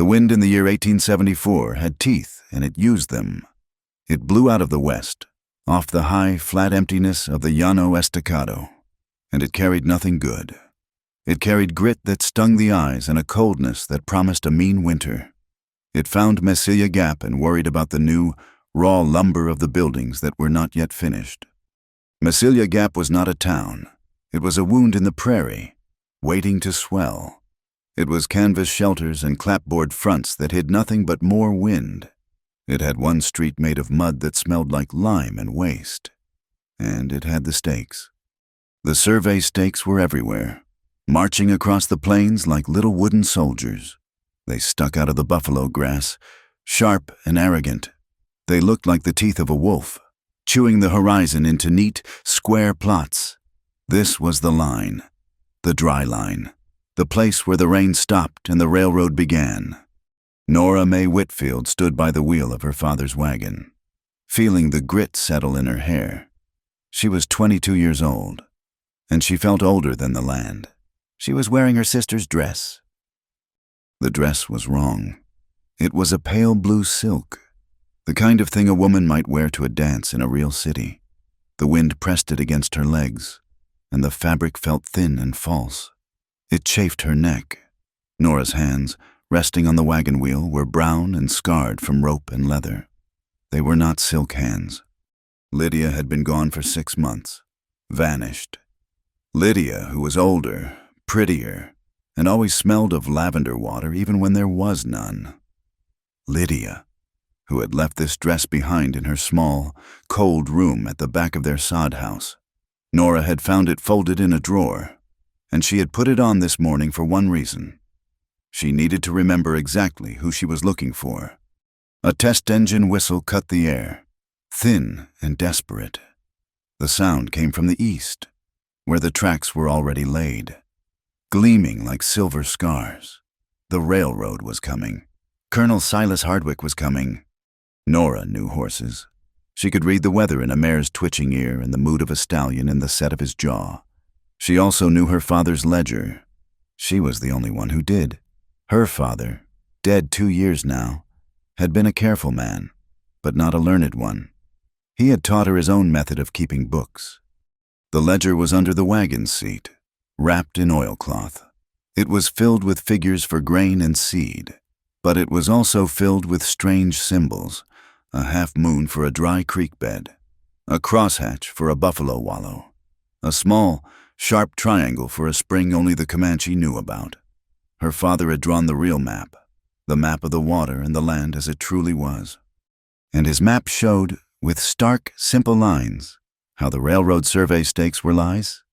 wind in the year 1874 had teeth, and it used them. It blew out of the west, off the high, flat emptiness of the Llano Estacado, and it carried nothing good. It carried grit that stung the eyes and a coldness that promised a mean winter. It found Mesilla Gap and worried about the new, raw lumber of the buildings that were not yet finished. Mesilla Gap was not a town. It was a wound in the prairie, waiting to swell. It was canvas shelters and clapboard fronts that hid nothing but more wind. It had one street made of mud that smelled like lime and waste. And it had the stakes. The survey stakes were everywhere, marching across the plains like little wooden soldiers. They stuck out of the buffalo grass, sharp and arrogant. They looked like the teeth of a wolf, chewing the horizon into neat, square plots. This was the line, the dry line, the place where the rain stopped and the railroad began. Nora Mae Whitfield stood by the wheel of her father's wagon, feeling the grit settle in her hair. She was 22 years old, and she felt older than the land. She was wearing her sister's dress. The dress was wrong. It was a pale blue silk, the kind of thing a woman might wear to a dance in a real city. The wind pressed it against her legs, and the fabric felt thin and false. It chafed her neck. Nora's hands, resting on the wagon wheel, were brown and scarred from rope and leather. They were not silk hands. Lydia had been gone for 6 months, vanished. Lydia, who was older, prettier, and always smelled of lavender water even when there was none. Lydia, who had left this dress behind in her small, cold room at the back of their sod house. Nora had found it folded in a drawer, and she had put it on this morning for one reason. She needed to remember exactly who she was looking for. A test engine whistle cut the air, thin and desperate. The sound came from the east, where the tracks were already laid, gleaming like silver scars. The railroad was coming. Colonel Silas Hardwick was coming. Nora knew horses. She could read the weather in a mare's twitching ear and the mood of a stallion in the set of his jaw. She also knew her father's ledger. She was the only one who did. Her father, dead 2 years now, had been a careful man, but not a learned one. He had taught her his own method of keeping books. The ledger was under the wagon seat, wrapped in oilcloth. It was filled with figures for grain and seed, but it was also filled with strange symbols, a half-moon for a dry creek bed, a crosshatch for a buffalo wallow, a small, sharp triangle for a spring only the Comanche knew about. Her father had drawn the real map, the map of the water and the land as it truly was. And his map showed, with stark, simple lines, how the railroad survey stakes were lies.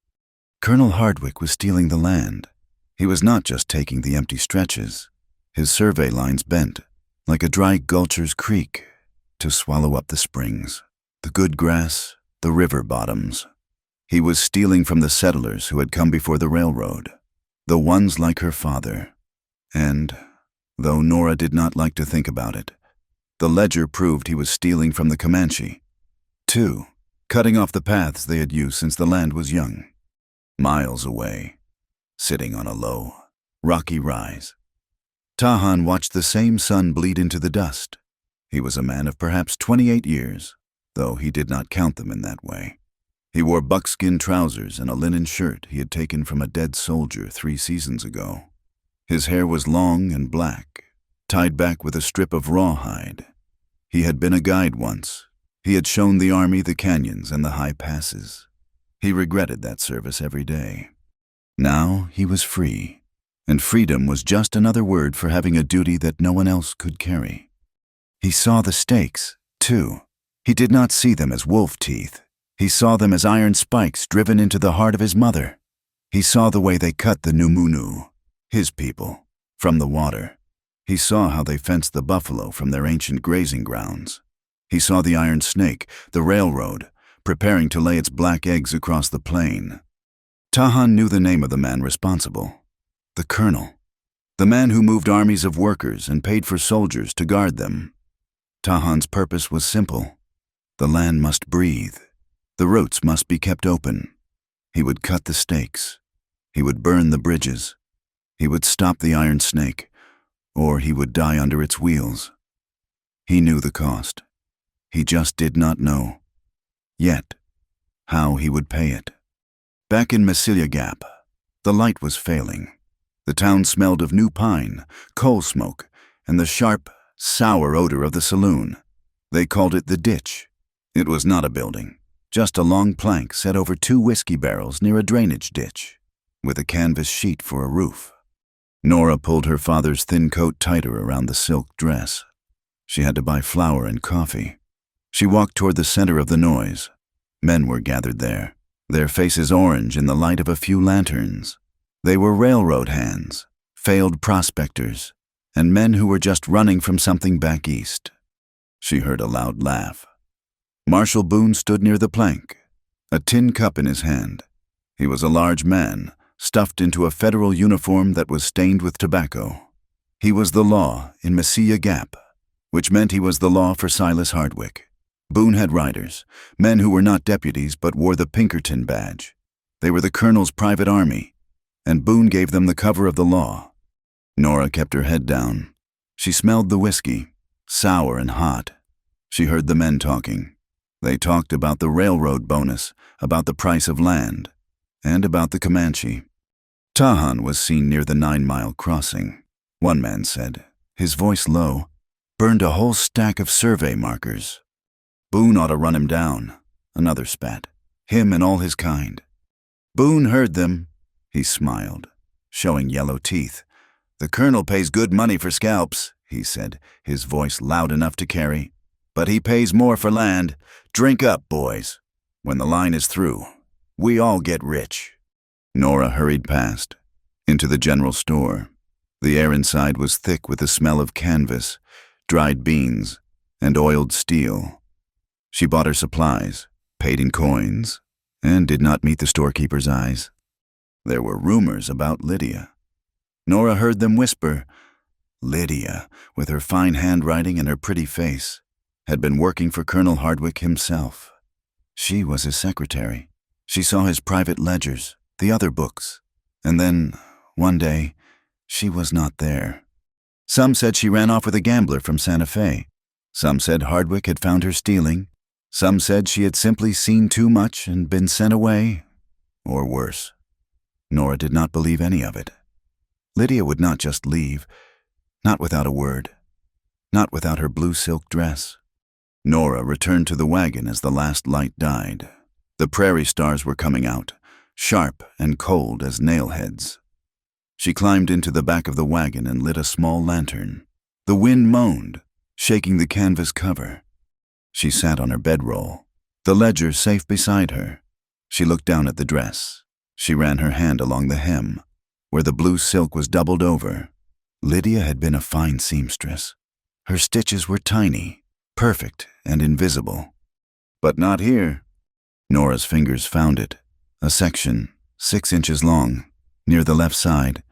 Colonel Hardwick was stealing the land. He was not just taking the empty stretches. His survey lines bent, like a dry gulcher's creek, to swallow up the springs, the good grass, the river bottoms. He was stealing from the settlers who had come before the railroad, the ones like her father. And, though Nora did not like to think about it, the ledger proved he was stealing from the Comanche, too, cutting off the paths they had used since the land was young. Miles away, sitting on a low, rocky rise, Tahan watched the same sun bleed into the dust. He was a man of perhaps 28 years, though he did not count them in that way. He wore buckskin trousers and a linen shirt he had taken from a dead soldier 3 seasons ago. His hair was long and black, tied back with a strip of rawhide. He had been a guide once. He had shown the army the canyons and the high passes. He regretted that service every day. Now he was free, and freedom was just another word for having a duty that no one else could carry. He saw the stakes, too. He did not see them as wolf teeth. He saw them as iron spikes driven into the heart of his mother. He saw the way they cut the Numunu, his people, from the water. He saw how they fenced the buffalo from their ancient grazing grounds. He saw the iron snake, the railroad, preparing to lay its black eggs across the plain. Tahan knew the name of the man responsible. The colonel. The man who moved armies of workers and paid for soldiers to guard them. Tahan's purpose was simple. The land must breathe. The routes must be kept open. He would cut the stakes. He would burn the bridges. He would stop the iron snake, or he would die under its wheels. He knew the cost. He just did not know, yet, how he would pay it. Back in Mesilla Gap, the light was failing. The town smelled of new pine, coal smoke, and the sharp, sour odor of the saloon. They called it the ditch. It was not a building, just a long plank set over 2 whiskey barrels near a drainage ditch, with a canvas sheet for a roof. Nora pulled her father's thin coat tighter around the silk dress. She had to buy flour and coffee. She walked toward the center of the noise. Men were gathered there, their faces orange in the light of a few lanterns. They were railroad hands, failed prospectors, and men who were just running from something back east. She heard a loud laugh. Marshal Boone stood near the plank, a tin cup in his hand. He was a large man, stuffed into a federal uniform that was stained with tobacco. He was the law in Mesilla Gap, which meant he was the law for Silas Hardwick. Boone had riders, men who were not deputies but wore the Pinkerton badge. They were the colonel's private army, and Boone gave them the cover of the law. Nora kept her head down. She smelled the whiskey, sour and hot. She heard the men talking. They talked about the railroad bonus, about the price of land, and about the Comanche. Tahan was seen near the 9-mile crossing. One man said, his voice low, burned a whole stack of survey markers. Boone ought to run him down, another spat, him and all his kind. Boone heard them. He smiled, showing yellow teeth. The colonel pays good money for scalps, he said, his voice loud enough to carry. But he pays more for land. Drink up, boys. When the line is through, we all get rich. Nora hurried past, into the general store. The air inside was thick with the smell of canvas, dried beans, and oiled steel. She bought her supplies, paid in coins, and did not meet the storekeeper's eyes. There were rumors about Lydia. Nora heard them whisper. Lydia, with her fine handwriting and her pretty face, had been working for Colonel Hardwick himself. She was his secretary. She saw his private ledgers, the other books, and then, one day, she was not there. Some said she ran off with a gambler from Santa Fe. Some said Hardwick had found her stealing. Some said she had simply seen too much and been sent away, or worse. Nora did not believe any of it. Lydia would not just leave, not without a word, not without her blue silk dress. Nora returned to the wagon as the last light died. The prairie stars were coming out, sharp and cold as nail-heads. She climbed into the back of the wagon and lit a small lantern. The wind moaned, shaking the canvas cover. She sat on her bedroll, the ledger safe beside her. She looked down at the dress. She ran her hand along the hem, where the blue silk was doubled over. Lydia had been a fine seamstress. Her stitches were tiny, perfect and invisible. But not here. Nora's fingers found it, a section 6 inches long, near the left side.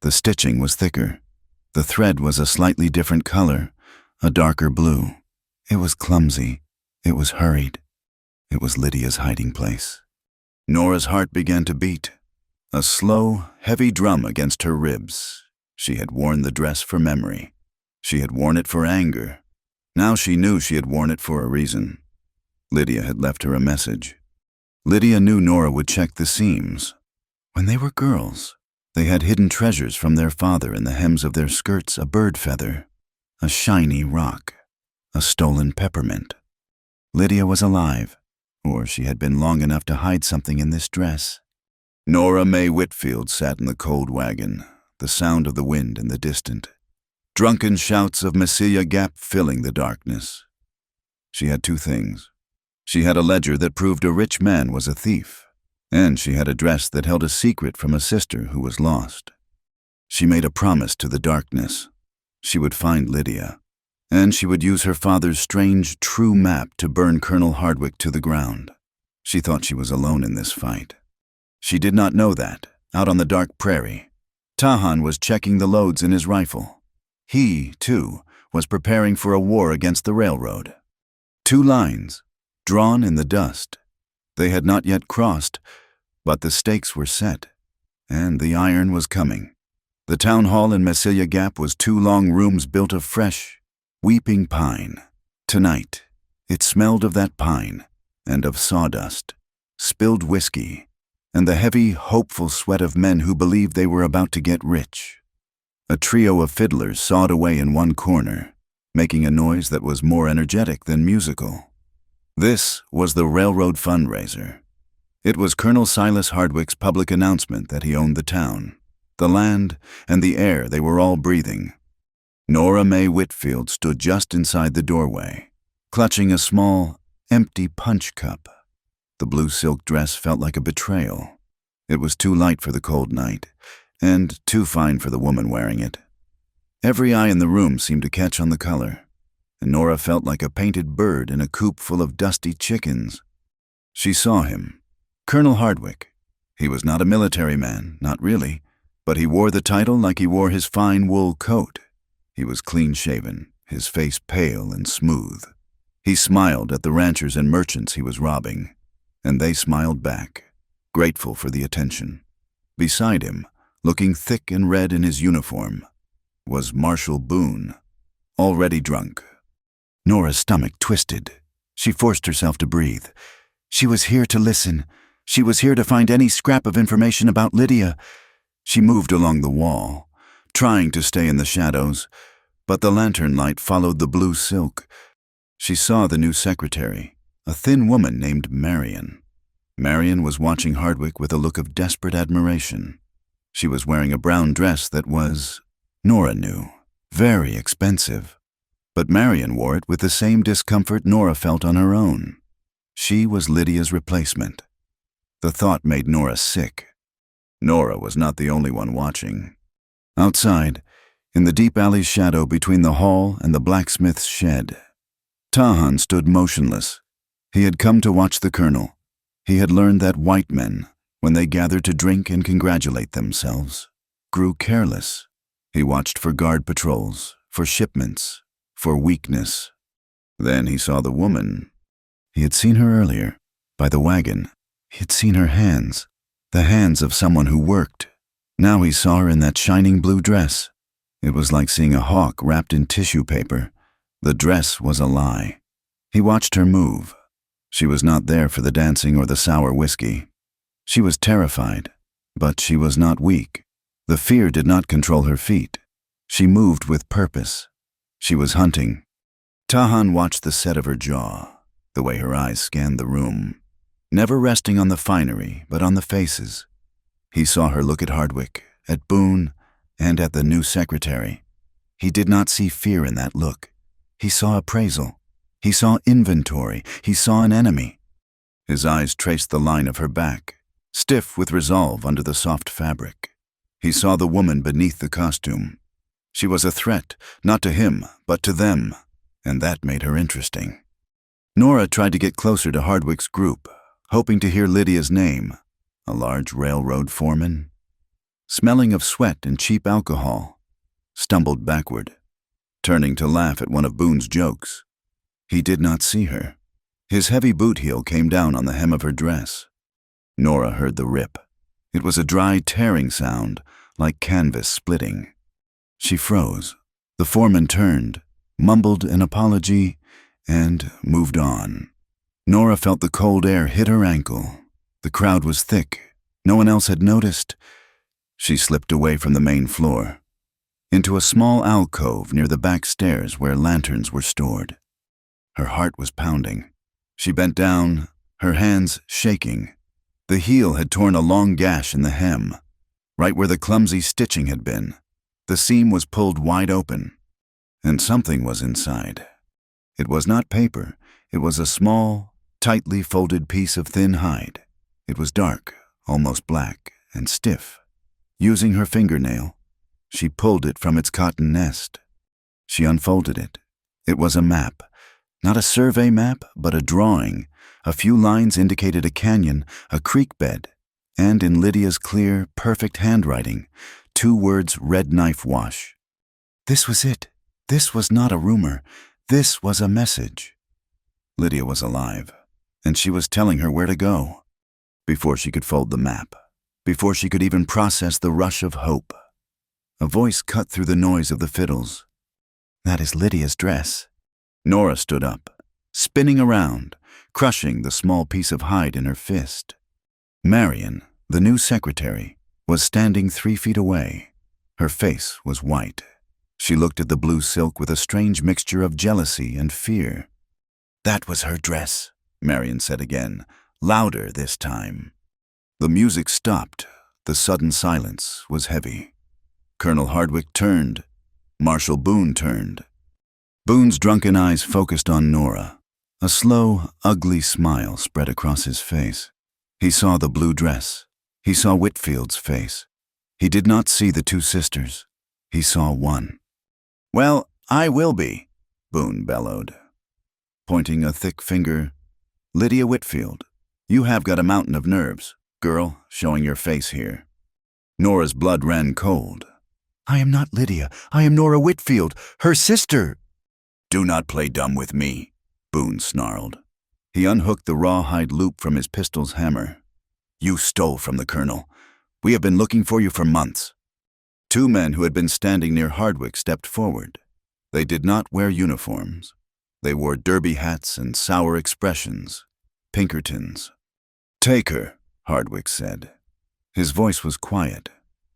The stitching was thicker. The thread was a slightly different color, a darker blue. It was clumsy. It was hurried. It was Lydia's hiding place. Nora's heart began to beat, a slow, heavy drum against her ribs. She had worn the dress for memory. She had worn it for anger. Now she knew she had worn it for a reason. Lydia had left her a message. Lydia knew Nora would check the seams. When they were girls, they had hidden treasures from their father in the hems of their skirts, a bird feather, a shiny rock, a stolen peppermint. Lydia was alive, or she had been long enough to hide something in this dress. Nora Mae Whitfield sat in the cold wagon, the sound of the wind in the distant. Drunken shouts of Mesilla Gap filling the darkness. She had 2 things. She had a ledger that proved a rich man was a thief, and she had a dress that held a secret from a sister who was lost. She made a promise to the darkness. She would find Lydia, and she would use her father's strange, true map to burn Colonel Hardwick to the ground. She thought she was alone in this fight. She did not know that, out on the dark prairie, Tahan was checking the loads in his rifle. He, too, was preparing for a war against the railroad. 2 lines, drawn in the dust. They had not yet crossed, but the stakes were set, and the iron was coming. The town hall in Mesilla Gap was 2 long rooms built of fresh, weeping pine. Tonight, it smelled of that pine and of sawdust, spilled whiskey, and the heavy, hopeful sweat of men who believed they were about to get rich. A trio of fiddlers sawed away in one corner, making a noise that was more energetic than musical. This was the railroad fundraiser. It was Colonel Silas Hardwick's public announcement that he owned the town, the land, and the air they were all breathing. Nora Mae Whitfield stood just inside the doorway, clutching a small, empty punch cup. The blue silk dress felt like a betrayal. It was too light for the cold night, and too fine for the woman wearing it. Every eye in the room seemed to catch on the color, and Nora felt like a painted bird in a coop full of dusty chickens. She saw him, Colonel Hardwick. He was not a military man, not really, but he wore the title like he wore his fine wool coat. He was clean-shaven, his face pale and smooth. He smiled at the ranchers and merchants he was robbing, and they smiled back, grateful for the attention. Beside him, looking thick and red in his uniform, was Marshal Boone, already drunk. Nora's stomach twisted. She forced herself to breathe. She was here to listen. She was here to find any scrap of information about Lydia. She moved along the wall, trying to stay in the shadows, but the lantern light followed the blue silk. She saw the new secretary, a thin woman named Marion. Marion was watching Hardwick with a look of desperate admiration. She was wearing a brown dress that was, Nora knew, very expensive. But Marion wore it with the same discomfort Nora felt on her own. She was Lydia's replacement. The thought made Nora sick. Nora was not the only one watching. Outside, in the deep alley's shadow between the hall and the blacksmith's shed, Tahan stood motionless. He had come to watch the colonel. He had learned that white men, when they gathered to drink and congratulate themselves, grew careless. He watched for guard patrols, for shipments, for weakness. Then he saw the woman. He had seen her earlier, by the wagon. He had seen her hands, the hands of someone who worked. Now he saw her in that shining blue dress. It was like seeing a hawk wrapped in tissue paper. The dress was a lie. He watched her move. She was not there for the dancing or the sour whiskey. She was terrified, but she was not weak. The fear did not control her feet. She moved with purpose. She was hunting. Tahan watched the set of her jaw, the way her eyes scanned the room, never resting on the finery, but on the faces. He saw her look at Hardwick, at Boone, and at the new secretary. He did not see fear in that look. He saw appraisal. He saw inventory. He saw an enemy. His eyes traced the line of her back, stiff with resolve under the soft fabric. He saw the woman beneath the costume. She was a threat, not to him, but to them, and that made her interesting. Nora tried to get closer to Hardwick's group, hoping to hear Lydia's name, a large railroad foreman. Smelling of sweat and cheap alcohol, stumbled backward, turning to laugh at one of Boone's jokes. He did not see her. His heavy boot heel came down on the hem of her dress. Nora heard the rip. It was a dry, tearing sound, like canvas splitting. She froze. The foreman turned, mumbled an apology, and moved on. Nora felt the cold air hit her ankle. The crowd was thick. No one else had noticed. She slipped away from the main floor, into a small alcove near the back stairs where lanterns were stored. Her heart was pounding. She bent down, her hands shaking. The heel had torn a long gash in the hem, right where the clumsy stitching had been. The seam was pulled wide open, and something was inside. It was not paper. It was a small, tightly folded piece of thin hide. It was dark, almost black, and stiff. Using her fingernail, she pulled it from its cotton nest. She unfolded it. It was a map. Not a survey map, but a drawing. A few lines indicated a canyon, a creek bed, and in Lydia's clear, perfect handwriting, 2 words red knife wash. This was it. This was not a rumor. This was a message. Lydia was alive, and she was telling her where to go. Before she could fold the map, before she could even process the rush of hope, A voice cut through the noise of the fiddles. "That is Lydia's dress." Nora stood up, spinning around, crushing the small piece of hide in her fist. Marion, the new secretary, was standing 3 feet away. Her face was white. She looked at the blue silk with a strange mixture of jealousy and fear. "That was her dress," Marion said again, louder this time. The music stopped. The sudden silence was heavy. Colonel Hardwick turned. Marshal Boone turned. Boone's drunken eyes focused on Nora. A slow, ugly smile spread across his face. He saw the blue dress. He saw Whitfield's face. He did not see the 2 sisters. He saw one. "Well, I will be," Boone bellowed, pointing a thick finger. "Lydia Whitfield, you have got a mountain of nerves, girl, showing your face here." Nora's blood ran cold. "I am not Lydia. I am Nora Whitfield, her sister." "Do not play dumb with me," Boone snarled. He unhooked the rawhide loop from his pistol's hammer. "You stole from the colonel. We have been looking for you for months." 2 men who had been standing near Hardwick stepped forward. They did not wear uniforms. They wore derby hats and sour expressions. Pinkertons. "Take her," Hardwick said. His voice was quiet,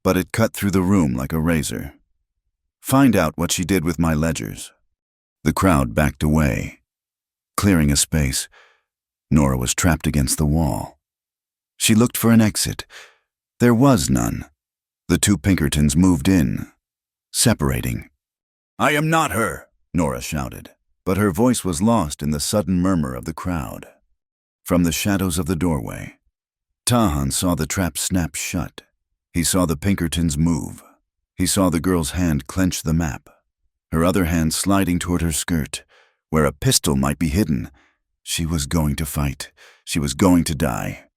but it cut through the room like a razor. "Find out what she did with my ledgers." The crowd backed away. Clearing a space, Nora was trapped against the wall. She looked for an exit. There was none. The 2 Pinkertons moved in, separating. "I am not her," Nora shouted, but her voice was lost in the sudden murmur of the crowd. From the shadows of the doorway, Tahan saw the trap snap shut. He saw the Pinkertons move. He saw the girl's hand clench the map, her other hand sliding toward her skirt, where a pistol might be hidden. She was going to fight. She was going to die.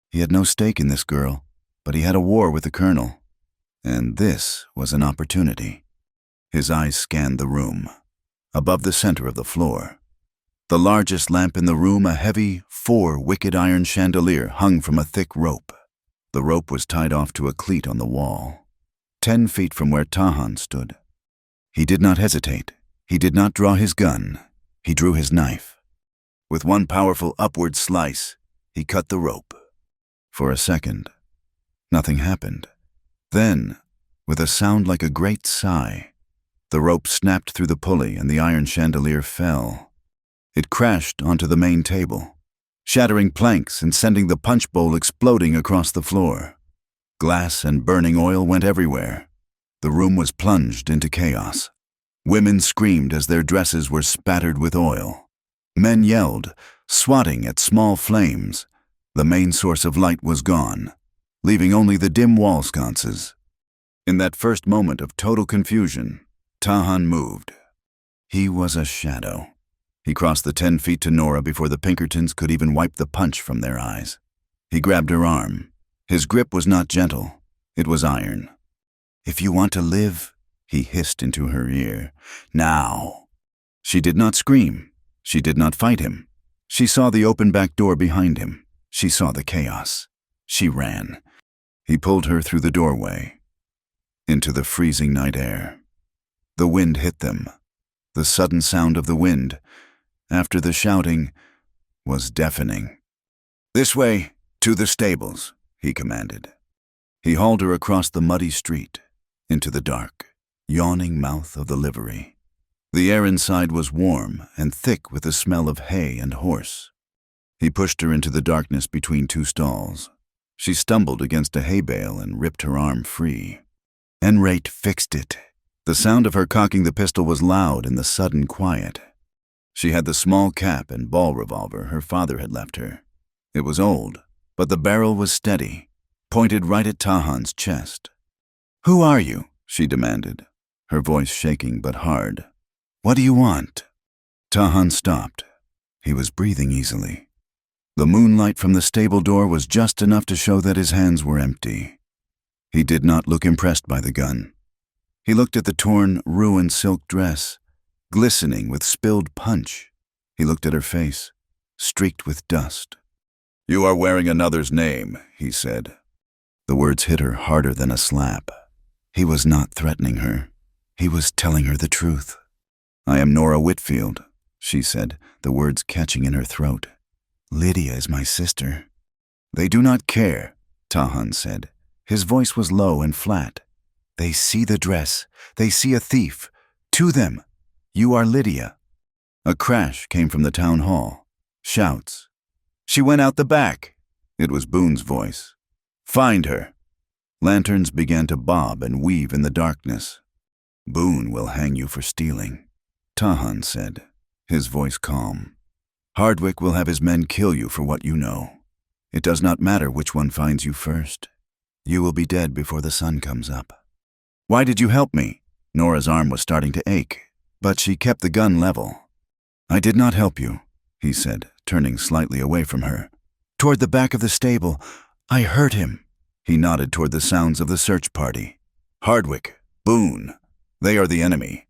He had no stake in this girl, but he had a war with the colonel. And this was an opportunity. His eyes scanned the room. Above the center of the floor, the largest lamp in the room, a heavy, 4-wicket iron chandelier hung from a thick rope. The rope was tied off to a cleat on the wall, 10 feet from where Tahan stood. He did not hesitate. He did not draw his gun. He drew his knife. With one powerful upward slice, he cut the rope. For a second, nothing happened. Then, with a sound like a great sigh, the rope snapped through the pulley and the iron chandelier fell. It crashed onto the main table, shattering planks and sending the punch bowl exploding across the floor. Glass and burning oil went everywhere. The room was plunged into chaos. Women screamed as their dresses were spattered with oil. Men yelled, swatting at small flames. The main source of light was gone, leaving only the dim wall sconces. In that first moment of total confusion, Tahan moved. He was a shadow. He crossed the 10 feet to Nora before the Pinkertons could even wipe the punch from their eyes. He grabbed her arm. His grip was not gentle. It was iron. "If you want to live," he hissed into her ear, "now." She did not scream. She did not fight him. She saw the open back door behind him. She saw the chaos. She ran. He pulled her through the doorway, into the freezing night air. The wind hit them. The sudden sound of the wind, after the shouting, was deafening. "This way, to the stables," he commanded. He hauled her across the muddy street, into the dark, yawning mouth of the livery. The air inside was warm and thick with the smell of hay and horse. He pushed her into the darkness between 2 stalls. She stumbled against a hay bale and ripped her arm free. Enrate fixed it. The sound of her cocking the pistol was loud in the sudden quiet. She had the small cap and ball revolver her father had left her. It was old, but the barrel was steady, pointed right at Tahan's chest. "Who are you?" she demanded, her voice shaking but hard. "What do you want?" Tahan stopped. He was breathing easily. The moonlight from the stable door was just enough to show that his hands were empty. He did not look impressed by the gun. He looked at the torn, ruined silk dress, glistening with spilled punch. He looked at her face, streaked with dust. "You are wearing another's name," he said. The words hit her harder than a slap. He was not threatening her. He was telling her the truth. "I am Nora Whitfield," she said, the words catching in her throat. "Lydia is my sister." "They do not care," Tahan said. His voice was low and flat. "They see the dress. They see a thief. To them. You are Lydia." A crash came from the town hall. Shouts. "She went out the back." It was Boone's voice. "Find her." Lanterns began to bob and weave in the darkness. "Boone will hang you for stealing," Tahan said, his voice calm. "Hardwick will have his men kill you for what you know. It does not matter which one finds you first. You will be dead before the sun comes up." "Why did you help me?" Nora's arm was starting to ache, but she kept the gun level. "I did not help you," he said, turning slightly away from her. "Toward the back of the stable, I heard him." He nodded toward the sounds of the search party. "Hardwick, Boone, they are the enemy.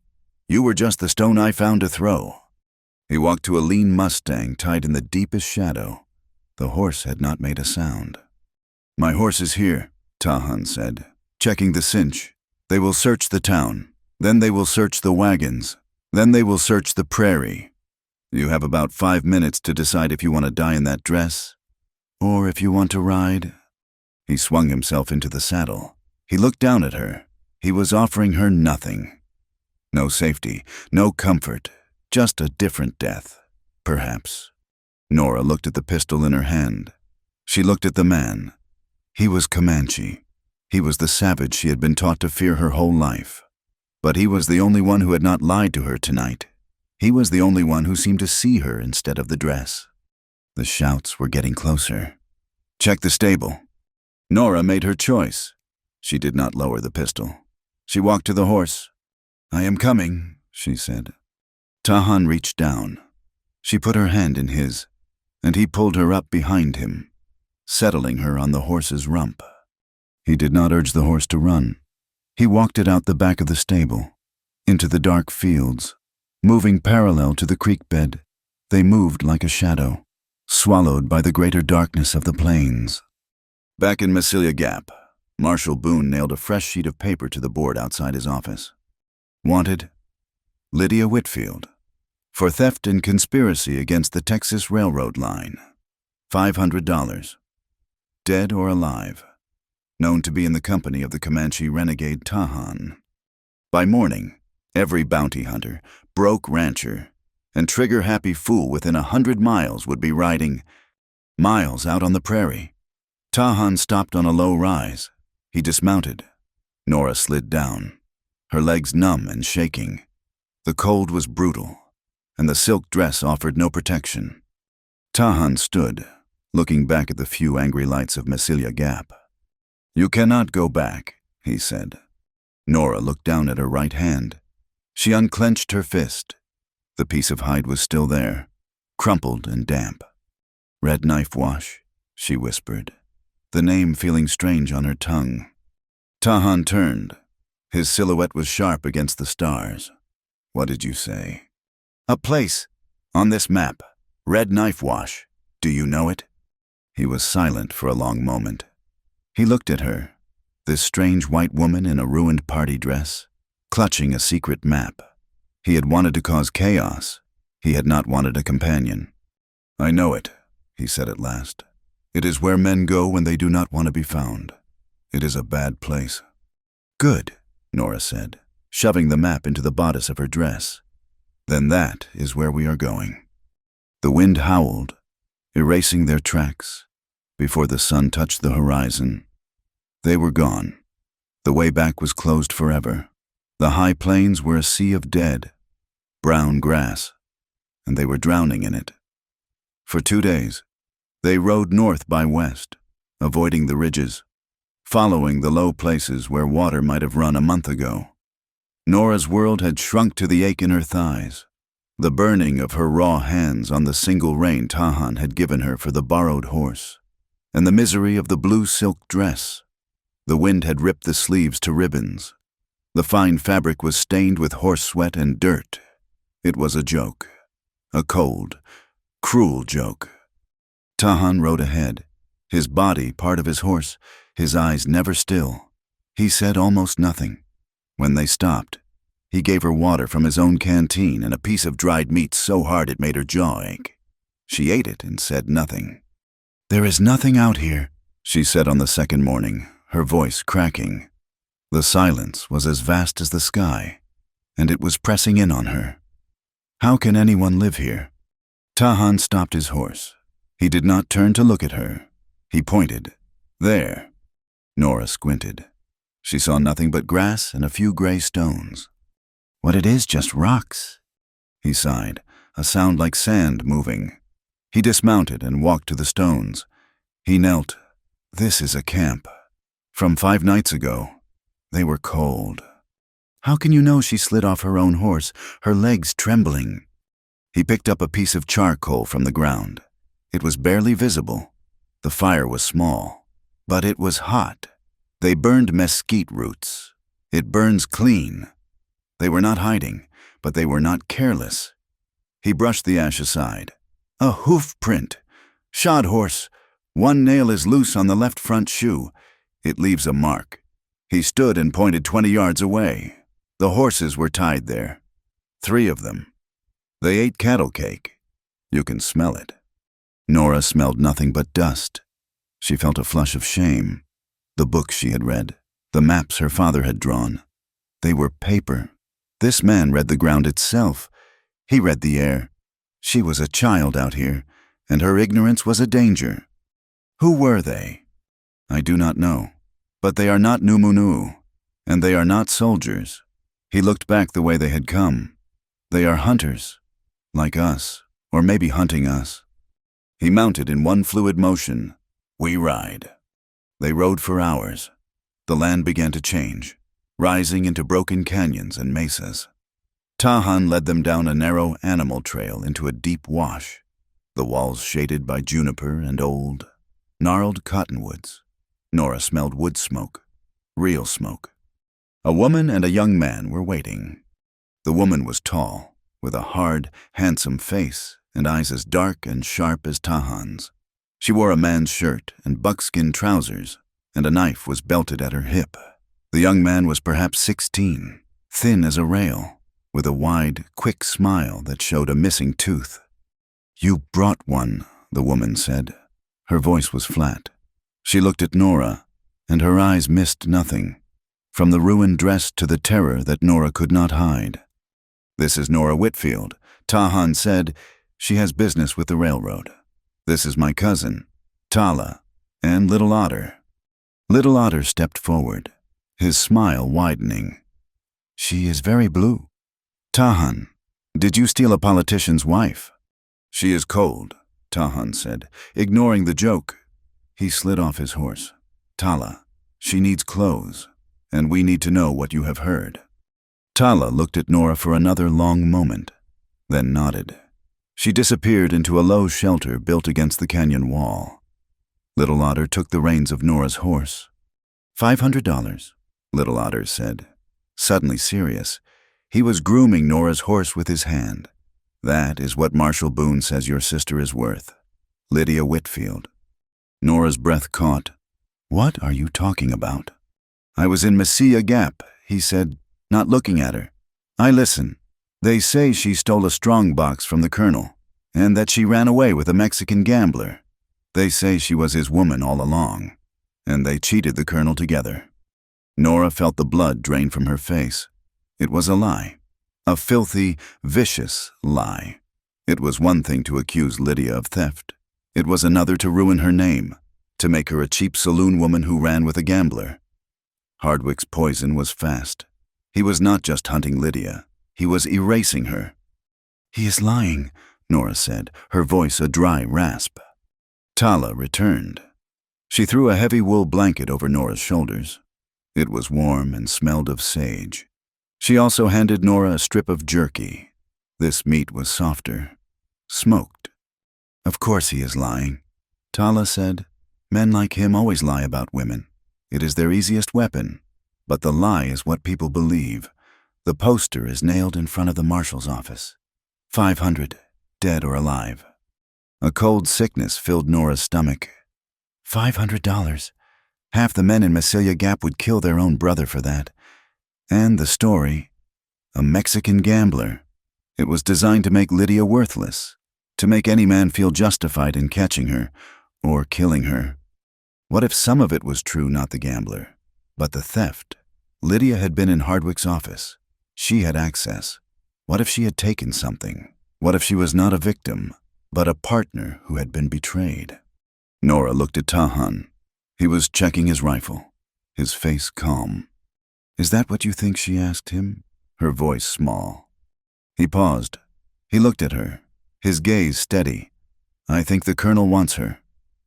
You were just the stone I found to throw." He walked to a lean Mustang tied in the deepest shadow. The horse had not made a sound. "My horse is here," Tahan said, checking the cinch. "They will search the town. Then they will search the wagons. Then they will search the prairie. You have about 5 minutes to decide if you want to die in that dress, or if you want to ride." He swung himself into the saddle. He looked down at her. He was offering her nothing. No safety, no comfort, just a different death, perhaps. Nora looked at the pistol in her hand. She looked at the man. He was Comanche. He was the savage she had been taught to fear her whole life. But he was the only one who had not lied to her tonight. He was the only one who seemed to see her instead of the dress. The shouts were getting closer. "Check the stable." Nora made her choice. She did not lower the pistol. She walked to the horse. "I am coming," she said. Tahan reached down. She put her hand in his, and he pulled her up behind him, settling her on the horse's rump. He did not urge the horse to run. He walked it out the back of the stable, into the dark fields. Moving parallel to the creek bed, they moved like a shadow, swallowed by the greater darkness of the plains. Back in Massilia Gap, Marshal Boone nailed a fresh sheet of paper to the board outside his office. Wanted, Lydia Whitfield, for theft and conspiracy against the Texas Railroad line. $500. Dead or alive. Known to be in the company of the Comanche renegade Tahan. By morning, every bounty hunter, broke rancher, and trigger-happy fool within 100 miles would be riding miles out on the prairie. Tahan stopped on a low rise. He dismounted. Nora slid down, her legs numb and shaking. The cold was brutal, and the silk dress offered no protection. Tahan stood, looking back at the few angry lights of Massilia Gap. "You cannot go back," he said. Nora looked down at her right hand. She unclenched her fist. The piece of hide was still there, crumpled and damp. "Red knife wash," she whispered, the name feeling strange on her tongue. Tahan turned. His silhouette was sharp against the stars. "What did you say?" "A place. On this map. Red knife wash. Do you know it?" He was silent for a long moment. He looked at her, this strange white woman in a ruined party dress, clutching a secret map. He had wanted to cause chaos. He had not wanted a companion. "I know it," he said at last. "It is where men go when they do not want to be found. It is a bad place." "Good," Nora said, shoving the map into the bodice of her dress. "Then that is where we are going." The wind howled, erasing their tracks, before the sun touched the horizon. They were gone. The way back was closed forever. The high plains were a sea of dead, brown grass, and they were drowning in it. For 2 days, they rode north by west, avoiding the ridges, following the low places where water might have run a month ago. Nora's world had shrunk to the ache in her thighs, the burning of her raw hands on the single rein Tahan had given her for the borrowed horse, and the misery of the blue silk dress. The wind had ripped the sleeves to ribbons. The fine fabric was stained with horse sweat and dirt. It was a joke, a cold, cruel joke. Tahan rode ahead, his body part of his horse, his eyes never still. He said almost nothing. When they stopped, he gave her water from his own canteen and a piece of dried meat so hard it made her jaw ache. She ate it and said nothing. "There is nothing out here," she said on the second morning, her voice cracking. The silence was as vast as the sky, and it was pressing in on her. How can anyone live here? Tahan stopped his horse. He did not turn to look at her. He pointed. There. Nora squinted. She saw nothing but grass and a few gray stones. "What it is, just rocks," he sighed, a sound like sand moving. He dismounted and walked to the stones. He knelt. "This is a camp. From 5 nights ago. They were cold." "How can you know?" She slid off her own horse, her legs trembling. He picked up a piece of charcoal from the ground. It was barely visible. The fire was small, but it was hot. They burned mesquite roots. It burns clean. They were not hiding, but they were not careless. He brushed the ash aside. "A hoof print. Shod horse. One nail is loose on the left front shoe. It leaves a mark." He stood and pointed 20 yards away. The horses were tied there. 3 of them. They ate cattle cake. You can smell it. Nora smelled nothing but dust. She felt a flush of shame. The books she had read, the maps her father had drawn, they were paper. This man read the ground itself. He read the air. She was a child out here, and her ignorance was a danger. Who were they? I do not know. But they are not Numunu, and they are not soldiers. He looked back the way they had come. They are hunters, like us, or maybe hunting us. He mounted in one fluid motion. We ride. They rode for hours. The land began to change, rising into broken canyons and mesas. Tahan led them down a narrow animal trail into a deep wash, the walls shaded by juniper and old, gnarled cottonwoods. Nora smelled wood smoke, real smoke. A woman and a young man were waiting. The woman was tall, with a hard, handsome face and eyes as dark and sharp as Tahan's. She wore a man's shirt and buckskin trousers, and a knife was belted at her hip. The young man was perhaps 16, thin as a rail, with a wide, quick smile that showed a missing tooth. "You brought one," the woman said. Her voice was flat. She looked at Nora, and her eyes missed nothing, from the ruined dress to the terror that Nora could not hide. "This is Nora Whitfield," Tahan said. "She has business with the railroad. This is my cousin, Tala, and Little Otter." Little Otter stepped forward, his smile widening. "She is very blue." "Tahan, did you steal a politician's wife?" "She is cold," Tahan said, ignoring the joke. He slid off his horse. "Tala, she needs clothes, and we need to know what you have heard." Tala looked at Nora for another long moment, then nodded. She disappeared into a low shelter built against the canyon wall. Little Otter took the reins of Nora's horse. $500, Little Otter said. Suddenly serious, he was grooming Nora's horse with his hand. "That is what Marshall Boone says your sister is worth. Lydia Whitfield." Nora's breath caught. "What are you talking about?" "I was in Mesilla Gap," he said, not looking at her. "I listen. They say she stole a strong box from the colonel, and that she ran away with a Mexican gambler. They say she was his woman all along, and they cheated the colonel together." Nora felt the blood drain from her face. It was a lie. A filthy, vicious lie. It was one thing to accuse Lydia of theft. It was another to ruin her name, to make her a cheap saloon woman who ran with a gambler. Hardwick's poison was fast. He was not just hunting Lydia. He was erasing her. "He is lying," Nora said, her voice a dry rasp. Tala returned. She threw a heavy wool blanket over Nora's shoulders. It was warm and smelled of sage. She also handed Nora a strip of jerky. This meat was softer, smoked. "Of course he is lying," Tala said. "Men like him always lie about women. It is their easiest weapon. But the lie is what people believe. The poster is nailed in front of the marshal's office. 500, dead or alive." A cold sickness filled Nora's stomach. $500. Half the men in Massilia Gap would kill their own brother for that. And the story, a Mexican gambler. It was designed to make Lydia worthless, to make any man feel justified in catching her or killing her. What if some of it was true, not the gambler, but the theft? Lydia had been in Hardwick's office. She had access. What if she had taken something? What if she was not a victim, but a partner who had been betrayed? Nora looked at Tahan. He was checking his rifle, his face calm. "Is that what you think?" she asked him, her voice small. He paused. He looked at her, his gaze steady. "I think the colonel wants her,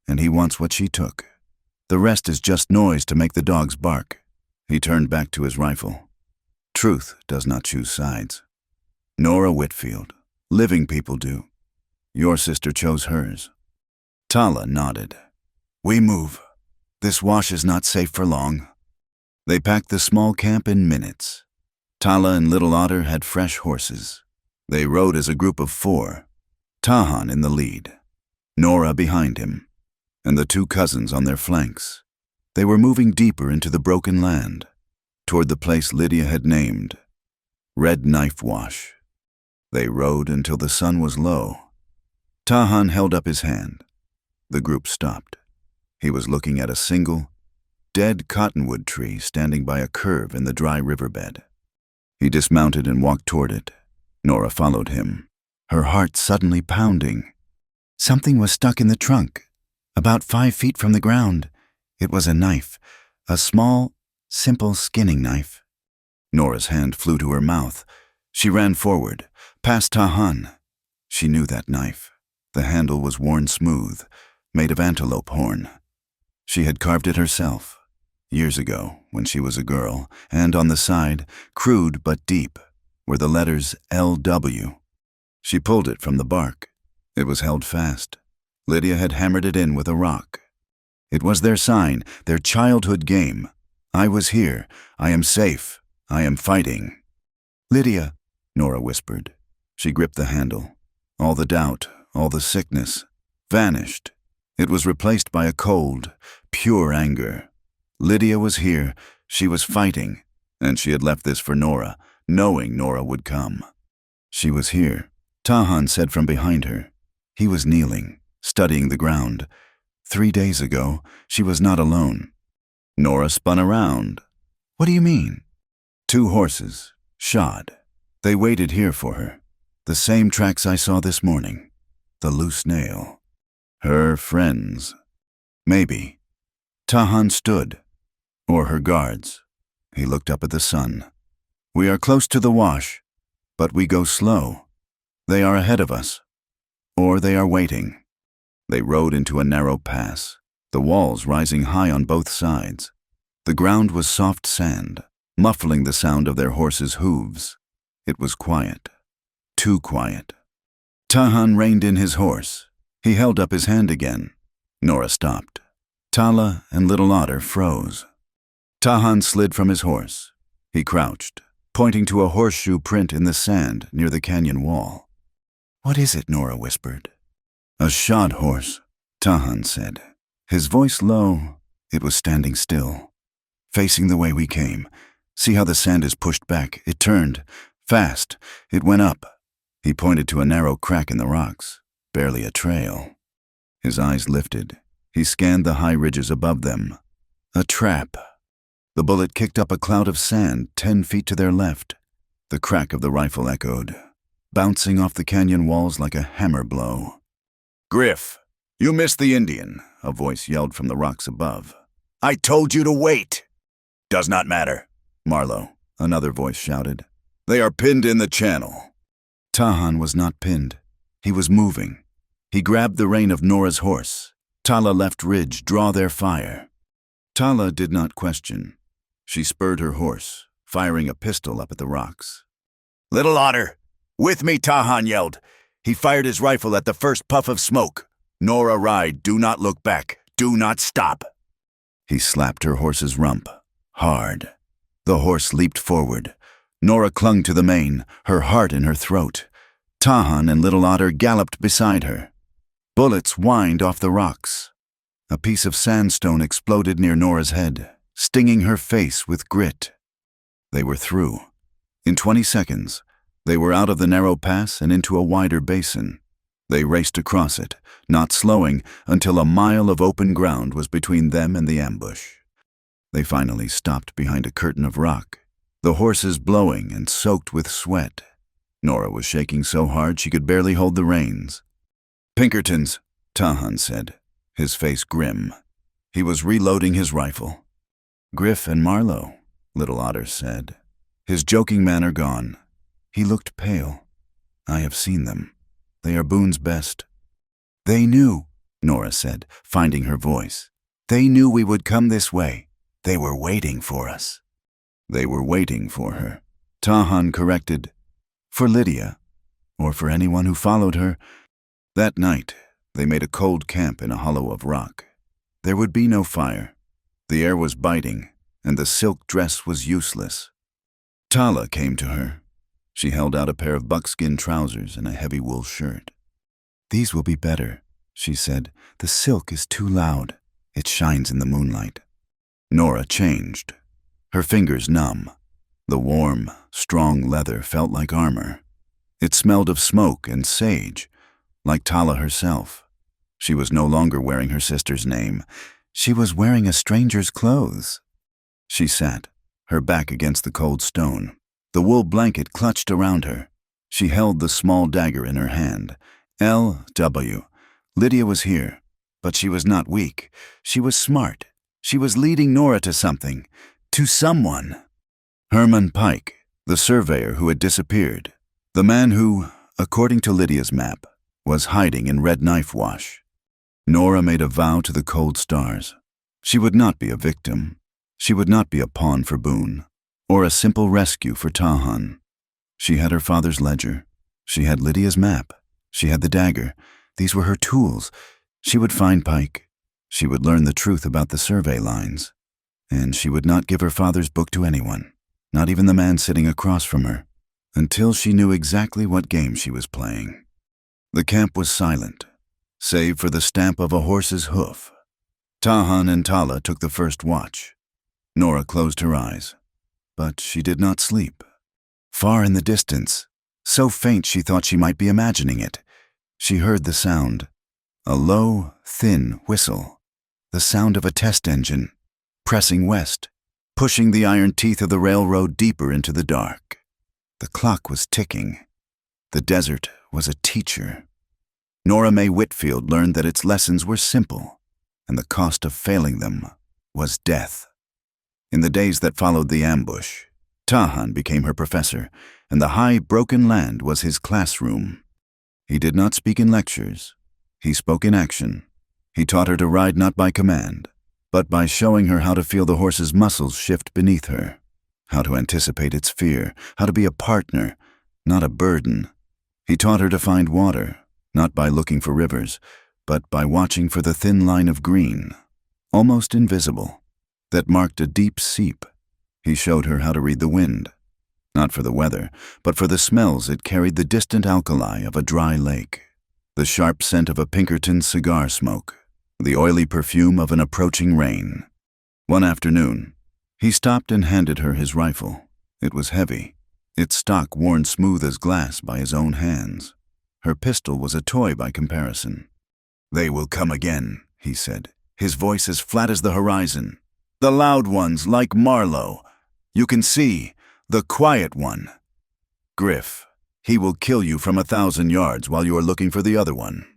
and he wants what she took. The rest is just noise to make the dogs bark." He turned back to his rifle. Truth does not choose sides. Nora Whitfield. Living people do. Your sister chose hers. Tala nodded. "We move. This wash is not safe for long." They packed the small camp in minutes. Tala and Little Otter had fresh horses. They rode as a group of 4, Tahan in the lead, Nora behind him, and the 2 cousins on their flanks. They were moving deeper into the broken land, toward the place Lydia had named, Red Knife Wash. They rode until the sun was low. Tahan held up his hand. The group stopped. He was looking at a single, dead cottonwood tree standing by a curve in the dry riverbed. He dismounted and walked toward it. Nora followed him, her heart suddenly pounding. Something was stuck in the trunk, about 5 feet from the ground. It was a knife, a small, simple skinning knife. Nora's hand flew to her mouth. She ran forward, past Tahan. She knew that knife. The handle was worn smooth, made of antelope horn. She had carved it herself, years ago when she was a girl, and on the side, crude but deep, were the letters LW. She pulled it from the bark. It was held fast. Lydia had hammered it in with a rock. It was their sign, their childhood game. I was here. I am safe. I am fighting. "Lydia," Nora whispered. She gripped the handle. All the doubt, all the sickness, vanished. It was replaced by a cold, pure anger. Lydia was here. She was fighting, and she had left this for Nora, knowing Nora would come. She was here, Tahan said from behind her. He was kneeling, studying the ground. 3 days ago, she was not alone. Nora spun around. "What do you mean?" 2 horses, shod. They waited here for her. The same tracks I saw this morning. The loose nail. Her friends. Maybe. Tahan stood. Or her guards. He looked up at the sun. "We are close to the wash, but we go slow. They are ahead of us. Or they are waiting." They rode into a narrow pass, the walls rising high on both sides. The ground was soft sand, muffling the sound of their horses' hooves. It was quiet. Too quiet. Tahan reined in his horse. He held up his hand again. Nora stopped. Tala and Little Otter froze. Tahan slid from his horse. He crouched, pointing to a horseshoe print in the sand near the canyon wall. "What is it?" Nora whispered. "A shod horse," Tahan said. His voice low. It was standing still, facing the way we came. "See how the sand is pushed back? It turned. Fast. It went up." He pointed to a narrow crack in the rocks. Barely a trail. His eyes lifted. He scanned the high ridges above them. A trap. The bullet kicked up a cloud of sand 10 feet to their left. The crack of the rifle echoed, bouncing off the canyon walls like a hammer blow. "Griff, you missed the Indian," a voice yelled from the rocks above. "I told you to wait." "Does not matter, Marlowe," another voice shouted. "They are pinned in the channel." Tahan was not pinned. He was moving. He grabbed the rein of Nora's horse. Tala left Ridge draw their fire. Tala did not question. She spurred her horse, firing a pistol up at the rocks. "Little Otter, with me," Tahan yelled. He fired his rifle at the first puff of smoke. "Nora, ride, do not look back, do not stop." He slapped her horse's rump, hard. The horse leaped forward. Nora clung to the mane, her heart in her throat. Tahan and Little Otter galloped beside her. Bullets whined off the rocks. A piece of sandstone exploded near Nora's head, stinging her face with grit. They were through. In 20 seconds, they were out of the narrow pass and into a wider basin. They raced across it, not slowing until a mile of open ground was between them and the ambush. They finally stopped behind a curtain of rock, the horses blowing and soaked with sweat. Nora was shaking so hard she could barely hold the reins. "Pinkertons," Tahan said, his face grim. He was reloading his rifle. "Griff and Marlowe," Little Otter said, his joking manner gone. He looked pale. "I have seen them. They are Boone's best." "They knew," Nora said, finding her voice. "They knew we would come this way. They were waiting for us." They were waiting for her, Tahan corrected. For Lydia, or for anyone who followed her. That night, they made a cold camp in a hollow of rock. There would be no fire. The air was biting, and the silk dress was useless. Tala came to her. She held out a pair of buckskin trousers and a heavy wool shirt. "These will be better," she said. "The silk is too loud. It shines in the moonlight." Nora changed, her fingers numb. The warm, strong leather felt like armor. It smelled of smoke and sage, like Tala herself. She was no longer wearing her sister's name. She was wearing a stranger's clothes. She sat, her back against the cold stone, the wool blanket clutched around her. She held the small dagger in her hand. L.W. Lydia was here, but she was not weak. She was smart. She was leading Nora to something, to someone. Herman Pike, the surveyor who had disappeared, the man who, according to Lydia's map, was hiding in Red Knife Wash. Nora made a vow to the cold stars. She would not be a victim. She would not be a pawn for Boone, or a simple rescue for Tahan. She had her father's ledger. She had Lydia's map. She had the dagger. These were her tools. She would find Pike. She would learn the truth about the survey lines. And she would not give her father's book to anyone, not even the man sitting across from her, until she knew exactly what game she was playing. The camp was silent, save for the stamp of a horse's hoof. Tahan and Tala took the first watch. Nora closed her eyes, but she did not sleep. Far in the distance, so faint she thought she might be imagining it, she heard the sound, a low, thin whistle, the sound of a test engine, pressing west, pushing the iron teeth of the railroad deeper into the dark. The clock was ticking. The desert was a teacher. Nora Mae Whitfield learned that its lessons were simple, and the cost of failing them was death. In the days that followed the ambush, Tahan became her professor, and the high, broken land was his classroom. He did not speak in lectures. He spoke in action. He taught her to ride not by command, but by showing her how to feel the horse's muscles shift beneath her, how to anticipate its fear, how to be a partner, not a burden. He taught her to find water, not by looking for rivers, but by watching for the thin line of green, almost invisible, that marked a deep seep. He showed her how to read the wind, not for the weather, but for the smells it carried, the distant alkali of a dry lake, the sharp scent of a Pinkerton cigar smoke, the oily perfume of an approaching rain. One afternoon, he stopped and handed her his rifle. It was heavy, its stock worn smooth as glass by his own hands. Her pistol was a toy by comparison. "They will come again," he said, his voice as flat as the horizon. "The loud ones like Marlowe. You can see, the quiet one. Griff, he will kill you from 1,000 yards while you are looking for the other one."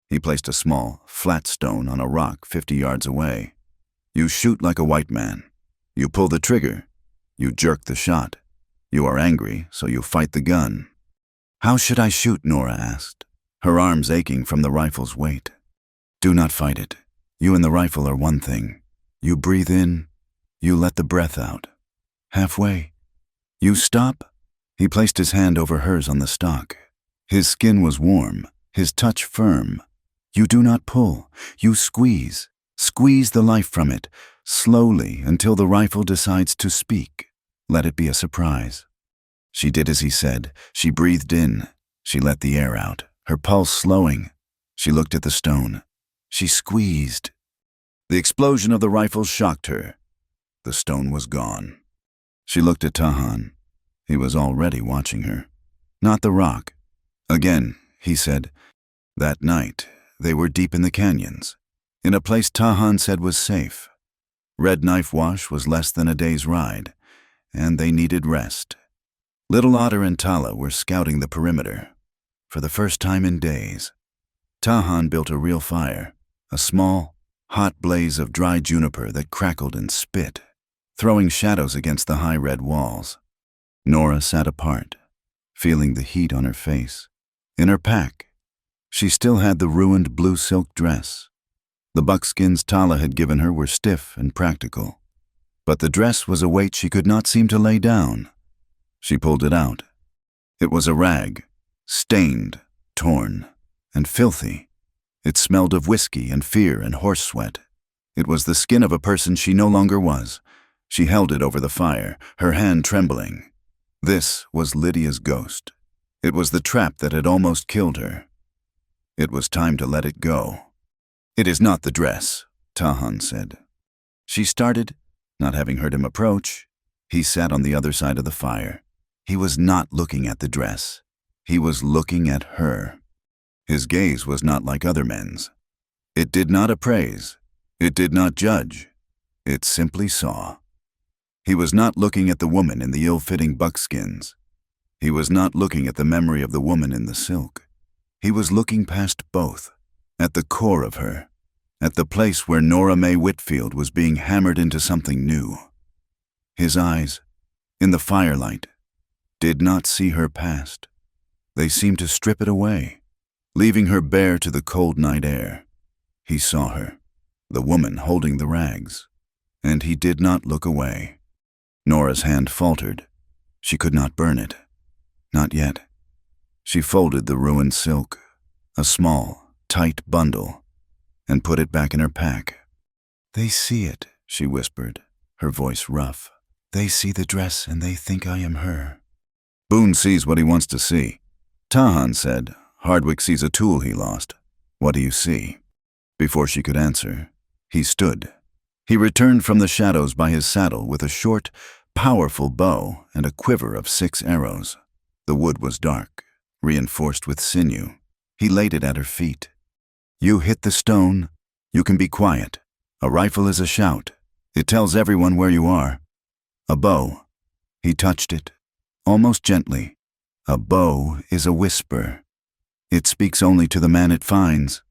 He placed a small, flat stone on a rock 50 yards away. "You shoot like a white man. You pull the trigger. You jerk the shot. You are angry, so you fight the gun." "How should I shoot?" Nora asked, her arms aching from the rifle's weight. "Do not fight it. You and the rifle are one thing. You breathe in, you let the breath out. Halfway. You stop." He placed his hand over hers on the stock. His skin was warm, his touch firm. "You do not pull. You squeeze. Squeeze the life from it, slowly until the rifle decides to speak. Let it be a surprise." She did as he said. She breathed in. She let the air out, her pulse slowing. She looked at the stone. She squeezed. The explosion of the rifle shocked her. The stone was gone. She looked at Tahan. He was already watching her. Not the rock. Again, he said, that night, they were deep in the canyons, in a place Tahan said was safe. Red Knife Wash was less than a day's ride, and they needed rest. Little Otter and Tala were scouting the perimeter. For the first time in days, Tahan built a real fire, a small, hot blaze of dry juniper that crackled and spit, throwing shadows against the high red walls. Nora sat apart, feeling the heat on her face. In her pack, she still had the ruined blue silk dress. The buckskins Tala had given her were stiff and practical, but the dress was a weight she could not seem to lay down. She pulled it out. It was a rag, stained, torn, and filthy. It smelled of whiskey and fear and horse sweat. It was the skin of a person she no longer was. She held it over the fire, her hand trembling. This was Lydia's ghost. It was the trap that had almost killed her. It was time to let it go. "It is not the dress," Tahan said. She started, not having heard him approach. He sat on the other side of the fire. He was not looking at the dress. He was looking at her. His gaze was not like other men's. It did not appraise. It did not judge. It simply saw. He was not looking at the woman in the ill-fitting buckskins. He was not looking at the memory of the woman in the silk. He was looking past both, at the core of her, at the place where Nora Mae Whitfield was being hammered into something new. His eyes, in the firelight, did not see her past. They seemed to strip it away, leaving her bare to the cold night air. He saw her, the woman holding the rags, and he did not look away. Nora's hand faltered. She could not burn it. Not yet. She folded the ruined silk, a small, tight bundle, and put it back in her pack. "They see it," she whispered, her voice rough. "They see the dress and they think I am her." "Boone sees what he wants to see," Tahan said. "Hardwick sees a tool he lost. What do you see?" Before she could answer, he stood. He returned from the shadows by his saddle with a short, powerful bow and a quiver of 6 arrows. The wood was dark, reinforced with sinew. He laid it at her feet. "You hit the stone. You can be quiet. A rifle is a shout. It tells everyone where you are. A bow." He touched it, almost gently. "A bow is a whisper. It speaks only to the man it finds."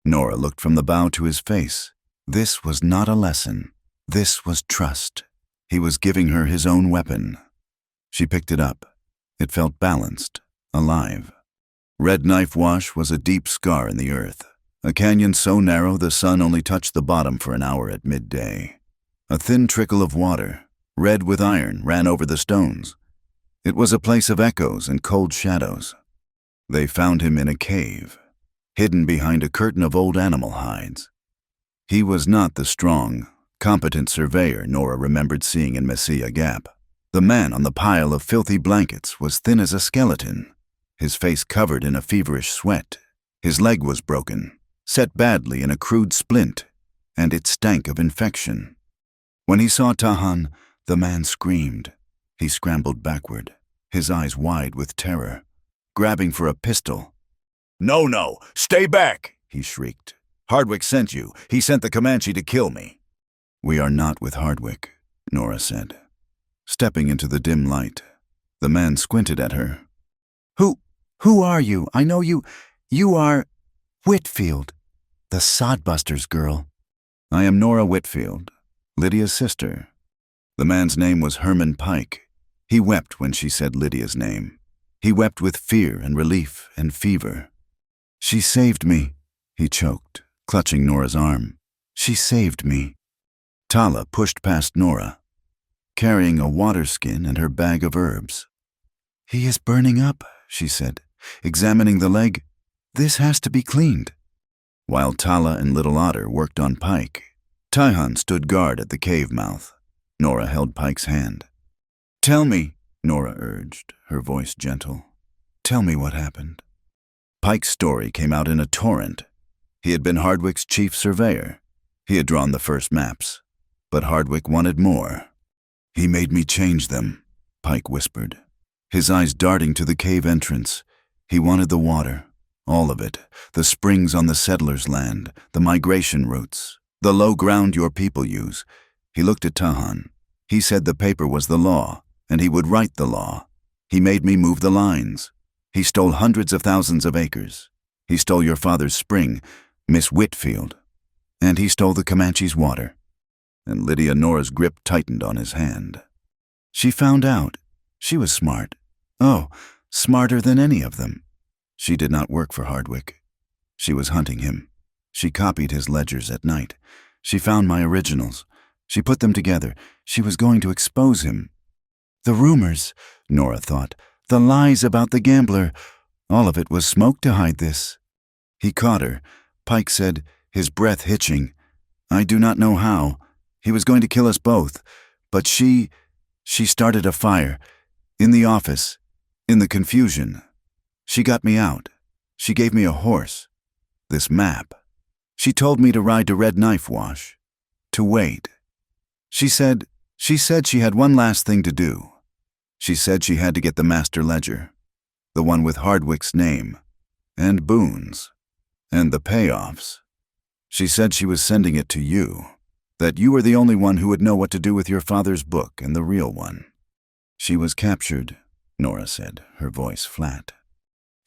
Nora looked from the bow to his face. This was not a lesson. This was trust. He was giving her his own weapon. She picked it up. It felt balanced, alive. Red Knife Wash was a deep scar in the earth, a canyon so narrow the sun only touched the bottom for an hour at midday. A thin trickle of water, red with iron, ran over the stones. It was a place of echoes and cold shadows. They found him in a cave, hidden behind a curtain of old animal hides. He was not the strong, competent surveyor Nora remembered seeing in Mesilla Gap. The man on the pile of filthy blankets was thin as a skeleton, his face covered in a feverish sweat. His leg was broken, set badly in a crude splint, and it stank of infection. When he saw Tahan, the man screamed. He scrambled backward, his eyes wide with terror, grabbing for a pistol. "No, no, stay back!" he shrieked. "Hardwick sent you. He sent the Comanche to kill me." "We are not with Hardwick," Nora said. Stepping into the dim light, the man squinted at her. Who are you? I know you. You are Whitfield, the sodbusters girl." "I am Nora Whitfield, Lydia's sister." The man's name was Herman Pike. He wept when she said Lydia's name. He wept with fear and relief and fever. "She saved me," he choked, clutching Nora's arm. "She saved me." Tala pushed past Nora, carrying a water skin and her bag of herbs. "He is burning up," she said, examining the leg. "This has to be cleaned." While Tala and Little Otter worked on Pike, Tahan stood guard at the cave mouth. Nora held Pike's hand. "Tell me," Nora urged, her voice gentle. "Tell me what happened." Pike's story came out in a torrent. He had been Hardwick's chief surveyor. He had drawn the first maps, but Hardwick wanted more. "He made me change them," Pike whispered, his eyes darting to the cave entrance. He wanted the water, all of it, the springs on the settlers' land, the migration routes, the low ground your people use. He looked at Tahan. He said the paper was the law, and he would write the law. He made me move the lines. He stole hundreds of thousands of acres. He stole your father's spring, Miss Whitfield. And he stole the Comanche's water." And Lydia Nora's grip tightened on his hand. She found out. She was smart. Oh, smarter than any of them. She did not work for Hardwick. She was hunting him. She copied his ledgers at night. She found my originals. She put them together. She was going to expose him. The rumors, Nora thought, the lies about the gambler, all of it was smoke to hide this. He caught her. Pike said, his breath hitching, "I do not know how. He was going to kill us both. But she started a fire. In the office. In the confusion. She got me out. She gave me a horse. This map. She told me to ride to Red Knife Wash. To wait. She said she had one last thing to do. She said she had to get the master ledger. The one with Hardwick's name. And Boone's. And the payoffs. She said she was sending it to you. That you were the only one who would know what to do with your father's book and the real one." "She was captured," Nora said, her voice flat.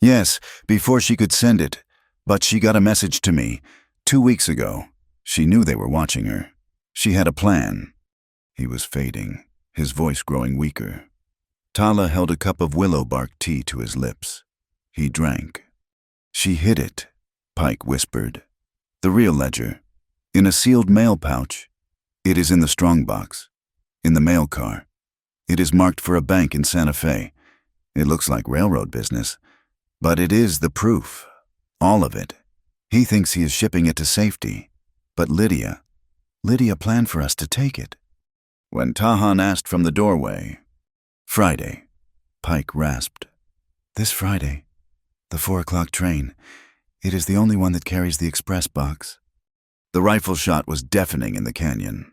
"Yes, before she could send it. But she got a message to me 2 weeks ago. She knew they were watching her. She had a plan." He was fading, his voice growing weaker. Tala held a cup of willow bark tea to his lips. He drank. "She hid it," Pike whispered. "The real ledger. In a sealed mail pouch. It is in the strongbox. In the mail car. It is marked for a bank in Santa Fe. It looks like railroad business. But it is the proof. All of it. He thinks he is shipping it to safety. But Lydia planned for us to take it." When Tahan asked from the doorway, "Friday," Pike rasped. "This Friday. The 4 o'clock train. It is the only one that carries the express box." The rifle shot was deafening in the canyon.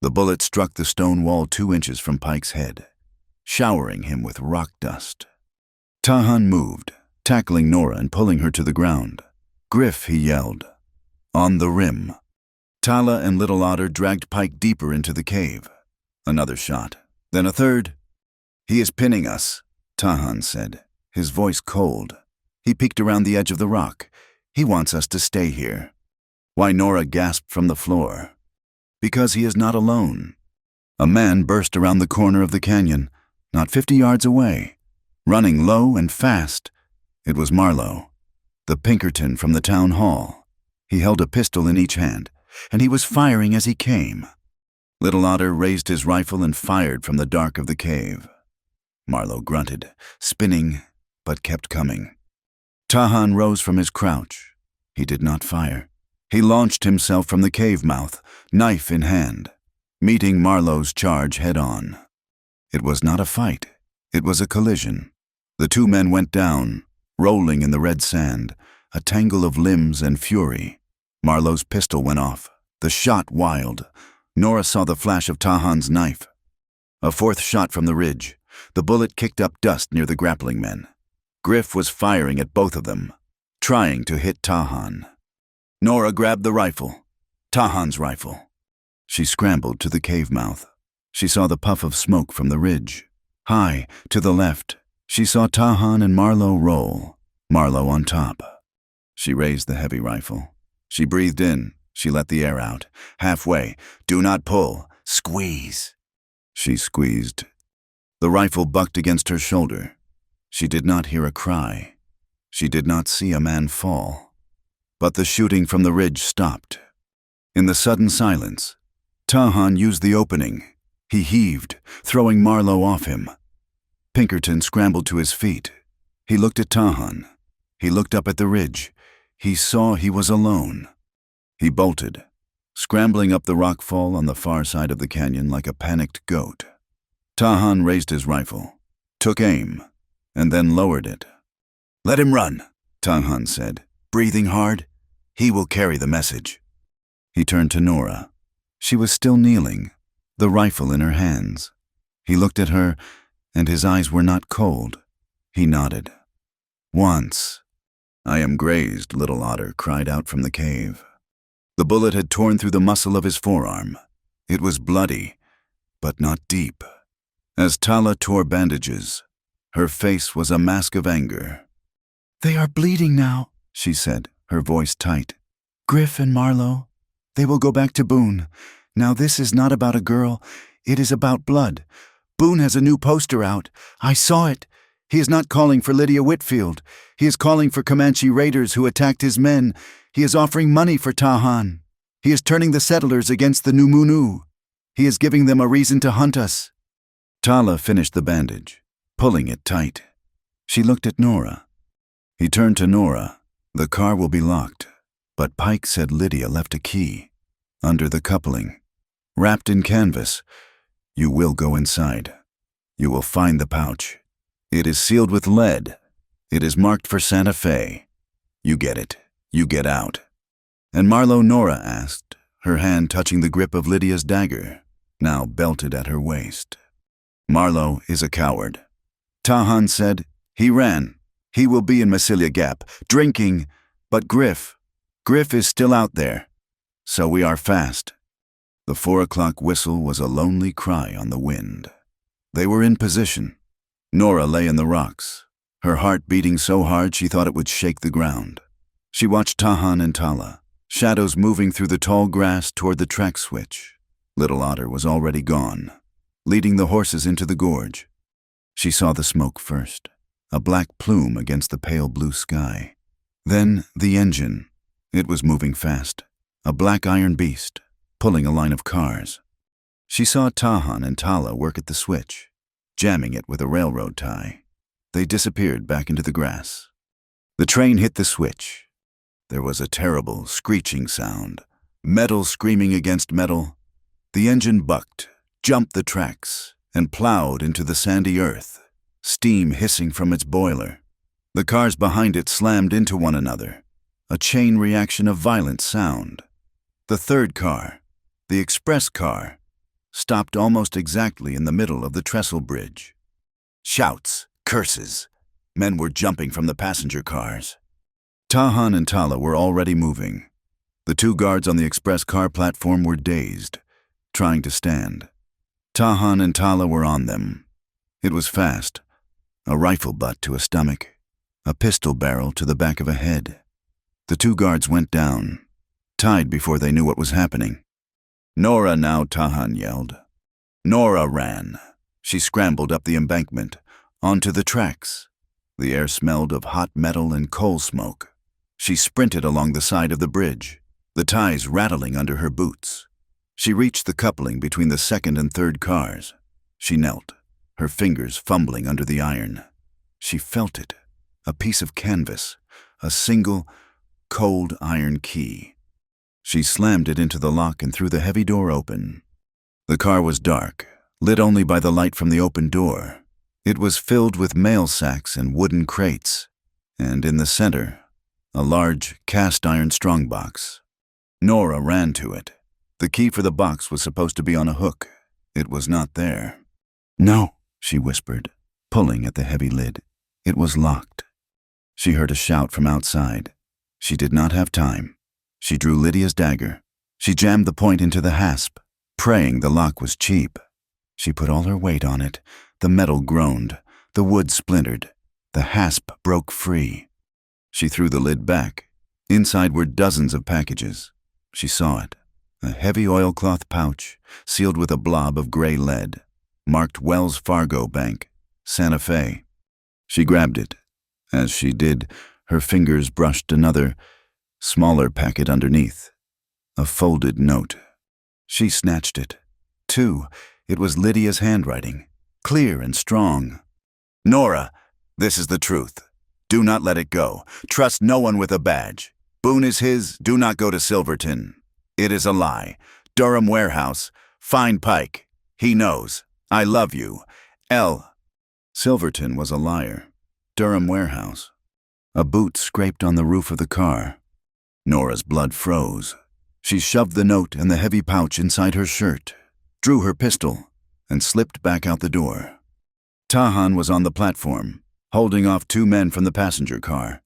The bullet struck the stone wall 2 inches from Pike's head, showering him with rock dust. Tahan moved, tackling Nora and pulling her to the ground. "Griff," he yelled. "On the rim." Tala and Little Otter dragged Pike deeper into the cave. Another shot, then a third. "He is pinning us," Tahan said, his voice cold. "He peeked around the edge of the rock. He wants us to stay here." Why, Nora gasped from the floor. "Because he is not alone." A man burst around the corner of the canyon, not 50 yards away, running low and fast. It was Marlowe, the Pinkerton from the town hall. He held a pistol in each hand, and he was firing as he came. Little Otter raised his rifle and fired from the dark of the cave. Marlowe grunted, spinning, but kept coming. Tahan rose from his crouch. He did not fire. He launched himself from the cave mouth, knife in hand, meeting Marlowe's charge head-on. It was not a fight. It was a collision. The 2 men went down, rolling in the red sand, a tangle of limbs and fury. Marlowe's pistol went off, the shot wild. Nora saw the flash of Tahan's knife. A 4th shot from the ridge. The bullet kicked up dust near the grappling men. Griff was firing at both of them, trying to hit Tahan. Nora grabbed the rifle, Tahan's rifle. She scrambled to the cave mouth. She saw the puff of smoke from the ridge. High, to the left, she saw Tahan and Marlowe roll, Marlowe on top. She raised the heavy rifle. She breathed in. She let the air out. Halfway. "Do not pull. Squeeze." She squeezed. The rifle bucked against her shoulder. She did not hear a cry. She did not see a man fall. But the shooting from the ridge stopped. In the sudden silence, Tahan used the opening. He heaved, throwing Marlowe off him. Pinkerton scrambled to his feet. He looked at Tahan. He looked up at the ridge. He saw he was alone. He bolted, scrambling up the rockfall on the far side of the canyon like a panicked goat. Tahan raised his rifle, took aim, and then lowered it. "Let him run," Tahan said, breathing hard. "He will carry the message." He turned to Nora. She was still kneeling, the rifle in her hands. He looked at her, and his eyes were not cold. He nodded. Once. I am grazed, Little Otter cried out from the cave. The bullet had torn through the muscle of his forearm. It was bloody, but not deep. As Tala tore bandages, her face was a mask of anger. They are bleeding now, she said, her voice tight. Griff and Marlowe, they will go back to Boone. Now this is not about a girl, it is about blood. Boone has a new poster out. I saw it. He is not calling for Lydia Whitfield. He is calling for Comanche raiders who attacked his men. He is offering money for Tahan. He is turning the settlers against the Numunu. He is giving them a reason to hunt us. Tala finished the bandage, pulling it tight. She looked at Nora. He turned to Nora. The car will be locked, but Pike said Lydia left a key under the coupling, wrapped in canvas. You will go inside. You will find the pouch. It is sealed with lead. It is marked for Santa Fe. You get it. You get out. And Marlowe, Nora asked, her hand touching the grip of Lydia's dagger, now belted at her waist. Marlowe is a coward. Tahan said, he ran. He will be in Massilia Gap, drinking, but Griff is still out there. So we are fast. The 4 o'clock whistle was a lonely cry on the wind. They were in position. Nora lay in the rocks, her heart beating so hard she thought it would shake the ground. She watched Tahan and Tala, shadows moving through the tall grass toward the track switch. Little Otter was already gone, leading the horses into the gorge. She saw the smoke first, a black plume against the pale blue sky. Then the engine. It was moving fast, a black iron beast, pulling a line of cars. She saw Tahan and Tala work at the switch, jamming it with a railroad tie. They disappeared back into the grass. The train hit the switch. There was a terrible, screeching sound, metal screaming against metal. The engine bucked, jumped the tracks, and plowed into the sandy earth, steam hissing from its boiler. The cars behind it slammed into one another, a chain reaction of violent sound. The third car, the express car, stopped almost exactly in the middle of the trestle bridge. Shouts, curses. Men were jumping from the passenger cars. Tahan and Tala were already moving. The 2 guards on the express car platform were dazed, trying to stand. Tahan and Tala were on them. It was fast. A rifle butt to a stomach, a pistol barrel to the back of a head. The 2 guards went down, tied before they knew what was happening. Nora now, Tahan yelled. Nora ran. She scrambled up the embankment, onto the tracks. The air smelled of hot metal and coal smoke. She sprinted along the side of the bridge, the ties rattling under her boots. She reached the coupling between the second and third cars. She knelt, her fingers fumbling under the iron. She felt it, a piece of canvas, a single, cold iron key. She slammed it into the lock and threw the heavy door open. The car was dark, lit only by the light from the open door. It was filled with mail sacks and wooden crates, and in the center, a large cast-iron strongbox. Nora ran to it. The key for the box was supposed to be on a hook. It was not there. No, she whispered, pulling at the heavy lid. It was locked. She heard a shout from outside. She did not have time. She drew Lydia's dagger. She jammed the point into the hasp, praying the lock was cheap. She put all her weight on it. The metal groaned. The wood splintered. The hasp broke free. She threw the lid back. Inside were dozens of packages. She saw it. A heavy oilcloth pouch, sealed with a blob of gray lead, marked Wells Fargo Bank, Santa Fe. She grabbed it. As she did, her fingers brushed another, smaller packet underneath. A folded note. She snatched it. 2. It was Lydia's handwriting, clear and strong. Nora, this is the truth. Do not let it go. Trust no one with a badge. Boone is his. Do not go to Silverton. It is a lie. Durham Warehouse. Find Pike. He knows. I love you. L. Silverton was a liar. Durham Warehouse. A boot scraped on the roof of the car. Nora's blood froze. She shoved the note and the heavy pouch inside her shirt, drew her pistol, and slipped back out the door. Tahan was on the platform, holding off 2 men from the passenger car.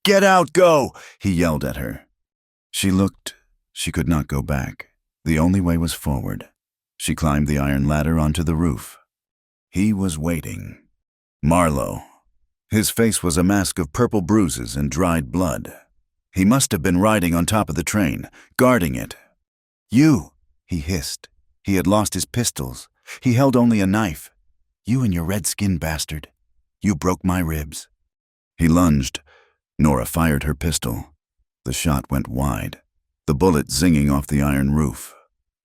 "Get out, go!" he yelled at her. She looked. She could not go back. The only way was forward. She climbed the iron ladder onto the roof. He was waiting. Marlowe. His face was a mask of purple bruises and dried blood. He must have been riding on top of the train, guarding it. "You," he hissed. He had lost his pistols. He held only a knife. "You and your red-skinned bastard. You broke my ribs." He lunged. Nora fired her pistol. The shot went wide, the bullet zinging off the iron roof.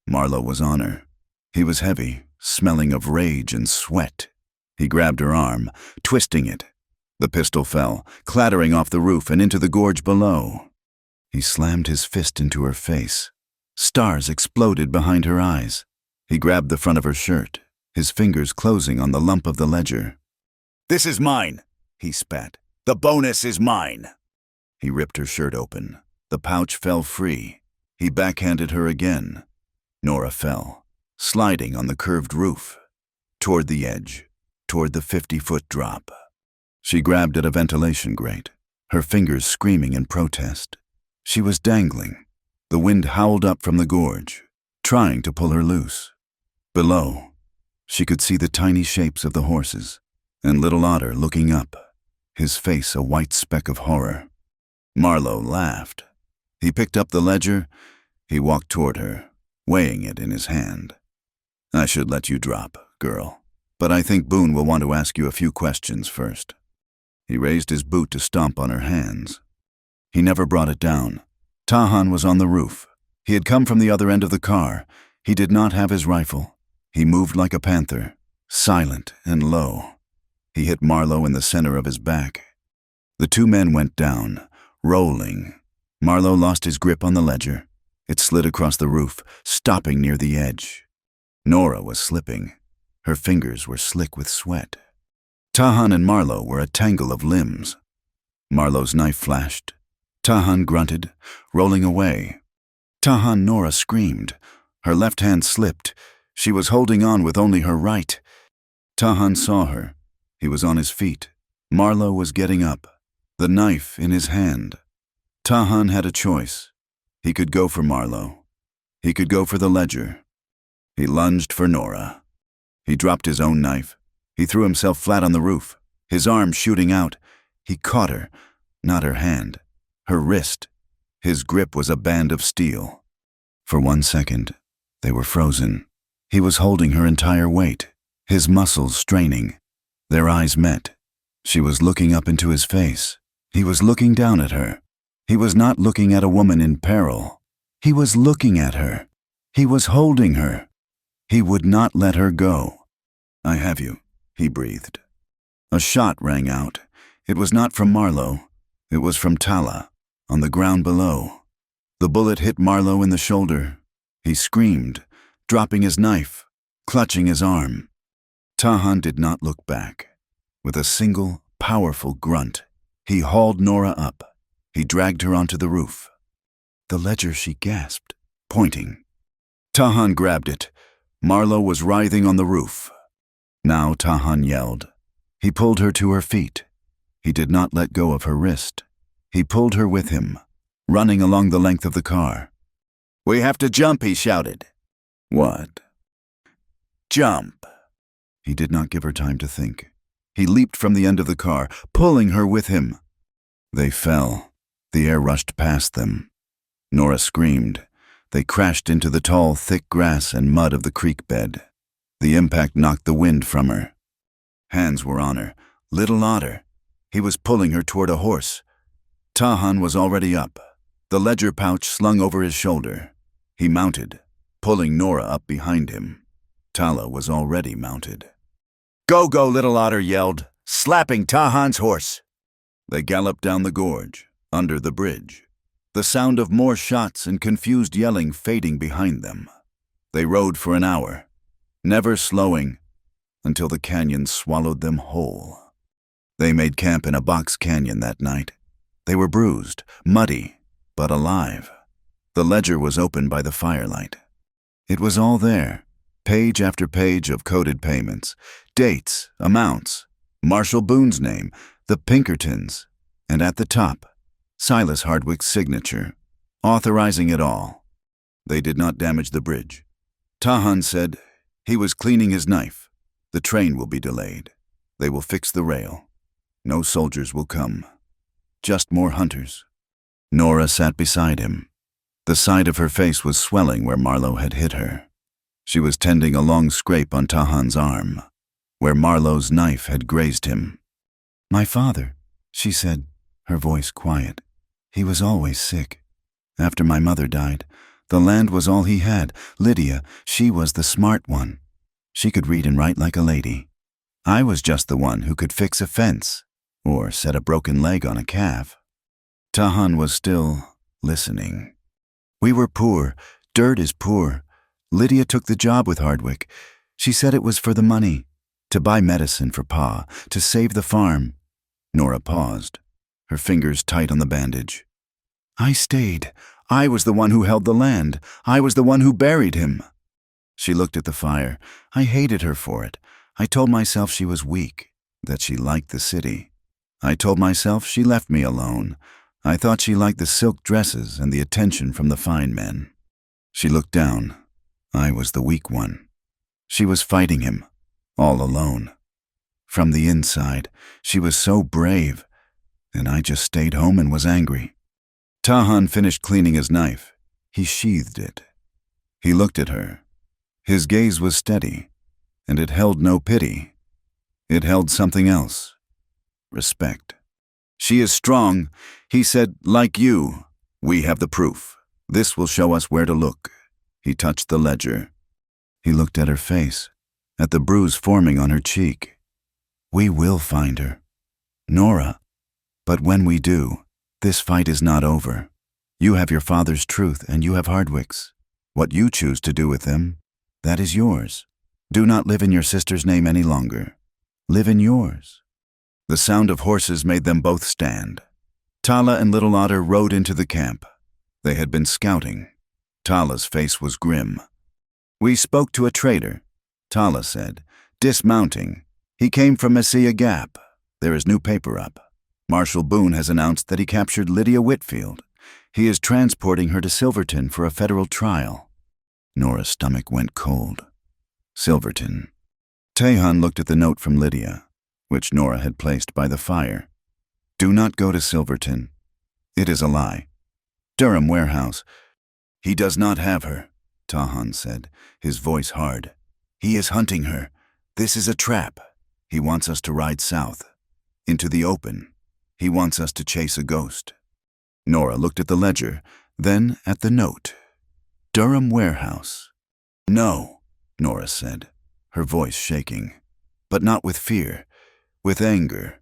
Marlowe was on her. He was heavy, smelling of rage and sweat. He grabbed her arm, twisting it. The pistol fell, clattering off the roof and into the gorge below. He slammed his fist into her face. Stars exploded behind her eyes. He grabbed the front of her shirt, his fingers closing on the lump of the ledger. "This is mine," he spat. "The bonus is mine." He ripped her shirt open. The pouch fell free. He backhanded her again. Nora fell, sliding on the curved roof, toward the edge, toward the 50-foot drop. She grabbed at a ventilation grate, her fingers screaming in protest. She was dangling. The wind howled up from the gorge, trying to pull her loose. Below, she could see the tiny shapes of the horses, and little Otter looking up, his face a white speck of horror. Marlowe laughed. He picked up the ledger. He walked toward her, weighing it in his hand. "I should let you drop, girl, but I think Boone will want to ask you a few questions first." He raised his boot to stomp on her hands. He never brought it down. Tahan was on the roof. He had come from the other end of the car. He did not have his rifle. He moved like a panther, silent and low. He hit Marlowe in the center of his back. The 2 men went down, rolling. Marlowe lost his grip on the ledger. It slid across the roof, stopping near the edge. Nora was slipping. Her fingers were slick with sweat. Tahan and Marlowe were a tangle of limbs. Marlowe's knife flashed. Tahan grunted, rolling away. Nora screamed. Her left hand slipped. She was holding on with only her right. Tahan saw her. He was on his feet. Marlowe was getting up, the knife in his hand. Tahan had a choice. He could go for Marlowe. He could go for the ledger. He lunged for Nora. He dropped his own knife. He threw himself flat on the roof, his arm shooting out. He caught her, not her hand, her wrist. His grip was a band of steel. For 1 second, they were frozen. He was holding her entire weight, his muscles straining. Their eyes met. She was looking up into his face. He was looking down at her. He was not looking at a woman in peril. He was looking at her. He was holding her. He would not let her go. "I have you," he breathed. A shot rang out. It was not from Marlowe. It was from Tala, on the ground below. The bullet hit Marlowe in the shoulder. He screamed, dropping his knife, clutching his arm. Tahan did not look back. With a single, powerful grunt, he hauled Nora up. He dragged her onto the roof. "The ledger," she gasped, pointing. Tahan grabbed it. Marlowe was writhing on the roof. Now Tahan yelled. He pulled her to her feet. He did not let go of her wrist. He pulled her with him, running along the length of the car. "We have to jump," he shouted. "What?" "Jump." He did not give her time to think. He leaped from the end of the car, pulling her with him. They fell. The air rushed past them. Nora screamed. They crashed into the tall, thick grass and mud of the creek bed. The impact knocked the wind from her. Hands were on her. Little Otter. He was pulling her toward a horse. Tahan was already up, the ledger pouch slung over his shoulder. He mounted, pulling Nora up behind him. Tala was already mounted. "Go, go," Little Otter yelled, slapping Tahan's horse. They galloped down the gorge, under the bridge, the sound of more shots and confused yelling fading behind them. They rode for an hour, never slowing, until the canyon swallowed them whole. They made camp in a box canyon that night. They were bruised, muddy, but alive. The ledger was open by the firelight. It was all there, page after page of coded payments, dates, amounts, Marshall Boone's name, the Pinkertons, and at the top, Silas Hardwick's signature, authorizing it all. They did not damage the bridge. Tahan said he was cleaning his knife. The train will be delayed. They will fix the rail. No soldiers will come. Just more hunters. Nora sat beside him. The side of her face was swelling where Marlowe had hit her. She was tending a long scrape on Tahan's arm, where Marlowe's knife had grazed him. "My father," she said, her voice quiet. "He was always sick. After my mother died, the land was all he had. Lydia, she was the smart one. She could read and write like a lady. I was just the one who could fix a fence or set a broken leg on a calf." Tahan was still listening. "We were poor. Dirt is poor. Lydia took the job with Hardwick. She said it was for the money, to buy medicine for Pa, to save the farm." Nora paused, her fingers tight on the bandage. "I stayed. I was the one who held the land. I was the one who buried him." She looked at the fire. I hated her for it. I told myself she was weak, that she liked the city. I told myself she left me alone. I thought she liked the silk dresses and the attention from the fine men. She looked down. I was the weak one. She was fighting him, all alone. From the inside, she was so brave, and I just stayed home and was angry. Tahan finished cleaning his knife. He sheathed it. He looked at her. His gaze was steady, and it held no pity. It held something else. Respect. "She is strong," he said, "like you. We have the proof. This will show us where to look." He touched the ledger. He looked at her face, at the bruise forming on her cheek. "We will find her, Nora. But when we do, this fight is not over. You have your father's truth and you have Hardwick's. What you choose to do with them, that is yours. Do not live in your sister's name any longer. Live in yours." The sound of horses made them both stand. Tala and Little Otter rode into the camp. They had been scouting. Tala's face was grim. "We spoke to a trader," Tala said, dismounting. "He came from Messiah Gap. There is new paper up. Marshall Boone has announced that he captured Lydia Whitfield. He is transporting her to Silverton for a federal trial." Nora's stomach went cold. Silverton. Tahan looked at the note from Lydia, which Nora had placed by the fire. "Do not go to Silverton. It is a lie. Durham warehouse." "He does not have her," Tahan said, his voice hard. "He is hunting her. This is a trap. He wants us to ride south, into the open. He wants us to chase a ghost." Nora looked at the ledger, then at the note. "Durham warehouse." "No," Nora said, her voice shaking, but not with fear, with anger.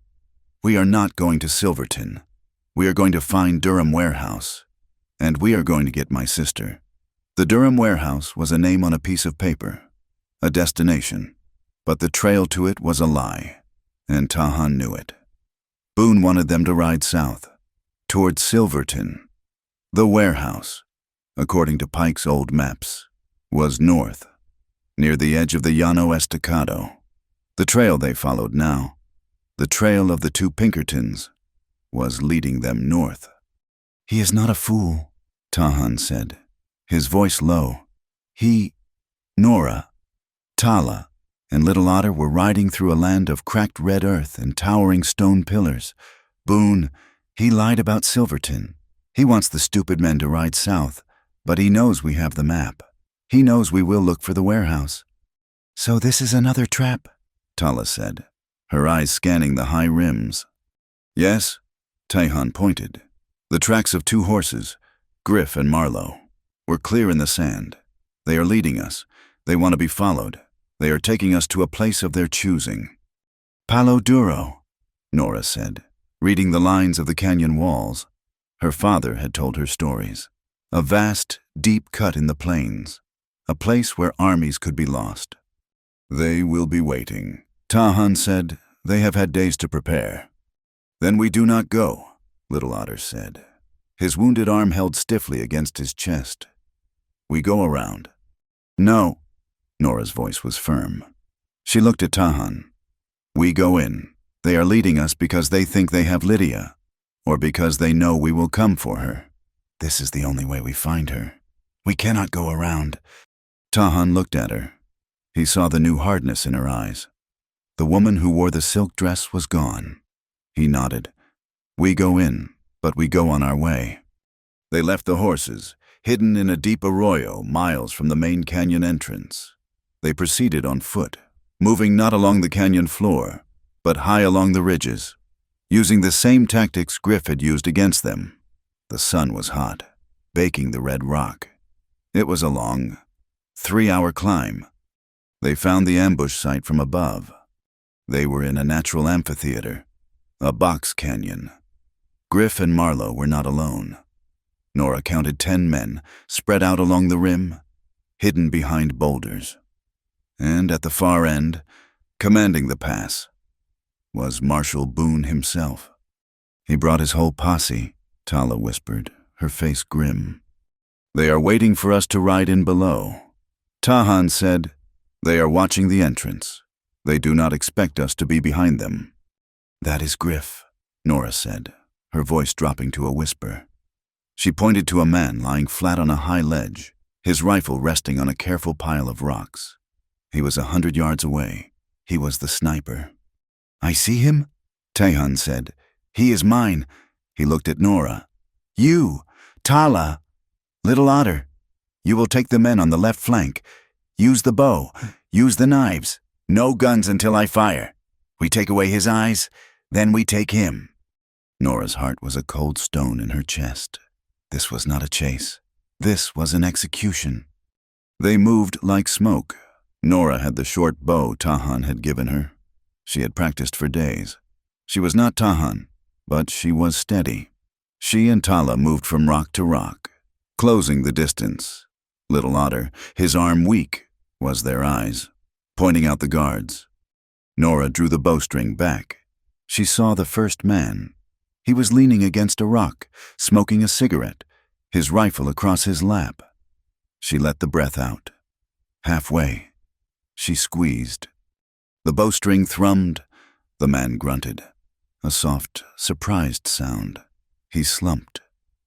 "We are not going to Silverton. We are going to find Durham warehouse. And we are going to get my sister." The Durham warehouse was a name on a piece of paper, a destination, but the trail to it was a lie, and Tahan knew it. Boone wanted them to ride south, toward Silverton. The warehouse, according to Pike's old maps, was north, near the edge of the Llano Estacado. The trail they followed now, the trail of the two Pinkertons, was leading them north. "He is not a fool," Tahan said, his voice low. Nora, Tala, and Little Otter were riding through a land of cracked red earth and towering stone pillars. Boone, he lied about Silverton. He wants the stupid men to ride south, but he knows we have the map. He knows we will look for the warehouse. "So this is another trap," Tala said, her eyes scanning the high rims. "Yes," Tahan pointed. The tracks of two horses, Griff and Marlowe, were clear in the sand. They are leading us. They want to be followed. They are taking us to a place of their choosing. "Palo Duro," Nora said, reading the lines of the canyon walls. Her father had told her stories. A vast, deep cut in the plains, a place where armies could be lost. "They will be waiting," Tahan said. "They have had days to prepare." "Then we do not go," Little Otter said. his wounded arm held stiffly against his chest. "We go around." "No." Nora's voice was firm. She looked at Tahan. "We go in. They are leading us because they think they have Lydia, or because they know we will come for her. This is the only way we find her. We cannot go around." Tahan looked at her. He saw the new hardness in her eyes. The woman who wore the silk dress was gone. He nodded. "We go in, but we go on our way." They left the horses, hidden in a deep arroyo miles from the main canyon entrance. They proceeded on foot, moving not along the canyon floor, but high along the ridges, using the same tactics Griff had used against them. The sun was hot, baking the red rock. It was a long, 3-hour climb. They found the ambush site from above. They were in a natural amphitheater, a box canyon. Griff and Marlowe were not alone. Nora counted 10 men spread out along the rim, hidden behind boulders. And at the far end, commanding the pass, was Marshal Boone himself. "He brought his whole posse," Tala whispered, her face grim. "They are waiting for us to ride in below." Tahan said, "They are watching the entrance. They do not expect us to be behind them." "That is Griff," Nora said, her voice dropping to a whisper. She pointed to a man lying flat on a high ledge, his rifle resting on a careful pile of rocks. He was 100 yards away. He was the sniper. "I see him?" Tahan said. "He is mine." He looked at Nora. "You, Tala, Little Otter. You will take the men on the left flank. Use the bow. Use the knives. No guns until I fire. We take away his eyes, then we take him." Nora's heart was a cold stone in her chest. This was not a chase. This was an execution. They moved like smoke. Nora had the short bow Tahan had given her. She had practiced for days. She was not Tahan, but she was steady. She and Tala moved from rock to rock, closing the distance. Little Otter, his arm weak, was their eyes, pointing out the guards. Nora drew the bowstring back. She saw the first man. He was leaning against a rock, smoking a cigarette, his rifle across his lap. She let the breath out. Halfway, she squeezed. The bowstring thrummed. The man grunted. A soft, surprised sound. He slumped,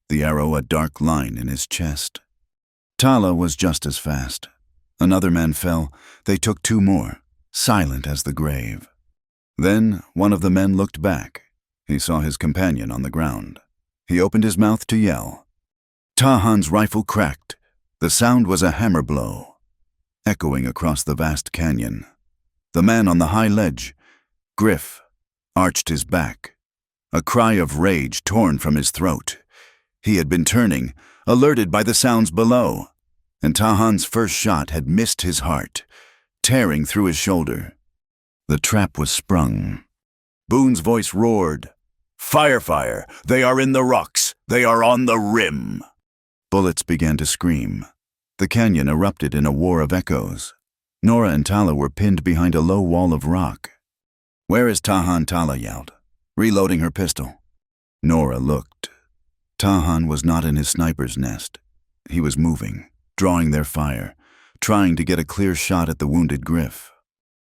the arrow a dark line in his chest. Tala was just as fast. Another man fell. They took 2 more, silent as the grave. Then one of the men looked back. He saw his companion on the ground. He opened his mouth to yell. Tahan's rifle cracked. The sound was a hammer blow, echoing across the vast canyon. The man on the high ledge, Griff, arched his back. A cry of rage torn from his throat. He had been turning, alerted by the sounds below, and Tahan's first shot had missed his heart, tearing through his shoulder. The trap was sprung. Boone's voice roared, "Fire, fire! They are in the rocks! They are on the rim!" Bullets began to scream. The canyon erupted in a war of echoes. Nora and Tala were pinned behind a low wall of rock. "Where is Tahan?" Tala yelled, reloading her pistol. Nora looked. Tahan was not in his sniper's nest. He was moving, drawing their fire, trying to get a clear shot at the wounded Griff.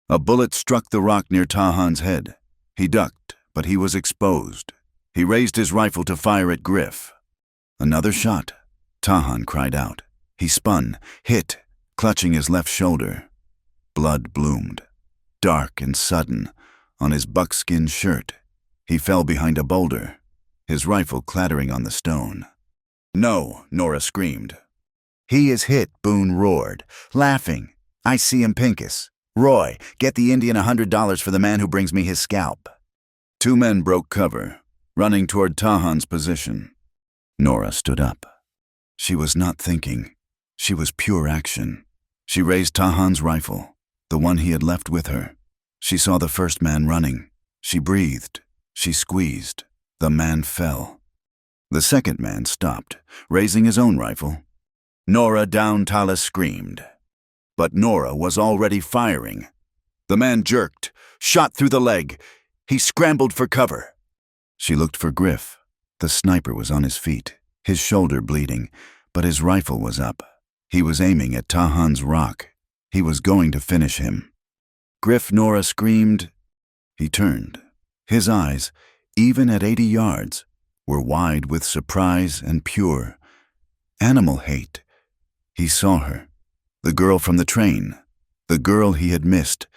A bullet struck the rock near Tahan's head. He ducked, but he was exposed. He raised his rifle to fire at Griff. Another shot. Tahan cried out. He spun, hit, clutching his left shoulder. Blood bloomed, dark and sudden, on his buckskin shirt. He fell behind a boulder, his rifle clattering on the stone. "No," Nora screamed. "He is hit," Boone roared, laughing. "I see him, Pincus. Roy, get the Indian $100 for the man who brings me his scalp." 2 men broke cover, running toward Tahan's position. Nora stood up. She was not thinking. She was pure action. She raised Tahan's rifle, the one he had left with her. She saw the first man running. She breathed. She squeezed. The man fell. The second man stopped, raising his own rifle. "Nora down," Tala screamed. But Nora was already firing. The man jerked, shot through the leg. He scrambled for cover. She looked for Griff. The sniper was on his feet. his shoulder bleeding, but his rifle was up. He was aiming at Tahan's rock. He was going to finish him. Griff, Nora screamed. He turned. His eyes, even at 80 yards, were wide with surprise and pure animal hate. He saw her, the girl from the train, the girl he had missed.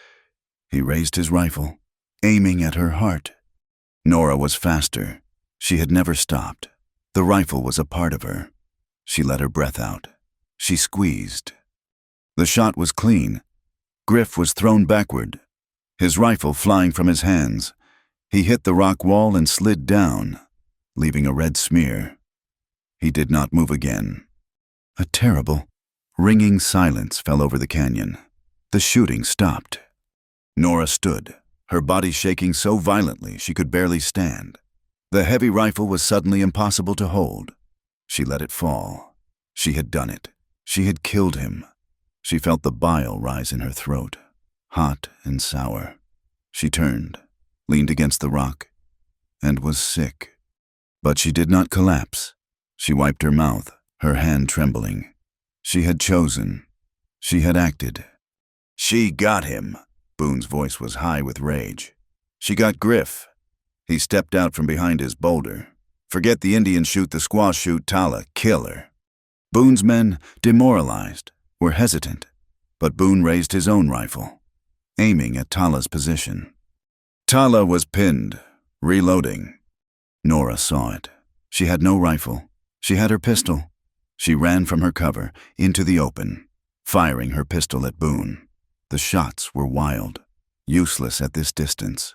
He raised his rifle, aiming at her heart. Nora was faster. She had never stopped. The rifle was a part of her. She let her breath out. She squeezed. The shot was clean. Griff was thrown backward, his rifle flying from his hands. He hit the rock wall and slid down, leaving a red smear. He did not move again. A terrible, ringing silence fell over the canyon. The shooting stopped. Nora stood, her body shaking so violently she could barely stand. The heavy rifle was suddenly impossible to hold. She let it fall. She had done it. She had killed him. She felt the bile rise in her throat, hot and sour. She turned, leaned against the rock, and was sick. But she did not collapse. She wiped her mouth, her hand trembling. She had chosen. She had acted. She got him. Boone's voice was high with rage. She got Griff. He stepped out from behind his boulder. Forget the Indian shoot, the squaw shoot, Tala, kill her. Boone's men, demoralized, were hesitant, but Boone raised his own rifle, aiming at Tala's position. Tala was pinned, reloading. Nora saw it. She had no rifle. She had her pistol. She ran from her cover into the open, firing her pistol at Boone. The shots were wild, useless at this distance.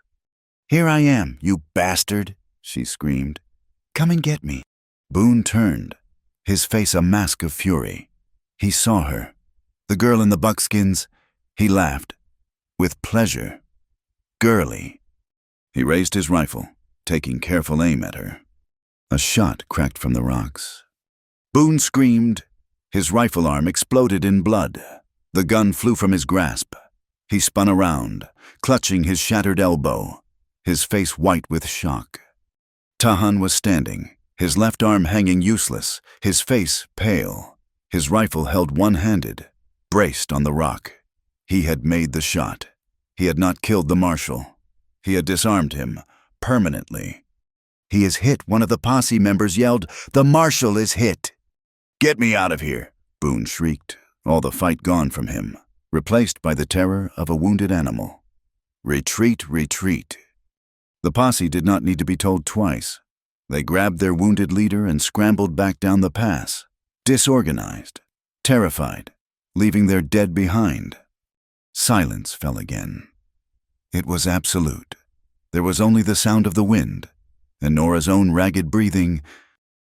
"Here I am, you bastard," she screamed. "Come and get me." Boone turned, his face a mask of fury. He saw her, the girl in the buckskins. He laughed, with pleasure. Girly. He raised his rifle, taking careful aim at her. A shot cracked from the rocks. Boone screamed. His rifle arm exploded in blood. The gun flew from his grasp. He spun around, clutching his shattered elbow, his face white with shock. Tahan was standing, his left arm hanging useless, his face pale, his rifle held one-handed, braced on the rock. He had made the shot. He had not killed the marshal. He had disarmed him, permanently. "He is hit," one of the posse members yelled. "The marshal is hit." "Get me out of here," Boone shrieked, all the fight gone from him, replaced by the terror of a wounded animal. "Retreat, retreat." The posse did not need to be told twice. They grabbed their wounded leader and scrambled back down the pass, disorganized, terrified, leaving their dead behind. Silence fell again. It was absolute. There was only the sound of the wind, and Nora's own ragged breathing.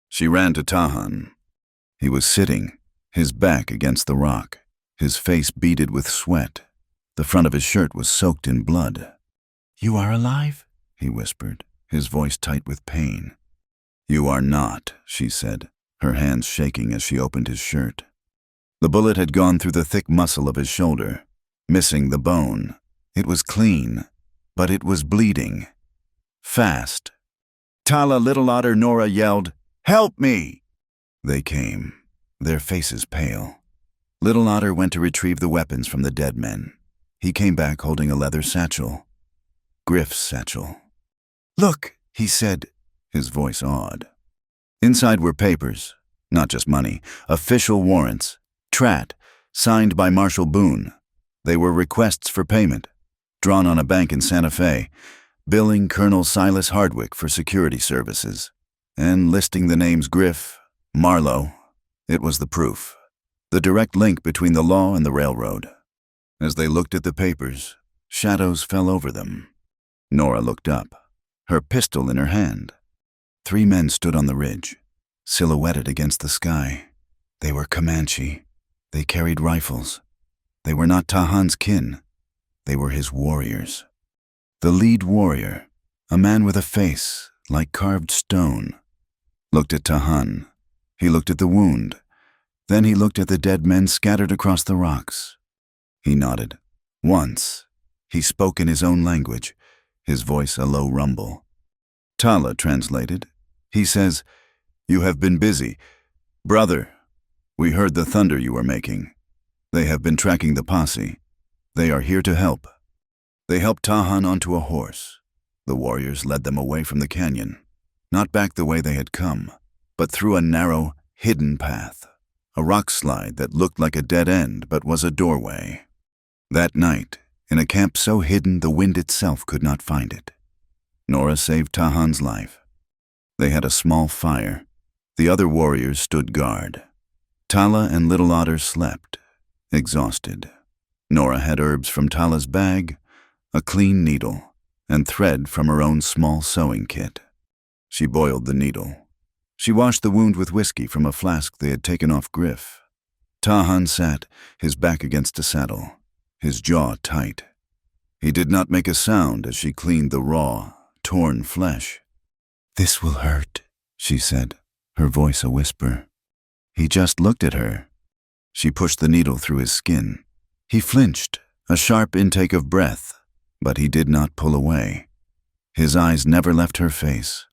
She ran to Tahan. He was sitting, his back against the rock, his face beaded with sweat. The front of his shirt was soaked in blood. "You are alive?" he whispered, his voice tight with pain. "You are not," she said, her hands shaking as she opened his shirt. The bullet had gone through the thick muscle of his shoulder, missing the bone. It was clean, but it was bleeding. Fast. "Tala, Little Otter," Nora yelled. "Help me!" They came, their faces pale. Little Otter went to retrieve the weapons from the dead men. He came back holding a leather satchel. Griff's satchel. "Look," he said, his voice awed. Inside were papers, not just money, official warrants, Trat, signed by Marshal Boone. They were requests for payment, drawn on a bank in Santa Fe, billing Colonel Silas Hardwick for security services, and listing the names Griff, Marlowe. It was the proof, the direct link between the law and the railroad. As they looked at the papers, shadows fell over them. Nora looked up, her pistol in her hand. 3 men stood on the ridge, silhouetted against the sky. They were Comanche. They carried rifles. They were not Tahan's kin. They were his warriors. The lead warrior, a man with a face like carved stone, looked at Tahan. He looked at the wound. Then he looked at the dead men scattered across the rocks. He nodded. Once, he spoke in his own language, his voice a low rumble. Tala translated. He says, You have been busy. Brother, we heard the thunder you were making. They have been tracking the posse. They are here to help." They helped Tahan onto a horse. The warriors led them away from the canyon, not back the way they had come, but through a narrow, hidden path, a rock slide that looked like a dead end but was a doorway. That night, in a camp so hidden the wind itself could not find it, Nora saved Tahan's life. They had a small fire. The other warriors stood guard. Tala and Little Otter slept, exhausted. Nora had herbs from Tala's bag, a clean needle, and thread from her own small sewing kit. She boiled the needle. She washed the wound with whiskey from a flask they had taken off Griff. Tahan sat, his back against a saddle, his jaw tight. He did not make a sound as she cleaned the raw, torn flesh. "This will hurt," she said, her voice a whisper. He just looked at her. She pushed the needle through his skin. He flinched, a sharp intake of breath, but he did not pull away. His eyes never left her face.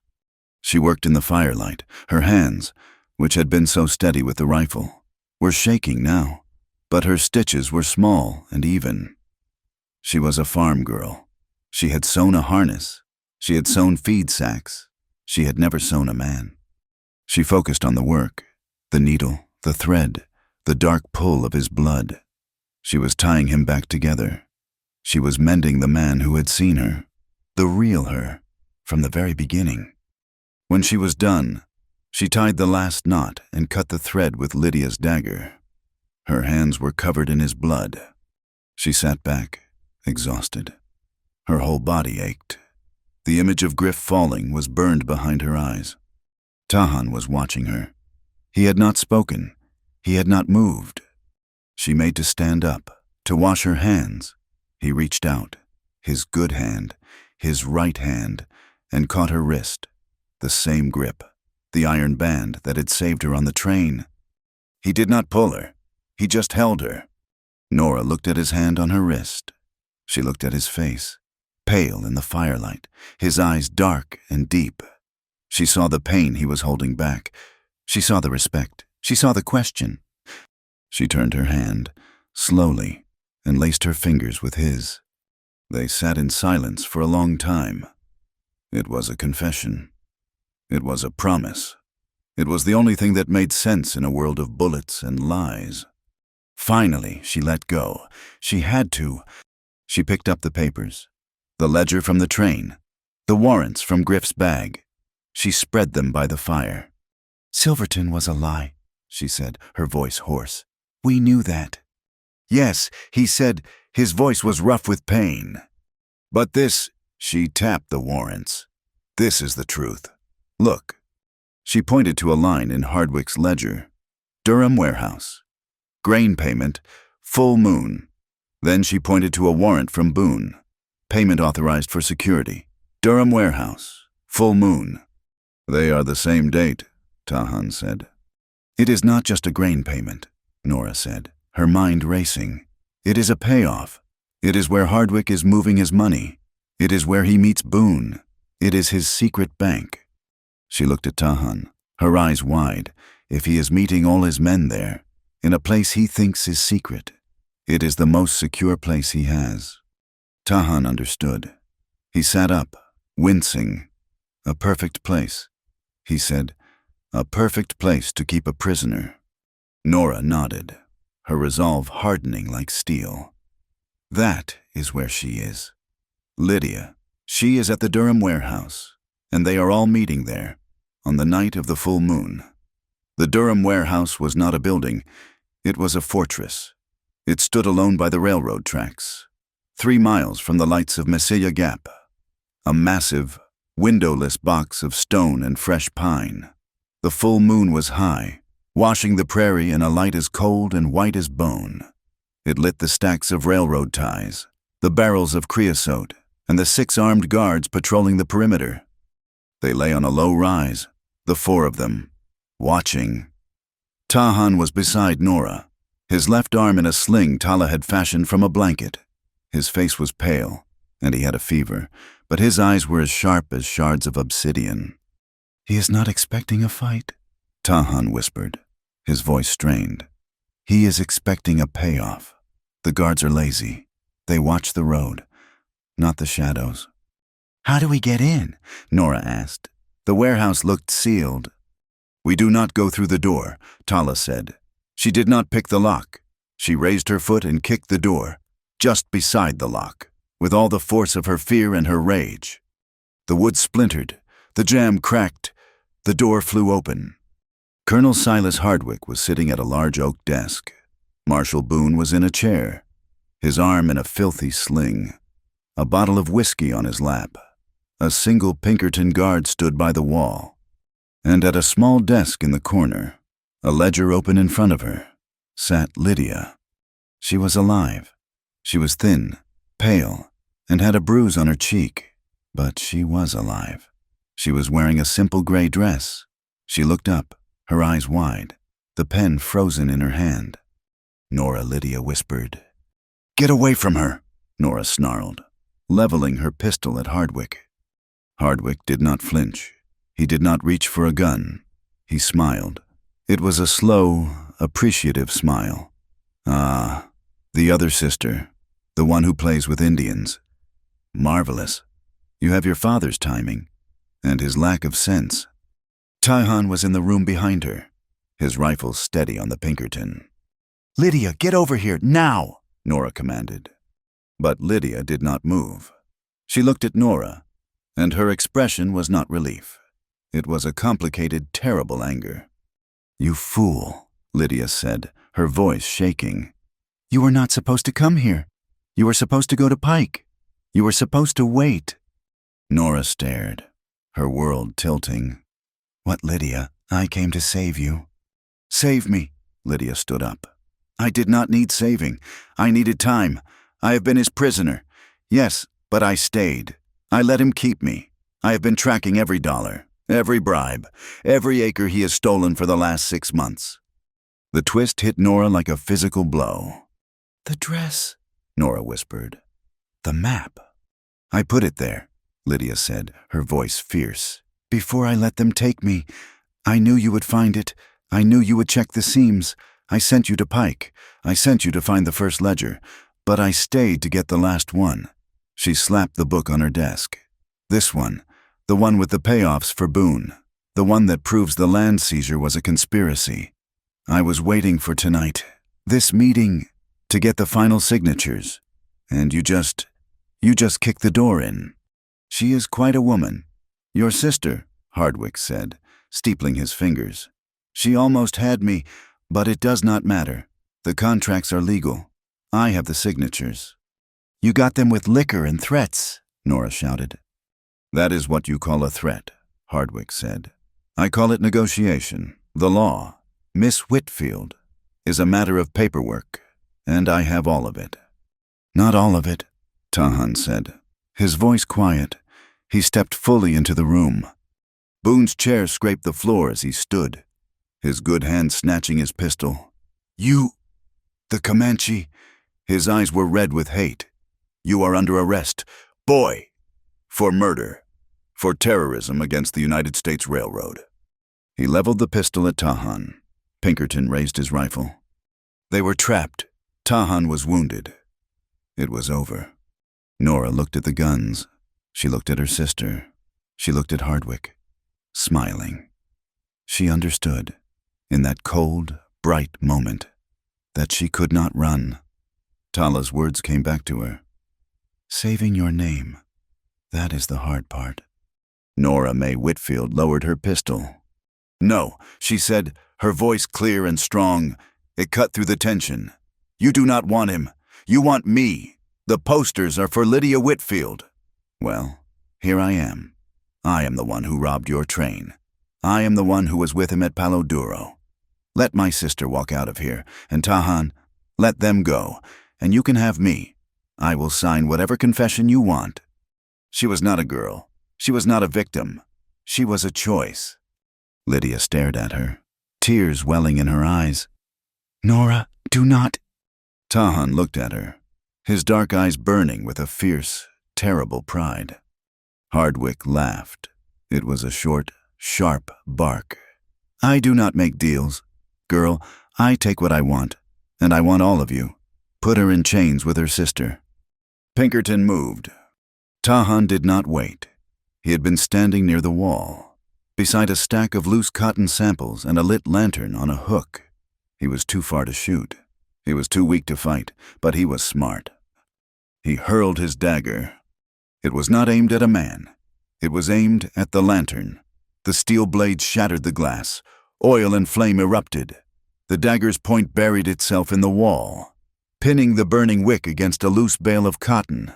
She worked in the firelight. Her hands, which had been so steady with the rifle, were shaking now, but her stitches were small and even. She was a farm girl. She had sewn a harness. She had sewn feed sacks. She had never sewn a man. She focused on the work, the needle, the thread, the dark pull of his blood. She was tying him back together. She was mending the man who had seen her, the real her, from the very beginning. When she was done, she tied the last knot and cut the thread with Lydia's dagger. Her hands were covered in his blood. She sat back, exhausted. Her whole body ached. The image of Griff falling was burned behind her eyes. Tahan was watching her. He had not spoken. He had not moved. She made to stand up, to wash her hands. He reached out, his good hand, his right hand, and caught her wrist, the same grip, the iron band that had saved her on the train. He did not pull her. He just held her. Nora looked at his hand on her wrist. She looked at his face, pale in the firelight, his eyes dark and deep. She saw the pain he was holding back. She saw the respect. She saw the question. She turned her hand, slowly, and laced her fingers with his. They sat in silence for a long time. It was a confession. It was a promise. It was the only thing that made sense in a world of bullets and lies. Finally, she let go. She had to. She picked up the papers, the ledger from the train, the warrants from Griff's bag. She spread them by the fire. "Silverton was a lie," she said, her voice hoarse. "We knew that." "Yes," he said, his voice was rough with pain. "But this," she tapped the warrants. "This is the truth. Look." She pointed to a line in Hardwick's ledger. Durham Warehouse. Grain payment, full moon. Then she pointed to a warrant from Boone. Payment authorized for security. Durham Warehouse, full moon. "They are the same date," Tahan said. "It is not just a grain payment," Nora said, her mind racing. "It is a payoff. It is where Hardwick is moving his money. It is where he meets Boone. It is his secret bank." She looked at Tahan, her eyes wide. If he is meeting all his men there, in a place he thinks is secret, it is the most secure place he has. Tahan understood. He sat up, wincing. "A perfect place," he said. "A perfect place to keep a prisoner." Nora nodded, her resolve hardening like steel. "That is where she is. Lydia, she is at the Durham Warehouse, and they are all meeting there, on the night of the full moon." The Durham Warehouse was not a building. It was a fortress. It stood alone by the railroad tracks, 3 miles from the lights of Mesilla Gap. A massive, windowless box of stone and fresh pine. The full moon was high, washing the prairie in a light as cold and white as bone. It lit the stacks of railroad ties, the barrels of creosote, and the 6 armed guards patrolling the perimeter. They lay on a low rise, the 4 of them, watching. Tahan was beside Nora, his left arm in a sling Tala had fashioned from a blanket. His face was pale, and he had a fever, but his eyes were as sharp as shards of obsidian. "He is not expecting a fight," Tahan whispered, his voice strained. He is expecting a payoff. The guards are lazy. They watch the road, not the shadows. How do we get in? Nora asked. The warehouse looked sealed. We do not go through the door, Tala said. She did not pick the lock. She raised her foot and kicked the door, just beside the lock, with all the force of her fear and her rage. The wood splintered. The jamb cracked. The door flew open. Colonel Silas Hardwick was sitting at a large oak desk. Marshal Boone was in a chair, his arm in a filthy sling, a bottle of whiskey on his lap. A single Pinkerton guard stood by the wall, and at a small desk in the corner, a ledger open in front of her, sat Lydia. She was alive. She was thin, pale, and had a bruise on her cheek, but she was alive. She was wearing a simple gray dress. She looked up, her eyes wide, the pen frozen in her hand. Nora, Lydia whispered. Get away from her, Nora snarled, leveling her pistol at Hardwick. Hardwick did not flinch. He did not reach for a gun. He smiled. It was a slow, appreciative smile. Ah, the other sister, the one who plays with Indians. Marvelous. You have your father's timing, and his lack of sense. Tahan was in the room behind her, his rifle steady on the Pinkerton. Lydia, get over here, now, Nora commanded. But Lydia did not move. She looked at Nora, and her expression was not relief. It was a complicated, terrible anger. You fool, Lydia said, her voice shaking. You were not supposed to come here. You were supposed to go to Pike. You were supposed to wait. Nora stared, her world tilting. What, Lydia? I came to save you. Save me, Lydia stood up. I did not need saving. I needed time. I have been his prisoner. Yes, but I stayed. I let him keep me. I have been tracking every dollar, every bribe, every acre he has stolen for the last 6 months. The twist hit Nora like a physical blow. The dress, Nora whispered. The map. I put it there, Lydia said, her voice fierce. Before I let them take me, I knew you would find it. I knew you would check the seams. I sent you to Pike. I sent you to find the first ledger. But I stayed to get the last one. She slapped the book on her desk. This one, the one with the payoffs for Boone, the one that proves the land seizure was a conspiracy. I was waiting for tonight, this meeting, to get the final signatures. And you just kicked the door in. She is quite a woman. Your sister, Hardwick said, steepling his fingers. She almost had me, but it does not matter. The contracts are legal. I have the signatures. You got them with liquor and threats, Nora shouted. That is what you call a threat, Hardwick said. I call it negotiation. The law, Miss Whitfield, is a matter of paperwork, and I have all of it. Not all of it, Tahan said, his voice quiet. He stepped fully into the room. Boone's chair scraped the floor as he stood, his good hand snatching his pistol. You, the Comanche, his eyes were red with hate. You are under arrest, boy, for murder, for terrorism against the United States Railroad. He leveled the pistol at Tahan. Pinkerton raised his rifle. They were trapped. Tahan was wounded. It was over. Nora looked at the guns. She looked at her sister. She looked at Hardwick, smiling. She understood, in that cold, bright moment, that she could not run. Tala's words came back to her. Saving your name, that is the hard part. Nora May Whitfield lowered her pistol. No, she said, her voice clear and strong. It cut through the tension. You do not want him. You want me. The posters are for Lydia Whitfield. Well, here I am. I am the one who robbed your train. I am the one who was with him at Palo Duro. Let my sister walk out of here, and Tahan, let them go, and you can have me. I will sign whatever confession you want. She was not a girl. She was not a victim. She was a choice. Lydia stared at her, tears welling in her eyes. Nora, do not. Tahan looked at her, his dark eyes burning with a fierce, terrible pride. Hardwick laughed. It was a short, sharp bark. I do not make deals. Girl, I take what I want, and I want all of you. Put her in chains with her sister." Pinkerton moved. Tahan did not wait. He had been standing near the wall, beside a stack of loose cotton samples and a lit lantern on a hook. He was too far to shoot. He was too weak to fight, but he was smart. He hurled his dagger. It was not aimed at a man. It was aimed at the lantern. The steel blade shattered the glass. Oil and flame erupted. The dagger's point buried itself in the wall, pinning the burning wick against a loose bale of cotton.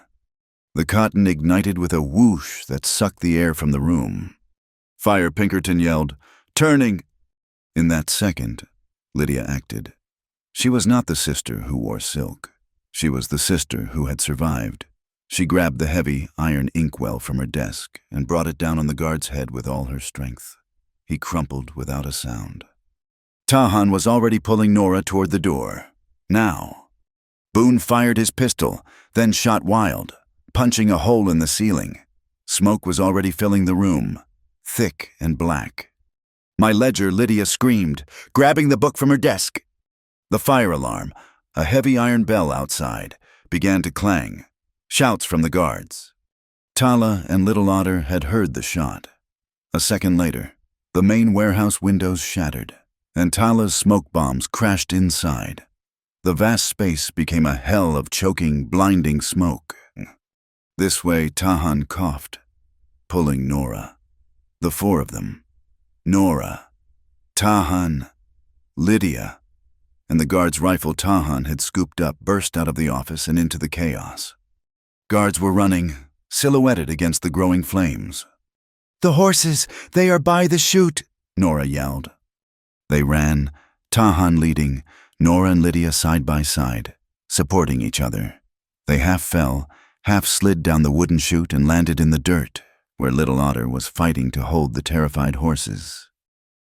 The cotton ignited with a whoosh that sucked the air from the room. "Fire!" Pinkerton yelled. "Turning!" In that second, Lydia acted. She was not the sister who wore silk. She was the sister who had survived. She grabbed the heavy iron inkwell from her desk and brought it down on the guard's head with all her strength. He crumpled without a sound. Tahan was already pulling Nora toward the door. Now. Boone fired his pistol, then shot wild, punching a hole in the ceiling. Smoke was already filling the room, thick and black. "My ledger," Lydia screamed, grabbing the book from her desk. The fire alarm, a heavy iron bell outside, began to clang. Shouts from the guards. Tala and Little Otter had heard the shot. A second later, the main warehouse windows shattered, and Tala's smoke bombs crashed inside. The vast space became a hell of choking, blinding smoke. This way, Tahan coughed, pulling Nora. The four of them. Nora, Tahan, Lydia, and the guard's rifle Tahan had scooped up burst out of the office and into the chaos. Guards were running, silhouetted against the growing flames. "The horses! They are by the chute!" Nora yelled. They ran, Tahan leading, Nora and Lydia side by side, supporting each other. They half fell, half slid down the wooden chute and landed in the dirt, where Little Otter was fighting to hold the terrified horses.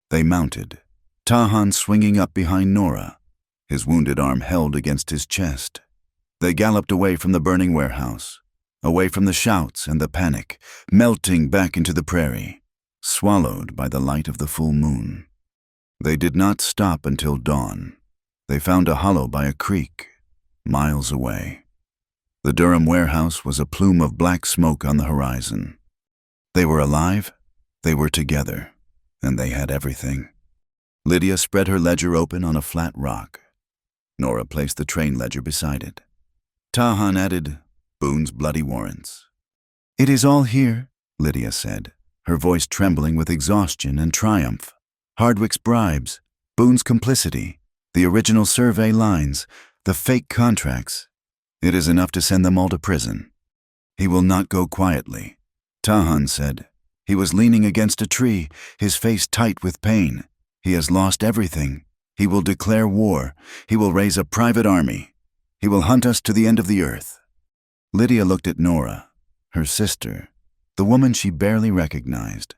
They mounted, Tahan swinging up behind Nora, his wounded arm held against his chest. They galloped away from the burning warehouse, away from the shouts and the panic, melting back into the prairie, swallowed by the light of the full moon. They did not stop until dawn. They found a hollow by a creek, miles away. The Durham warehouse was a plume of black smoke on the horizon. They were alive, they were together, and they had everything. Lydia spread her ledger open on a flat rock. Nora placed the train ledger beside it. Tahan added Boone's bloody warrants. "It is all here," Lydia said, her voice trembling with exhaustion and triumph. "Hardwick's bribes, Boone's complicity, the original survey lines, the fake contracts. It is enough to send them all to prison." "He will not go quietly," Tahan said. He was leaning against a tree, his face tight with pain. "He has lost everything. He will declare war. He will raise a private army. He will hunt us to the end of the earth." Lydia looked at Nora, her sister, the woman she barely recognized.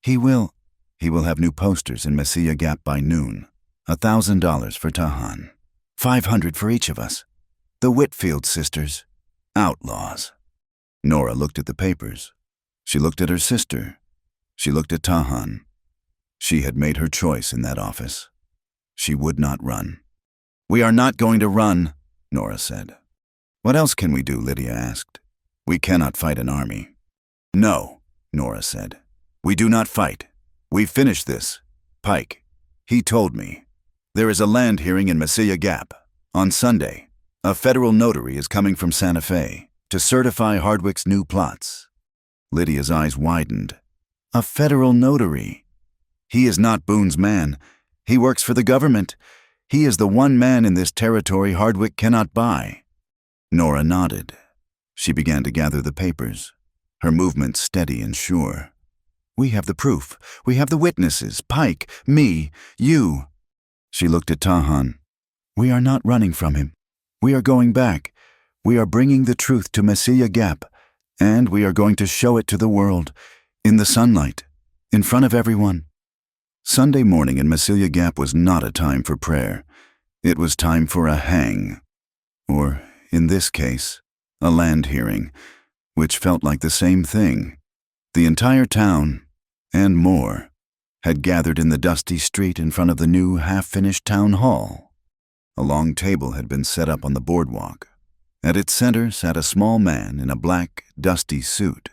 He will have new posters in Messiah Gap by noon. $1,000 for Tahan. 500 for each of us. The Whitfield sisters. Outlaws. Nora looked at the papers. She looked at her sister. She looked at Tahan. She had made her choice in that office. She would not run. "We are not going to run," Nora said. "What else can we do?" Lydia asked. "We cannot fight an army." "No," Nora said. "We do not fight. We finish this. Pike. He told me. There is a land hearing in Messiah Gap. On Sunday, a federal notary is coming from Santa Fe to certify Hardwick's new plots." Lydia's eyes widened. "A federal notary? He is not Boone's man. He works for the government. He is the one man in this territory Hardwick cannot buy." Nora nodded. She began to gather the papers, her movements steady and sure. "We have the proof. We have the witnesses. Pike, me, you." She looked at Tahan. "We are not running from him. We are going back. We are bringing the truth to Messiah Gap, and we are going to show it to the world, in the sunlight, in front of everyone." Sunday morning in Messiah Gap was not a time for prayer. It was time for a hang. Or, in this case, a land hearing, which felt like the same thing. The entire town, and more, had gathered in the dusty street in front of the new half-finished town hall. A long table had been set up on the boardwalk. At its center sat a small man in a black, dusty suit.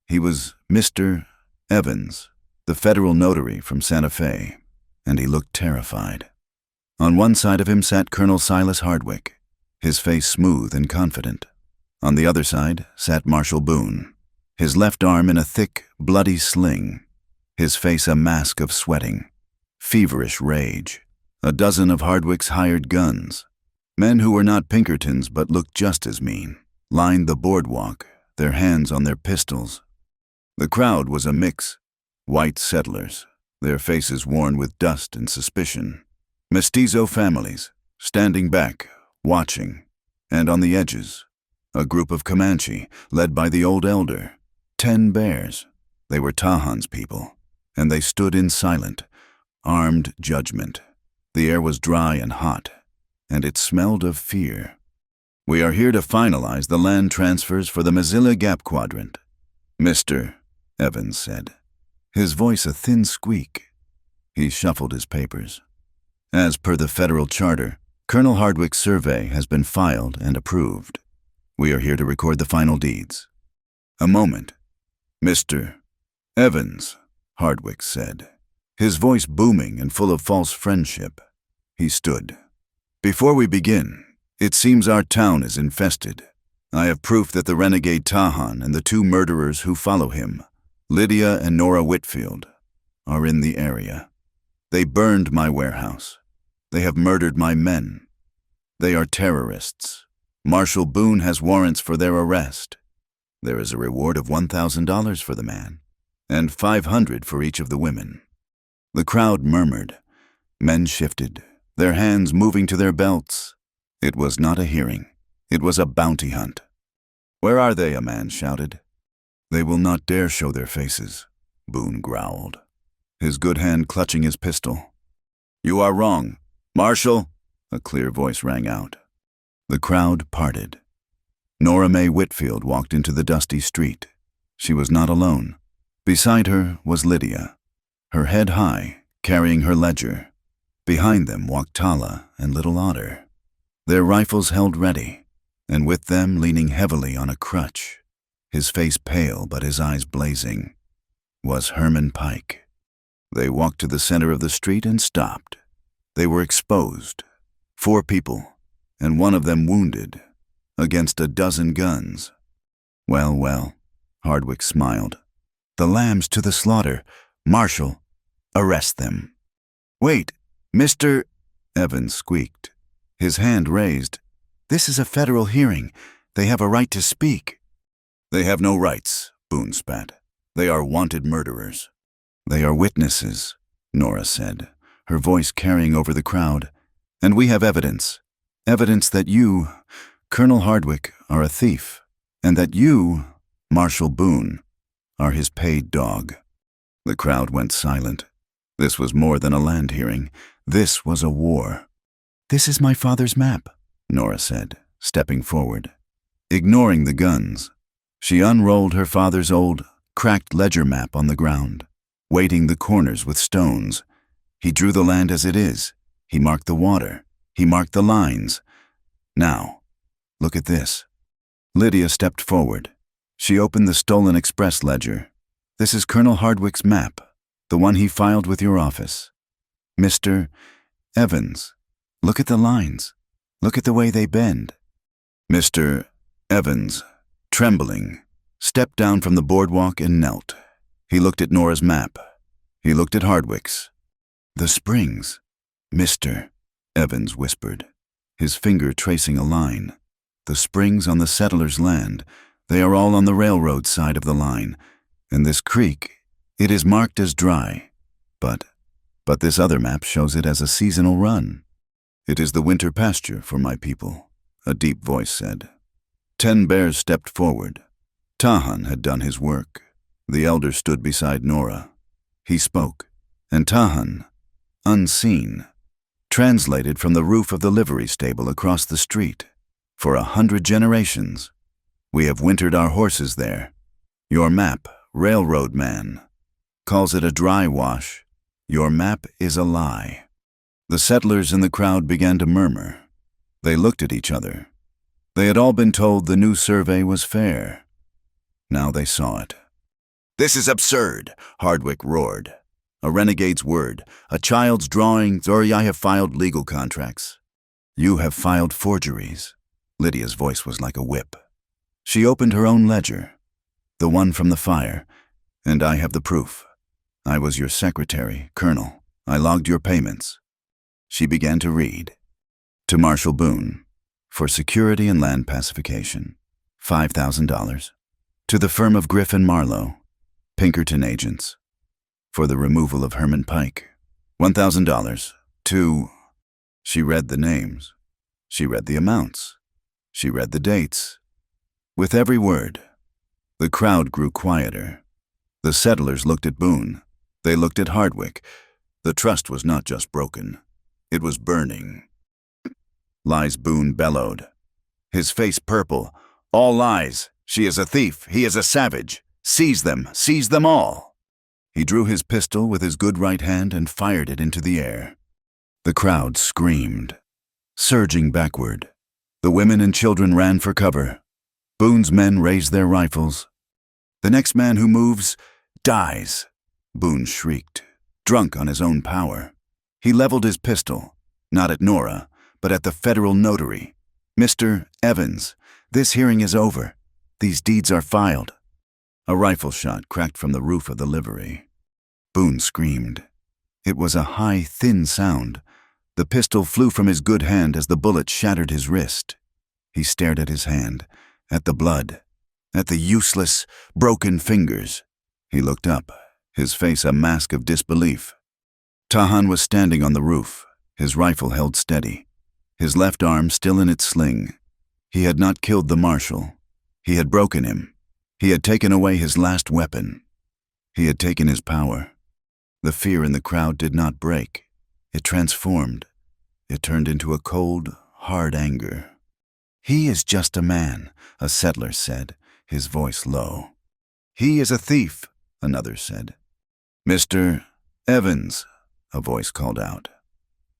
He was Mr. Evans, the federal notary from Santa Fe, and he looked terrified. On one side of him sat Colonel Silas Hardwick, his face smooth and confident. On the other side sat Marshal Boone, his left arm in a thick, bloody sling, his face a mask of sweating, feverish rage. A dozen of Hardwick's hired guns, men who were not Pinkertons but looked just as mean, lined the boardwalk, their hands on their pistols. The crowd was a mix: white settlers, their faces worn with dust and suspicion, mestizo families, standing back, watching, and on the edges, a group of Comanche, led by the old elder, 10 bears. They were Tahan's people, and they stood in silent, armed judgment. The air was dry and hot, and it smelled of fear. "We are here to finalize the land transfers for the Mozilla Gap Quadrant," Mr. Evans said, his voice a thin squeak. He shuffled his papers. "As per the federal charter, Colonel Hardwick's survey has been filed and approved. We are here to record the final deeds." "A moment. Mr. Evans," Hardwick said, his voice booming and full of false friendship. He stood. "Before we begin, it seems our town is infested. I have proof that the renegade Tahan and the 2 murderers who follow him, Lydia and Nora Whitfield, are in the area. They burned my warehouse. They have murdered my men. They are terrorists. Marshal Boone has warrants for their arrest. There is a reward of $1,000 for the man, and $500 for each of the women." The crowd murmured. Men shifted, their hands moving to their belts. It was not a hearing. It was a bounty hunt. "Where are they?" a man shouted. "They will not dare show their faces," Boone growled, his good hand clutching his pistol. "You are wrong. Marshal," a clear voice rang out. The crowd parted. Nora Mae Whitfield walked into the dusty street. She was not alone. Beside her was Lydia, her head high, carrying her ledger. Behind them walked Tala and Little Otter, their rifles held ready, and with them leaning heavily on a crutch, his face pale but his eyes blazing, was Herman Pike. They walked to the center of the street and stopped. They were exposed, 4 people, and one of them wounded, against a dozen guns. "Well, well," Hardwick smiled. "The lambs to the slaughter. Marshal, arrest them." "Wait, Mr. Evans squeaked, his hand raised. "This is a federal hearing. They have a right to speak." "They have no rights," Boone spat. "They are wanted murderers." "They are witnesses," Nora said, her voice carrying over the crowd. "And we have evidence. Evidence that you, Colonel Hardwick, are a thief, and that you, Marshal Boone, are his paid dog." The crowd went silent. This was more than a land hearing. This was a war. "This is my father's map," Nora said, stepping forward. Ignoring the guns, she unrolled her father's old, cracked ledger map on the ground, weighting the corners with stones. He drew the land as it is. He marked the water. He marked the lines. "Now, look at this." Lydia stepped forward. She opened the stolen express ledger. "This is Colonel Hardwick's map, the one he filed with your office. Mr. Evans, look at the lines. Look at the way they bend." Mr. Evans, trembling, stepped down from the boardwalk and knelt. He looked at Nora's map. He looked at Hardwick's. "The springs," Mr. Evans whispered, his finger tracing a line. "The springs on the settler's land. They are all on the railroad side of the line. And this creek, it is marked as dry. But this other map shows it as a seasonal run." "It is the winter pasture for my people," a deep voice said. 10 bears stepped forward. Tahan had done his work. The elder stood beside Nora. He spoke, and Tahan, unseen, translated from the roof of the livery stable across the street. "For 100 generations, we have wintered our horses there. Your map, railroad man, calls it a dry wash, Your map is a lie. The settlers in the crowd began to murmur. They looked at each other. They had all been told the new survey was fair. Now they saw it. "This is absurd," Hardwick roared. "A renegade's word, a child's drawings, or I have filed legal contracts." "You have filed forgeries." Lydia's voice was like a whip. She opened her own ledger, the one from the fire, and I have the proof. I was your secretary, Colonel. I logged your payments. She began to read. To Marshall Boone, for security and land pacification, $5,000. To the firm of Griff and Marlowe, Pinkerton Agents, for the removal of Herman Pike, $1,000. To... She read the names. She read the amounts. She read the dates. With every word, the crowd grew quieter. The settlers looked at Boone. They looked at Hardwick. The trust was not just broken. It was burning. "Lies," Boone bellowed, his face purple. "All lies. She is a thief. He is a savage. Seize them all." He drew his pistol with his good right hand and fired it into the air. The crowd screamed, surging backward. The women and children ran for cover. Boone's men raised their rifles. "The next man who moves dies," Boone shrieked, drunk on his own power. He leveled his pistol, not at Nora, but at the federal notary. "Mr. Evans, this hearing is over. These deeds are filed." A rifle shot cracked from the roof of the livery. Boone screamed. It was a high, thin sound. The pistol flew from his good hand as the bullet shattered his wrist. He stared at his hand, at the blood, at the useless, broken fingers. He looked up, his face a mask of disbelief. Tahan was standing on the roof, his rifle held steady, his left arm still in its sling. He had not killed the marshal. He had broken him. He had taken away his last weapon. He had taken his power. The fear in the crowd did not break. It transformed. It turned into a cold, hard anger. "He is just a man," a settler said, his voice low. "He is a thief," another said. "Mr. Evans," a voice called out.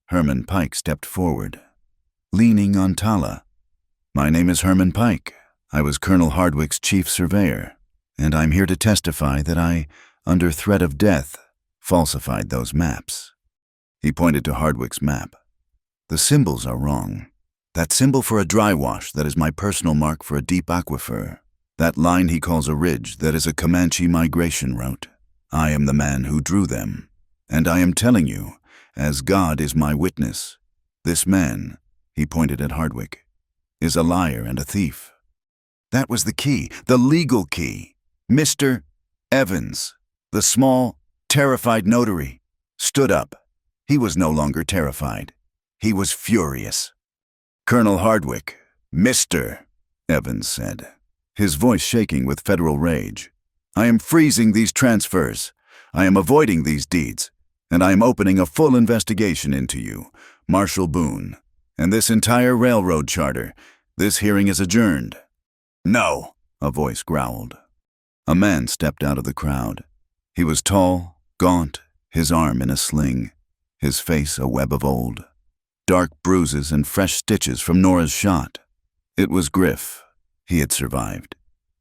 Herman Pike stepped forward, leaning on Tala. "My name is Herman Pike. I was Colonel Hardwick's chief surveyor, and I'm here to testify that I, under threat of death, falsified those maps." He pointed to Hardwick's map. "The symbols are wrong. That symbol for a dry wash, that is my personal mark for a deep aquifer. That line he calls a ridge, that is a Comanche migration route. I am the man who drew them. And I am telling you, as God is my witness, this man," he pointed at Hardwick, "is a liar and a thief." That was the key, the legal key. Mr. Evans, the small, terrified notary, stood up. He was no longer terrified. He was furious. "Colonel Hardwick, Mr. Evans said, his voice shaking with federal rage, "I am freezing these transfers. I am avoiding these deeds, and I am opening a full investigation into you, Marshall Boone, and this entire railroad charter. This hearing is adjourned." "No," a voice growled. A man stepped out of the crowd. He was tall, gaunt, his arm in a sling, his face a web of old. Dark bruises and fresh stitches from Nora's shot. It was Griff. He had survived.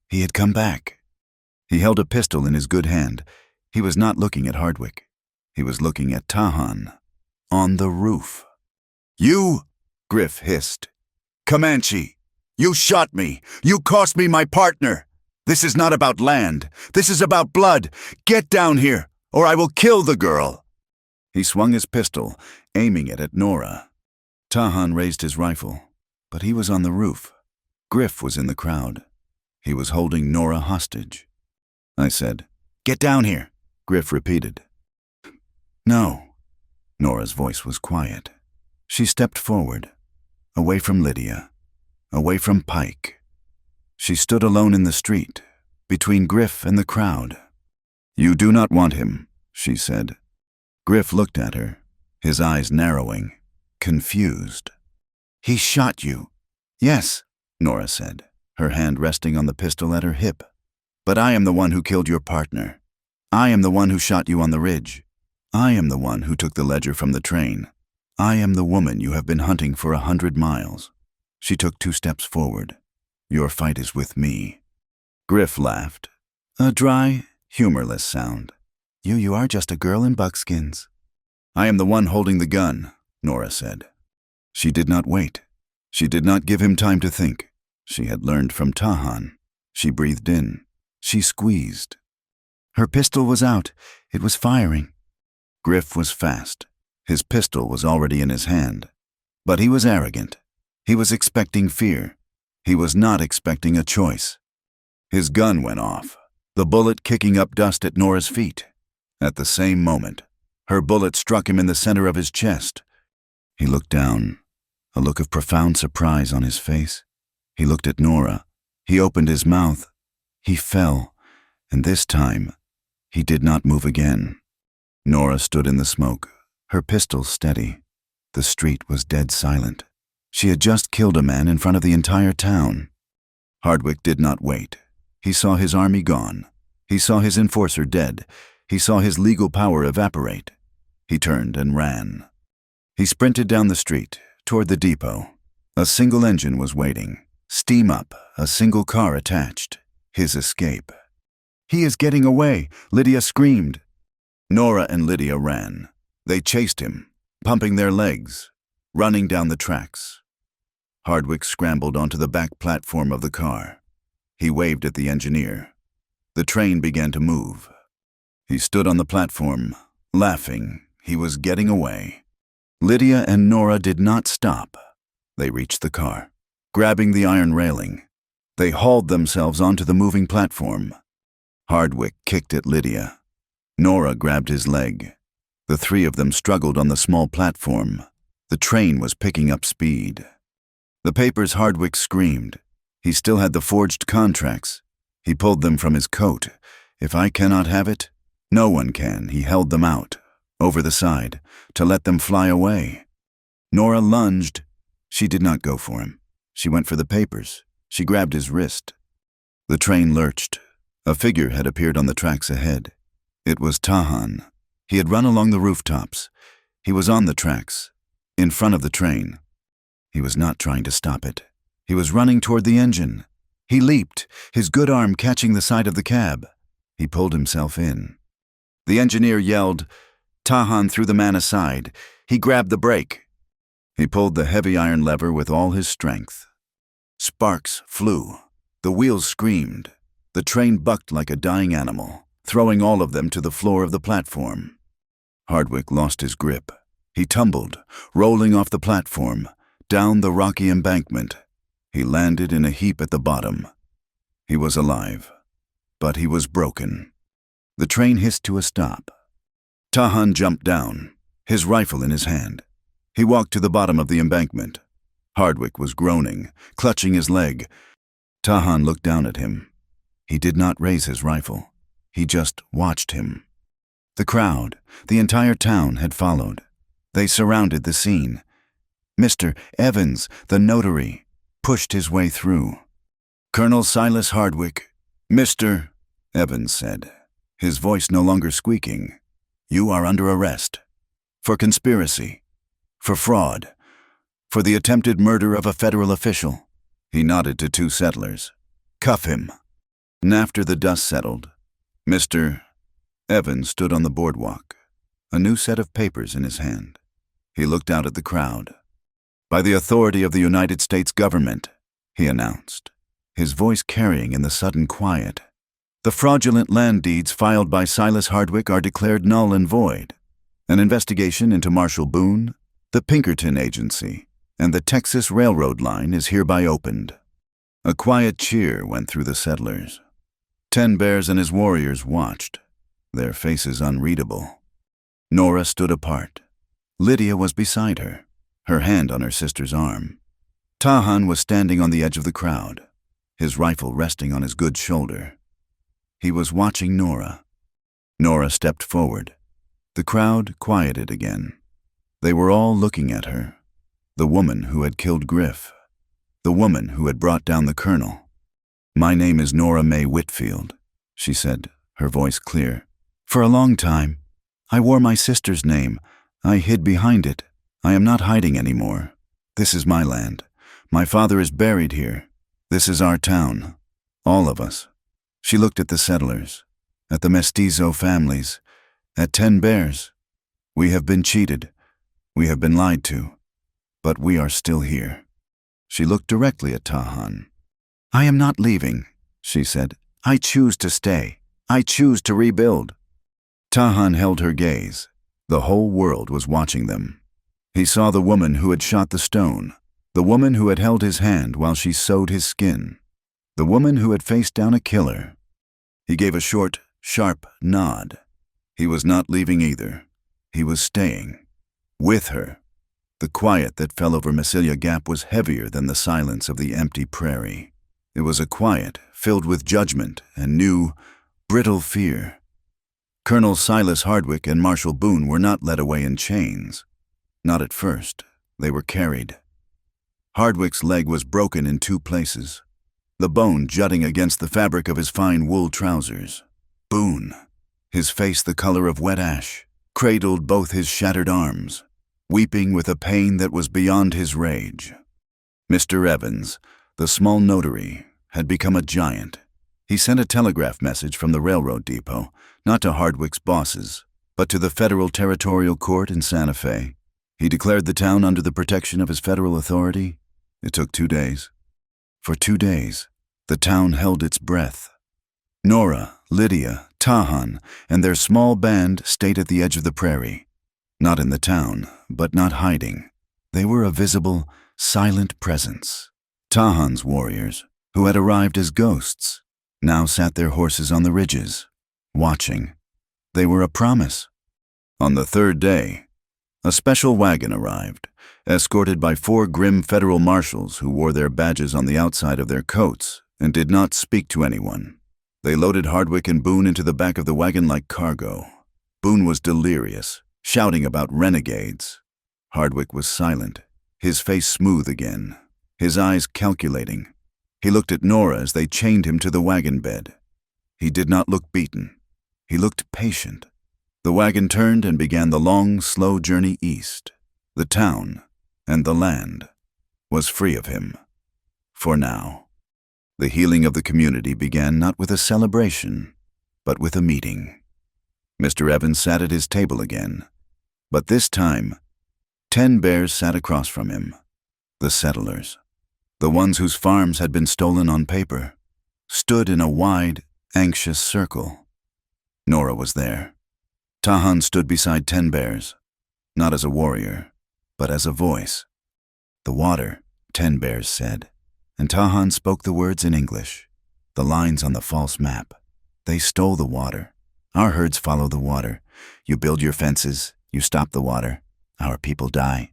He had come back. He held a pistol in his good hand. He was not looking at Hardwick. He was looking at Tahan, on the roof. "You," Griff hissed. "Comanche, you shot me. You cost me my partner. This is not about land. This is about blood. Get down here, or I will kill the girl." He swung his pistol, aiming it at Nora. Tahan raised his rifle, but he was on the roof. Griff was in the crowd. He was holding Nora hostage. I said, "Get down here," Griff repeated. "No." Nora's voice was quiet. She stepped forward, away from Lydia, away from Pike. She stood alone in the street, between Griff and the crowd. "You do not want him," she said. Griff looked at her, his eyes narrowing, confused. "He shot you." "Yes," Nora said, her hand resting on the pistol at her hip. "But I am the one who killed your partner. I am the one who shot you on the ridge. I am the one who took the ledger from the train. I am the woman you have been hunting for 100 miles. She took 2 steps forward. Your fight is with me. Griff laughed. A dry, humorless sound. You are just a girl in buckskins. I am the one holding the gun, Nora said. She did not wait. She did not give him time to think. She had learned from Tahan. She breathed in. She squeezed. Her pistol was out. It was firing. Griff was fast. His pistol was already in his hand. But he was arrogant. He was expecting fear. He was not expecting a choice. His gun went off, the bullet kicking up dust at Nora's feet. At the same moment, her bullet struck him in the center of his chest. He looked down, a look of profound surprise on his face. He looked at Nora. He opened his mouth. He fell, and this time, he did not move again. Nora stood in the smoke, her pistol steady. The street was dead silent. She had just killed a man in front of the entire town. Hardwick did not wait. He saw his army gone. He saw his enforcer dead. He saw his legal power evaporate. He turned and ran. He sprinted down the street, toward the depot. A single engine was waiting. Steam up, a single car attached. His escape. He is getting away, Lydia screamed. Nora and Lydia ran. They chased him, pumping their legs, running down the tracks. Hardwick scrambled onto the back platform of the car. He waved at the engineer. The train began to move. He stood on the platform, laughing. He was getting away. Lydia and Nora did not stop. They reached the car, grabbing the iron railing. They hauled themselves onto the moving platform. Hardwick kicked at Lydia. Nora grabbed his leg. The 3 of them struggled on the small platform. The train was picking up speed. The papers, Hardwick screamed. He still had the forged contracts. He pulled them from his coat. If I cannot have it, no one can. He held them out, over the side, to let them fly away. Nora lunged. She did not go for him. She went for the papers. She grabbed his wrist. The train lurched. A figure had appeared on the tracks ahead. It was Tahan. He had run along the rooftops. He was on the tracks, in front of the train. He was not trying to stop it. He was running toward the engine. He leaped, his good arm catching the side of the cab. He pulled himself in. The engineer yelled. Tahan threw the man aside. He grabbed the brake. He pulled the heavy iron lever with all his strength. Sparks flew. The wheels screamed. The train bucked like a dying animal, throwing all of them to the floor of the platform. Hardwick lost his grip. He tumbled, rolling off the platform, down the rocky embankment. He landed in a heap at the bottom. He was alive, but he was broken. The train hissed to a stop. Tahan jumped down, his rifle in his hand. He walked to the bottom of the embankment. Hardwick was groaning, clutching his leg. Tahan looked down at him. He did not raise his rifle. He just watched him. The crowd, the entire town, had followed. They surrounded the scene. Mr. Evans, the notary, pushed his way through. Colonel Silas Hardwick, Mr. Evans said, his voice no longer squeaking. You are under arrest. For conspiracy. For fraud. For the attempted murder of a federal official. He nodded to 2 settlers. Cuff him. And after the dust settled, Mr. Evans stood on the boardwalk, a new set of papers in his hand. He looked out at the crowd. By the authority of the United States government, he announced, his voice carrying in the sudden quiet. The fraudulent land deeds filed by Silas Hardwick are declared null and void. An investigation into Marshall Boone, the Pinkerton Agency, and the Texas Railroad line is hereby opened. A quiet cheer went through the settlers. 10 Bears and his warriors watched, their faces unreadable. Nora stood apart. Lydia was beside her, her hand on her sister's arm. Tahan was standing on the edge of the crowd, his rifle resting on his good shoulder. He was watching Nora. Nora stepped forward. The crowd quieted again. They were all looking at her. The woman who had killed Griff. The woman who had brought down the colonel. My name is Nora Mae Whitfield, she said, her voice clear. For a long time, I wore my sister's name. I hid behind it. I am not hiding anymore. This is my land. My father is buried here. This is our town. All of us. She looked at the settlers, at the mestizo families, at 10 Bears. We have been cheated. We have been lied to. But we are still here. She looked directly at Tahan. I am not leaving, she said. I choose to stay. I choose to rebuild. Tahan held her gaze. The whole world was watching them. He saw the woman who had shot the stone, the woman who had held his hand while she sewed his skin, the woman who had faced down a killer. He gave a short, sharp nod. He was not leaving either. He was staying. With her. The quiet that fell over Massilia Gap was heavier than the silence of the empty prairie. It was a quiet filled with judgment and new, brittle fear. Colonel Silas Hardwick and Marshal Boone were not led away in chains. Not at first. They were carried. Hardwick's leg was broken in 2 places, the bone jutting against the fabric of his fine wool trousers. Boone, his face the color of wet ash, cradled both his shattered arms, weeping with a pain that was beyond his rage. Mr. Evans, the small notary, had become a giant. He sent a telegraph message from the railroad depot, not to Hardwick's bosses, but to the Federal Territorial Court in Santa Fe. He declared the town under the protection of his federal authority. It took 2 days. For 2 days, the town held its breath. Nora, Lydia, Tahan, and their small band stayed at the edge of the prairie. Not in the town, but not hiding. They were a visible, silent presence. Tahan's warriors, who had arrived as ghosts, now sat their horses on the ridges, watching. They were a promise. On the 3rd day, a special wagon arrived, escorted by 4 grim federal marshals who wore their badges on the outside of their coats and did not speak to anyone. They loaded Hardwick and Boone into the back of the wagon like cargo. Boone was delirious, shouting about renegades. Hardwick was silent, his face smooth again, his eyes calculating. He looked at Nora as they chained him to the wagon bed. He did not look beaten. He looked patient. The wagon turned and began the long, slow journey east. The town, and the land, was free of him. For now. The healing of the community began not with a celebration, but with a meeting. Mr. Evans sat at his table again, but this time, 10 Bears sat across from him. The settlers, the ones whose farms had been stolen on paper, stood in a wide, anxious circle. Nora was there. Tahan stood beside 10 Bears, not as a warrior, but as a voice. The water, 10 Bears said, and Tahan spoke the words in English, the lines on the false map. They stole the water. Our herds follow the water. You build your fences, you stop the water. Our people die.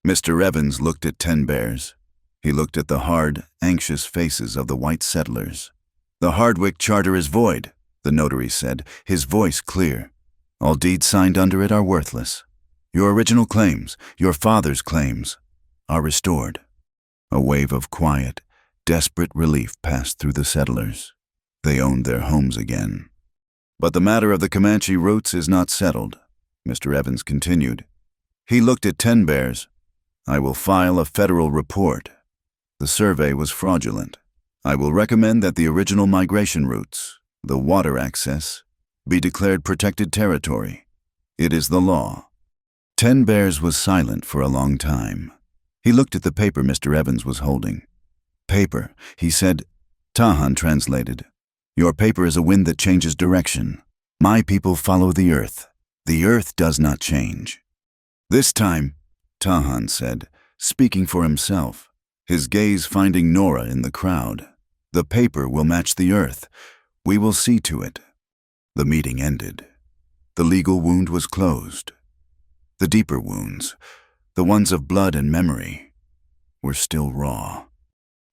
Mr. Evans looked at 10 Bears. He looked at the hard, anxious faces of the white settlers. The Hardwick Charter is void, the notary said, his voice clear. All deeds signed under it are worthless. Your original claims, your father's claims, are restored. A wave of quiet, desperate relief passed through the settlers. They owned their homes again. But the matter of the Comanche roots is not settled, Mr. Evans continued. He looked at 10 Bears. I will file a federal report. The survey was fraudulent. I will recommend that the original migration routes, the water access, be declared protected territory. It is the law. 10 Bears was silent for a long time. He looked at the paper Mr. Evans was holding. Paper, he said. Tahan translated. Your paper is a wind that changes direction. My people follow the earth. The earth does not change. This time, Tahan said, speaking for himself, his gaze finding Nora in the crowd. The paper will match the earth. We will see to it. The meeting ended. The legal wound was closed. The deeper wounds, the ones of blood and memory, were still raw.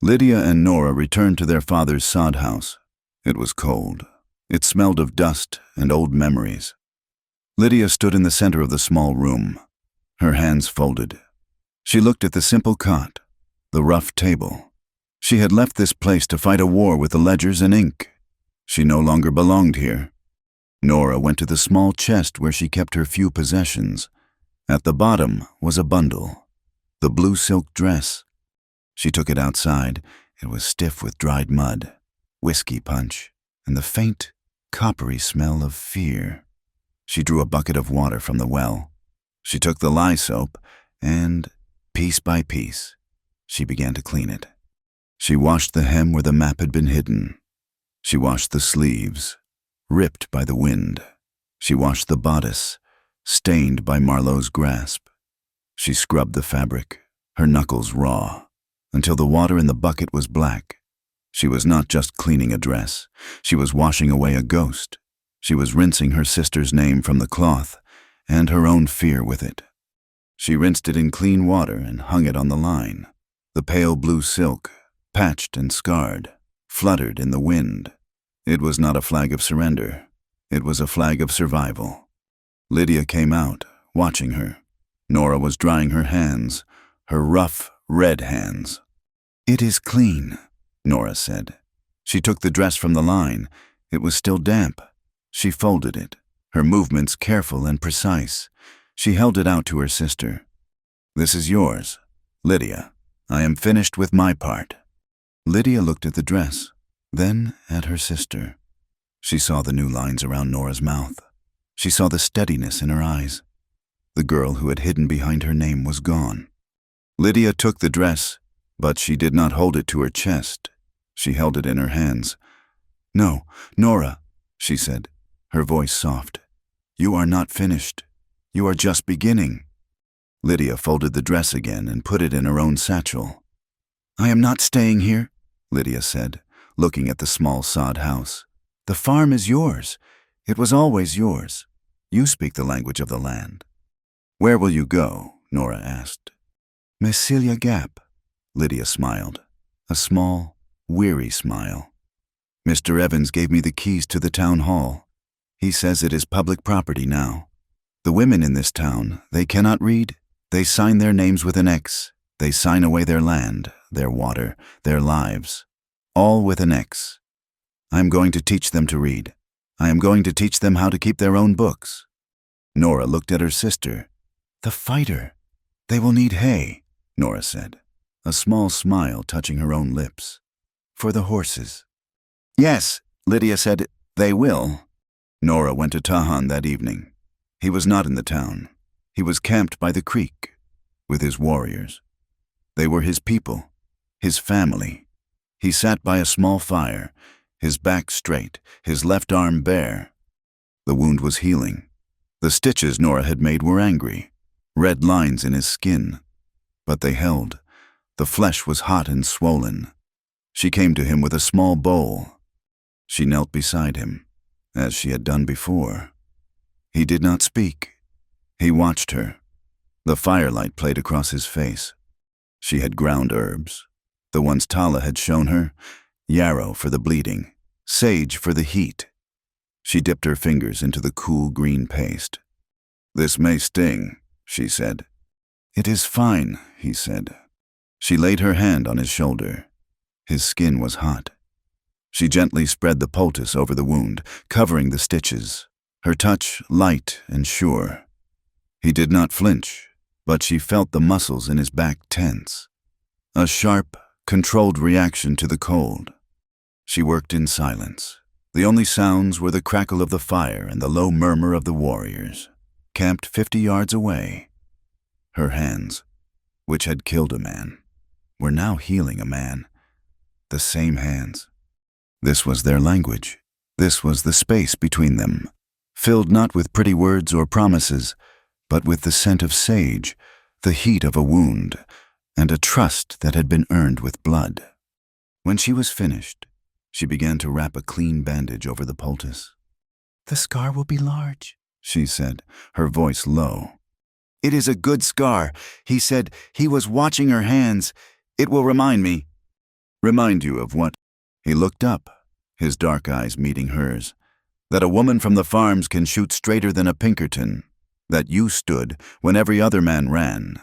Lydia and Nora returned to their father's sod house. It was cold. It smelled of dust and old memories. Lydia stood in the center of the small room, her hands folded. She looked at the simple cot, the rough table. She had left this place to fight a war with the ledgers and ink. She no longer belonged here. Nora went to the small chest where she kept her few possessions. At the bottom was a bundle, the blue silk dress. She took it outside. It was stiff with dried mud, whiskey punch, and the faint, coppery smell of fear. She drew a bucket of water from the well. She took the lye soap and, piece by piece, she began to clean it. She washed the hem where the map had been hidden. She washed the sleeves, ripped by the wind. She washed the bodice, stained by Marlowe's grasp. She scrubbed the fabric, her knuckles raw, until the water in the bucket was black. She was not just cleaning a dress. She was washing away a ghost. She was rinsing her sister's name from the cloth, and her own fear with it. She rinsed it in clean water and hung it on the line. The pale blue silk, patched and scarred, fluttered in the wind. It was not a flag of surrender. It was a flag of survival. Lydia came out, watching her. Nora was drying her hands, her rough, red hands. "It is clean," Nora said. She took the dress from the line. It was still damp. She folded it, her movements careful and precise. She held it out to her sister. "This is yours, Lydia. I am finished with my part." Lydia looked at the dress, then at her sister. She saw the new lines around Nora's mouth. She saw the steadiness in her eyes. The girl who had hidden behind her name was gone. Lydia took the dress, but she did not hold it to her chest. She held it in her hands. "No, Nora," she said, her voice soft. "You are not finished. You are just beginning." Lydia folded the dress again and put it in her own satchel. "I am not staying here," Lydia said, looking at the small sod house. "The farm is yours. It was always yours. You speak the language of the land." "Where will you go?" Nora asked. "Messilia Gap," Lydia smiled, a small, weary smile. "Mr. Evans gave me the keys to the town hall. He says it is public property now. The women in this town, they cannot read. They sign their names with an X. They sign away their land, their water, their lives, all with an X. I am going to teach them to read. I am going to teach them how to keep their own books." Nora looked at her sister. "The fighter. They will need hay," Nora said, a small smile touching her own lips. "For the horses." "Yes," Lydia said, "they will." Nora went to Tahan that evening. He was not in the town. He was camped by the creek with his warriors. They were his people, his family. He sat by a small fire, his back straight, his left arm bare. The wound was healing. The stitches Nora had made were angry, red lines in his skin. But they held. The flesh was hot and swollen. She came to him with a small bowl. She knelt beside him, as she had done before. He did not speak. He watched her. The firelight played across his face. She had ground herbs, the ones Tala had shown her, yarrow for the bleeding, sage for the heat. She dipped her fingers into the cool green paste. "This may sting," she said. "It is fine," he said. She laid her hand on his shoulder. His skin was hot. She gently spread the poultice over the wound, covering the stitches, her touch light and sure. He did not flinch, but she felt the muscles in his back tense. A sharp, controlled reaction to the cold. She worked in silence. The only sounds were the crackle of the fire and the low murmur of the warriors, camped 50 yards away. Her hands, which had killed a man, were now healing a man. The same hands. This was their language. This was the space between them, filled not with pretty words or promises, but with the scent of sage, the heat of a wound, and a trust that had been earned with blood. When she was finished, she began to wrap a clean bandage over the poultice. "The scar will be large," she said, her voice low. "It is a good scar," he said. He was watching her hands. "It will remind me." "Remind you of what?" He looked up, his dark eyes meeting hers. "That a woman from the farms can shoot straighter than a Pinkerton. That you stood when every other man ran."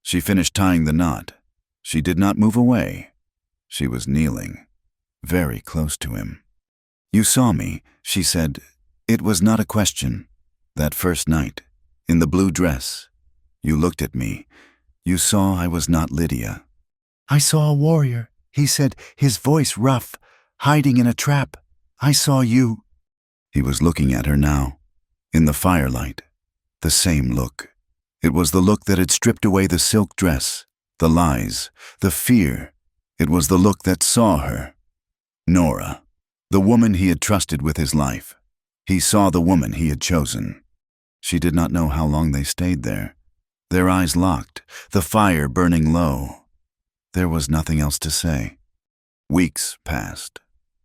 She finished tying the knot. She did not move away. She was kneeling, very close to him. "You saw me," she said. It was not a question. That first night, in the blue dress, you looked at me. You saw I was not Lydia. I saw a warrior, he said, his voice rough, hiding in a trap. I saw you. He was looking at her now, in the firelight. The same look. It was the look that had stripped away the silk dress, the lies, the fear. It was the look that saw her. Nora, the woman he had trusted with his life. He saw the woman he had chosen. She did not know how long they stayed there. Their eyes locked, the fire burning low. There was nothing else to say. Weeks passed.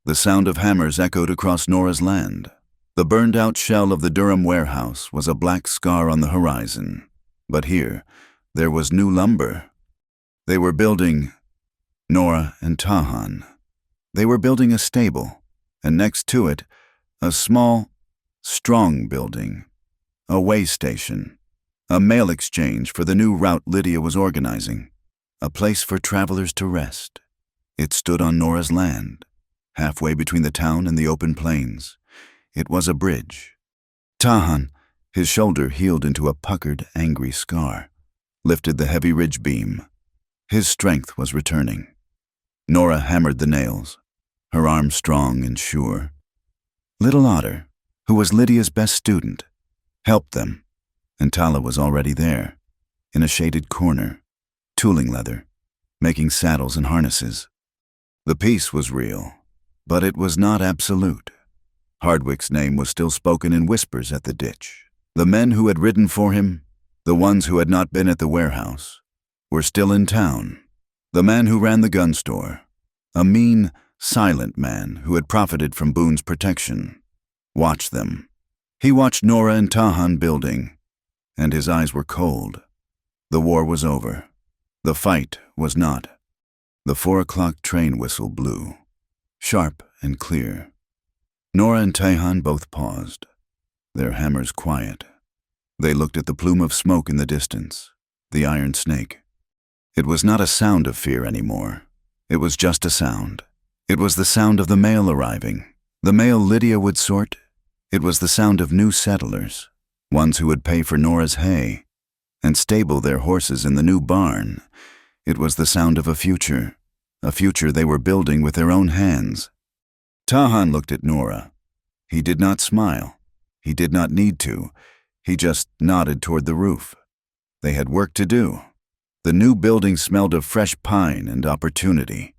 The sound of hammers echoed across Nora's land. The burned-out shell of the Durham warehouse was a black scar on the horizon. But here, there was new lumber. They were building, Nora and Tahan. They were building a stable, and next to it, a small, strong building, a way station, a mail exchange for the new route Lydia was organizing, a place for travelers to rest. It stood on Nora's land, halfway between the town and the open plains. It was a bridge. Tahan, his shoulder healed into a puckered, angry scar, lifted the heavy ridge beam. His strength was returning. Nora hammered the nails, her arm strong and sure. Little Otter, who was Lydia's best student, helped them, and Tala was already there, in a shaded corner, tooling leather, making saddles and harnesses. The peace was real, but it was not absolute. Hardwick's name was still spoken in whispers at the ditch. The men who had ridden for him, the ones who had not been at the warehouse, were still in town. The man who ran the gun store, a mean, silent man who had profited from Boone's protection, watched them. He watched Nora and Tahan building, and his eyes were cold. The war was over. The fight was not. The 4 o'clock train whistle blew, sharp and clear. Nora and Tahan both paused, their hammers quiet. They looked at the plume of smoke in the distance, the iron snake. It was not a sound of fear anymore. It was just a sound. It was the sound of the mail arriving, the mail Lydia would sort. It was the sound of new settlers, ones who would pay for Nora's hay and stable their horses in the new barn. It was the sound of a future they were building with their own hands. Tahan looked at Nora. He did not smile. He did not need to. He just nodded toward the roof. They had work to do. The new building smelled of fresh pine and opportunity.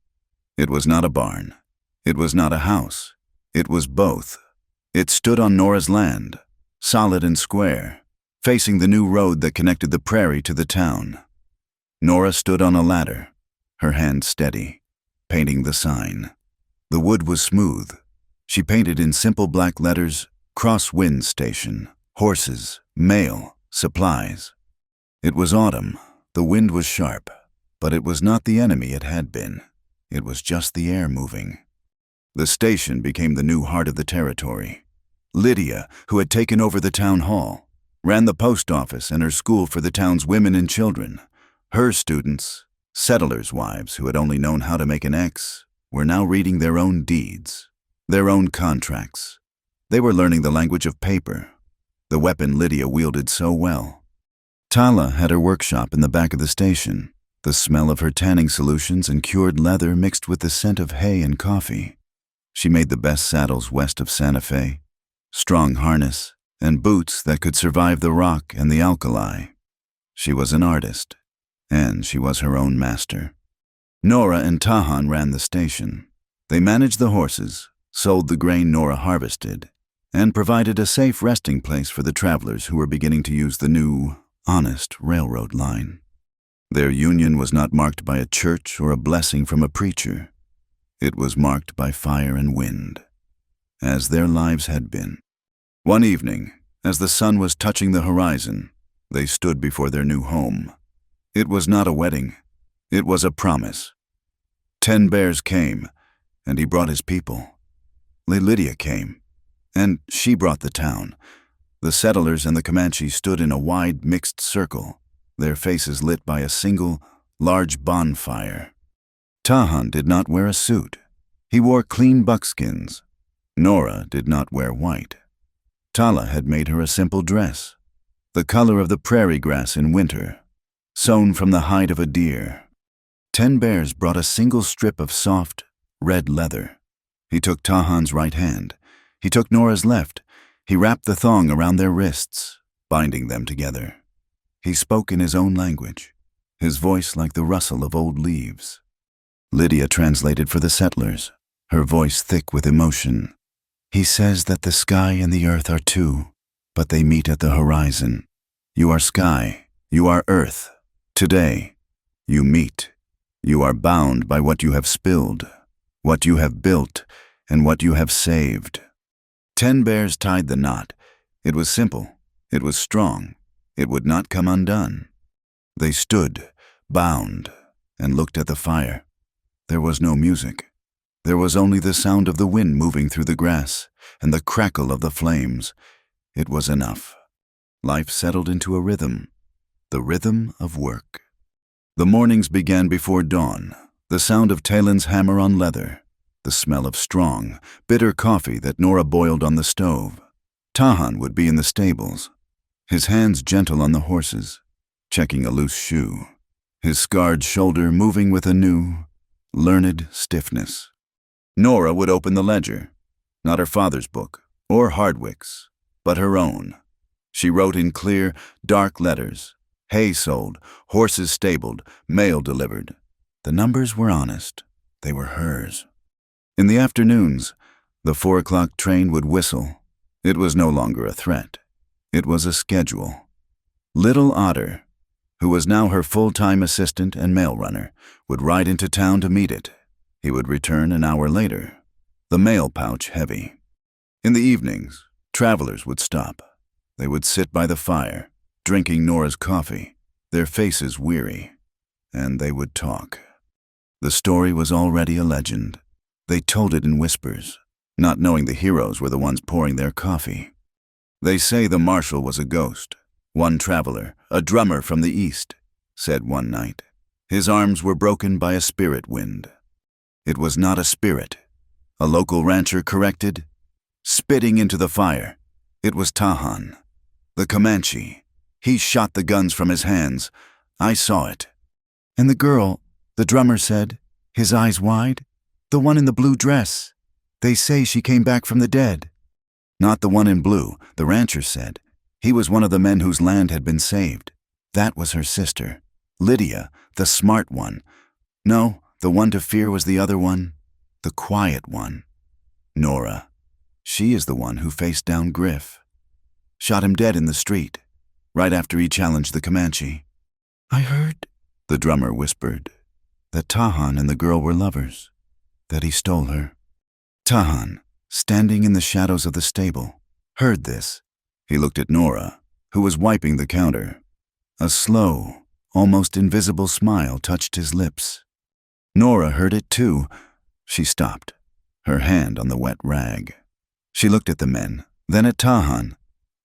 It was not a barn. It was not a house. It was both. It stood on Nora's land, solid and square, facing the new road that connected the prairie to the town. Nora stood on a ladder, her hand steady, painting the sign. The wood was smooth. She painted in simple black letters, Crosswind Station, horses, mail, supplies. It was autumn. The wind was sharp, but it was not the enemy it had been. It was just the air moving. The station became the new heart of the territory. Lydia, who had taken over the town hall, ran the post office and her school for the town's women and children. Her students, settlers' wives who had only known how to make an X, were now reading their own deeds, their own contracts. They were learning the language of paper, the weapon Lydia wielded so well. Tala had her workshop in the back of the station, the smell of her tanning solutions and cured leather mixed with the scent of hay and coffee. She made the best saddles west of Santa Fe, strong harness, and boots that could survive the rock and the alkali. She was an artist, and she was her own master. Nora and Tahan ran the station. They managed the horses, sold the grain Nora harvested, and provided a safe resting place for the travelers who were beginning to use the new, honest railroad line. Their union was not marked by a church or a blessing from a preacher. It was marked by fire and wind, as their lives had been. One evening, as the sun was touching the horizon, they stood before their new home. It was not a wedding. It was a promise. 10 bears came, and he brought his people. Lydia came, and she brought the town. The settlers and the Comanche stood in a wide, mixed circle, their faces lit by a single, large bonfire. Tahan did not wear a suit. He wore clean buckskins. Nora did not wear white. Tala had made her a simple dress, the color of the prairie grass in winter, sewn from the hide of a deer. 10 bears brought a single strip of soft, red leather. He took Tahan's right hand. He took Nora's left. He wrapped the thong around their wrists, binding them together. He spoke in his own language, his voice like the rustle of old leaves. Lydia translated for the settlers, her voice thick with emotion. He says that the sky and the earth are two, but they meet at the horizon. You are sky, you are earth. Today, you meet. You are bound by what you have spilled, what you have built, and what you have saved. 10 bears tied the knot. It was simple. It was strong. It would not come undone. They stood, bound, and looked at the fire. There was no music. There was only the sound of the wind moving through the grass and the crackle of the flames. It was enough. Life settled into a rhythm, the rhythm of work. The mornings began before dawn, the sound of Talen's hammer on leather, the smell of strong, bitter coffee that Nora boiled on the stove. Tahan would be in the stables, his hands gentle on the horses, checking a loose shoe, his scarred shoulder moving with a new, learned stiffness. Nora would open the ledger, not her father's book or Hardwick's, but her own. She wrote in clear, dark letters, hay sold, horses stabled, mail delivered. The numbers were honest. They were hers. In the afternoons, the 4 o'clock train would whistle. It was no longer a threat. It was a schedule. Little Otter, who was now her full-time assistant and mail runner, would ride into town to meet it. He would return an hour later, the mail pouch heavy. In the evenings, travelers would stop. They would sit by the fire, drinking Nora's coffee, their faces weary, and they would talk. The story was already a legend. They told it in whispers, not knowing the heroes were the ones pouring their coffee. They say the marshal was a ghost. One traveler, a drummer from the east, said one night. His arms were broken by a spirit wind. It was not a spirit, a local rancher corrected, spitting into the fire. It was Tahan, the Comanche. He shot the guns from his hands. I saw it. And the girl, the drummer said, his eyes wide, the one in the blue dress. They say she came back from the dead. Not the one in blue, the rancher said. He was one of the men whose land had been saved. That was her sister, Lydia, the smart one. No, the one to fear was the other one, the quiet one. Nora. She is the one who faced down Griff. Shot him dead in the street, right after he challenged the Comanche. I heard, the drummer whispered, that Tahan and the girl were lovers, that he stole her. Tahan, standing in the shadows of the stable, heard this. He looked at Nora, who was wiping the counter. A slow, almost invisible smile touched his lips. Nora heard it too. She stopped, her hand on the wet rag. She looked at the men, then at Tahan.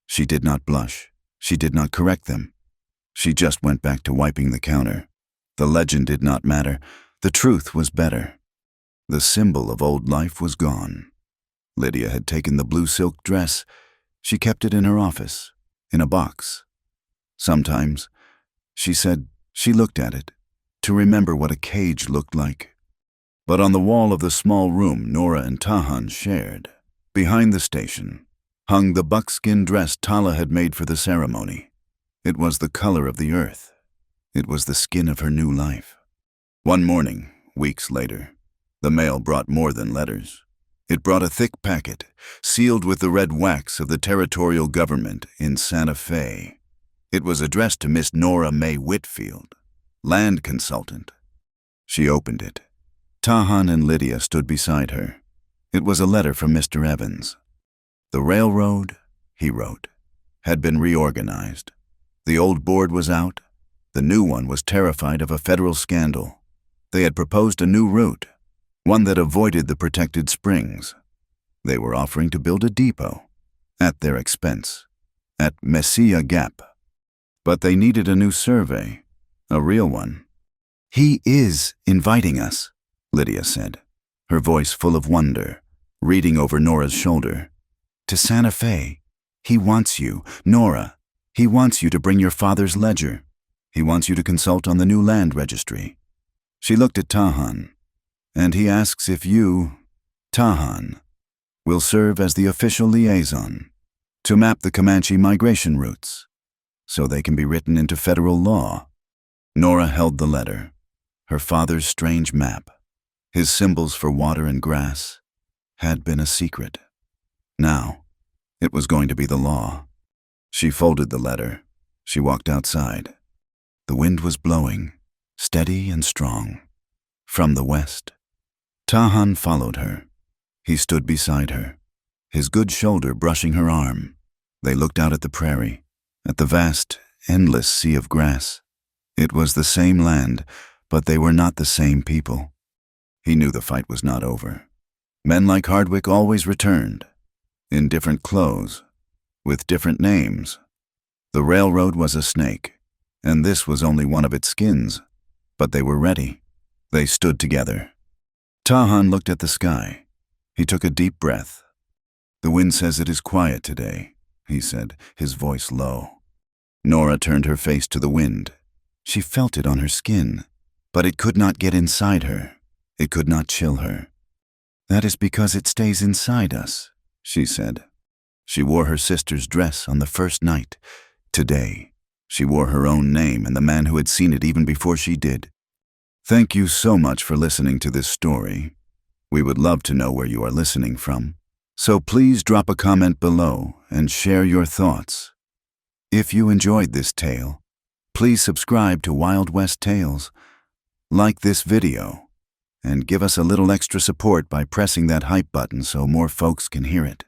She did not blush. She did not correct them. She just went back to wiping the counter. The legend did not matter. The truth was better. The symbol of old life was gone. Lydia had taken the blue silk dress. She kept it in her office, in a box. Sometimes, she said, she looked at it, to remember what a cage looked like. But on the wall of the small room Nora and Tahan shared, behind the station, hung the buckskin dress Tala had made for the ceremony. It was the color of the earth. It was the skin of her new life. One morning, weeks later, the mail brought more than letters. It brought a thick packet, sealed with the red wax of the territorial government in Santa Fe. It was addressed to Miss Nora May Whitfield, land consultant. She opened it. Tahan and Lydia stood beside her. It was a letter from Mr. Evans. The railroad, he wrote, had been reorganized. The old board was out. The new one was terrified of a federal scandal. They had proposed a new route, one that avoided the protected springs. They were offering to build a depot, at their expense, at Mesilla Gap. But they needed a new survey, a real one. He is inviting us, Lydia said, her voice full of wonder, reading over Nora's shoulder. To Santa Fe. He wants you, Nora. He wants you to bring your father's ledger. He wants you to consult on the new land registry. She looked at Tahan, and he asks if you, Tahan, will serve as the official liaison to map the Comanche migration routes so they can be written into federal law. Nora held the letter, her father's strange map. His symbols for water and grass had been a secret. Now, it was going to be the law. She folded the letter. She walked outside. The wind was blowing, steady and strong, from the west. Tahan followed her. He stood beside her, his good shoulder brushing her arm. They looked out at the prairie, at the vast, endless sea of grass. It was the same land, but they were not the same people. He knew the fight was not over. Men like Hardwick always returned, in different clothes, with different names. The railroad was a snake, and this was only one of its skins, but they were ready. They stood together. Tahan looked at the sky. He took a deep breath. "The wind says it is quiet today," he said, his voice low. Nora turned her face to the wind. She felt it on her skin, but it could not get inside her. It could not chill her. "That is because it stays inside us," she said. She wore her sister's dress on the first night. Today, she wore her own name and the man who had seen it even before she did. Thank you so much for listening to this story. We would love to know where you are listening from, so please drop a comment below and share your thoughts. If you enjoyed this tale, please subscribe to Wild West Tales, like this video, and give us a little extra support by pressing that hype button so more folks can hear it.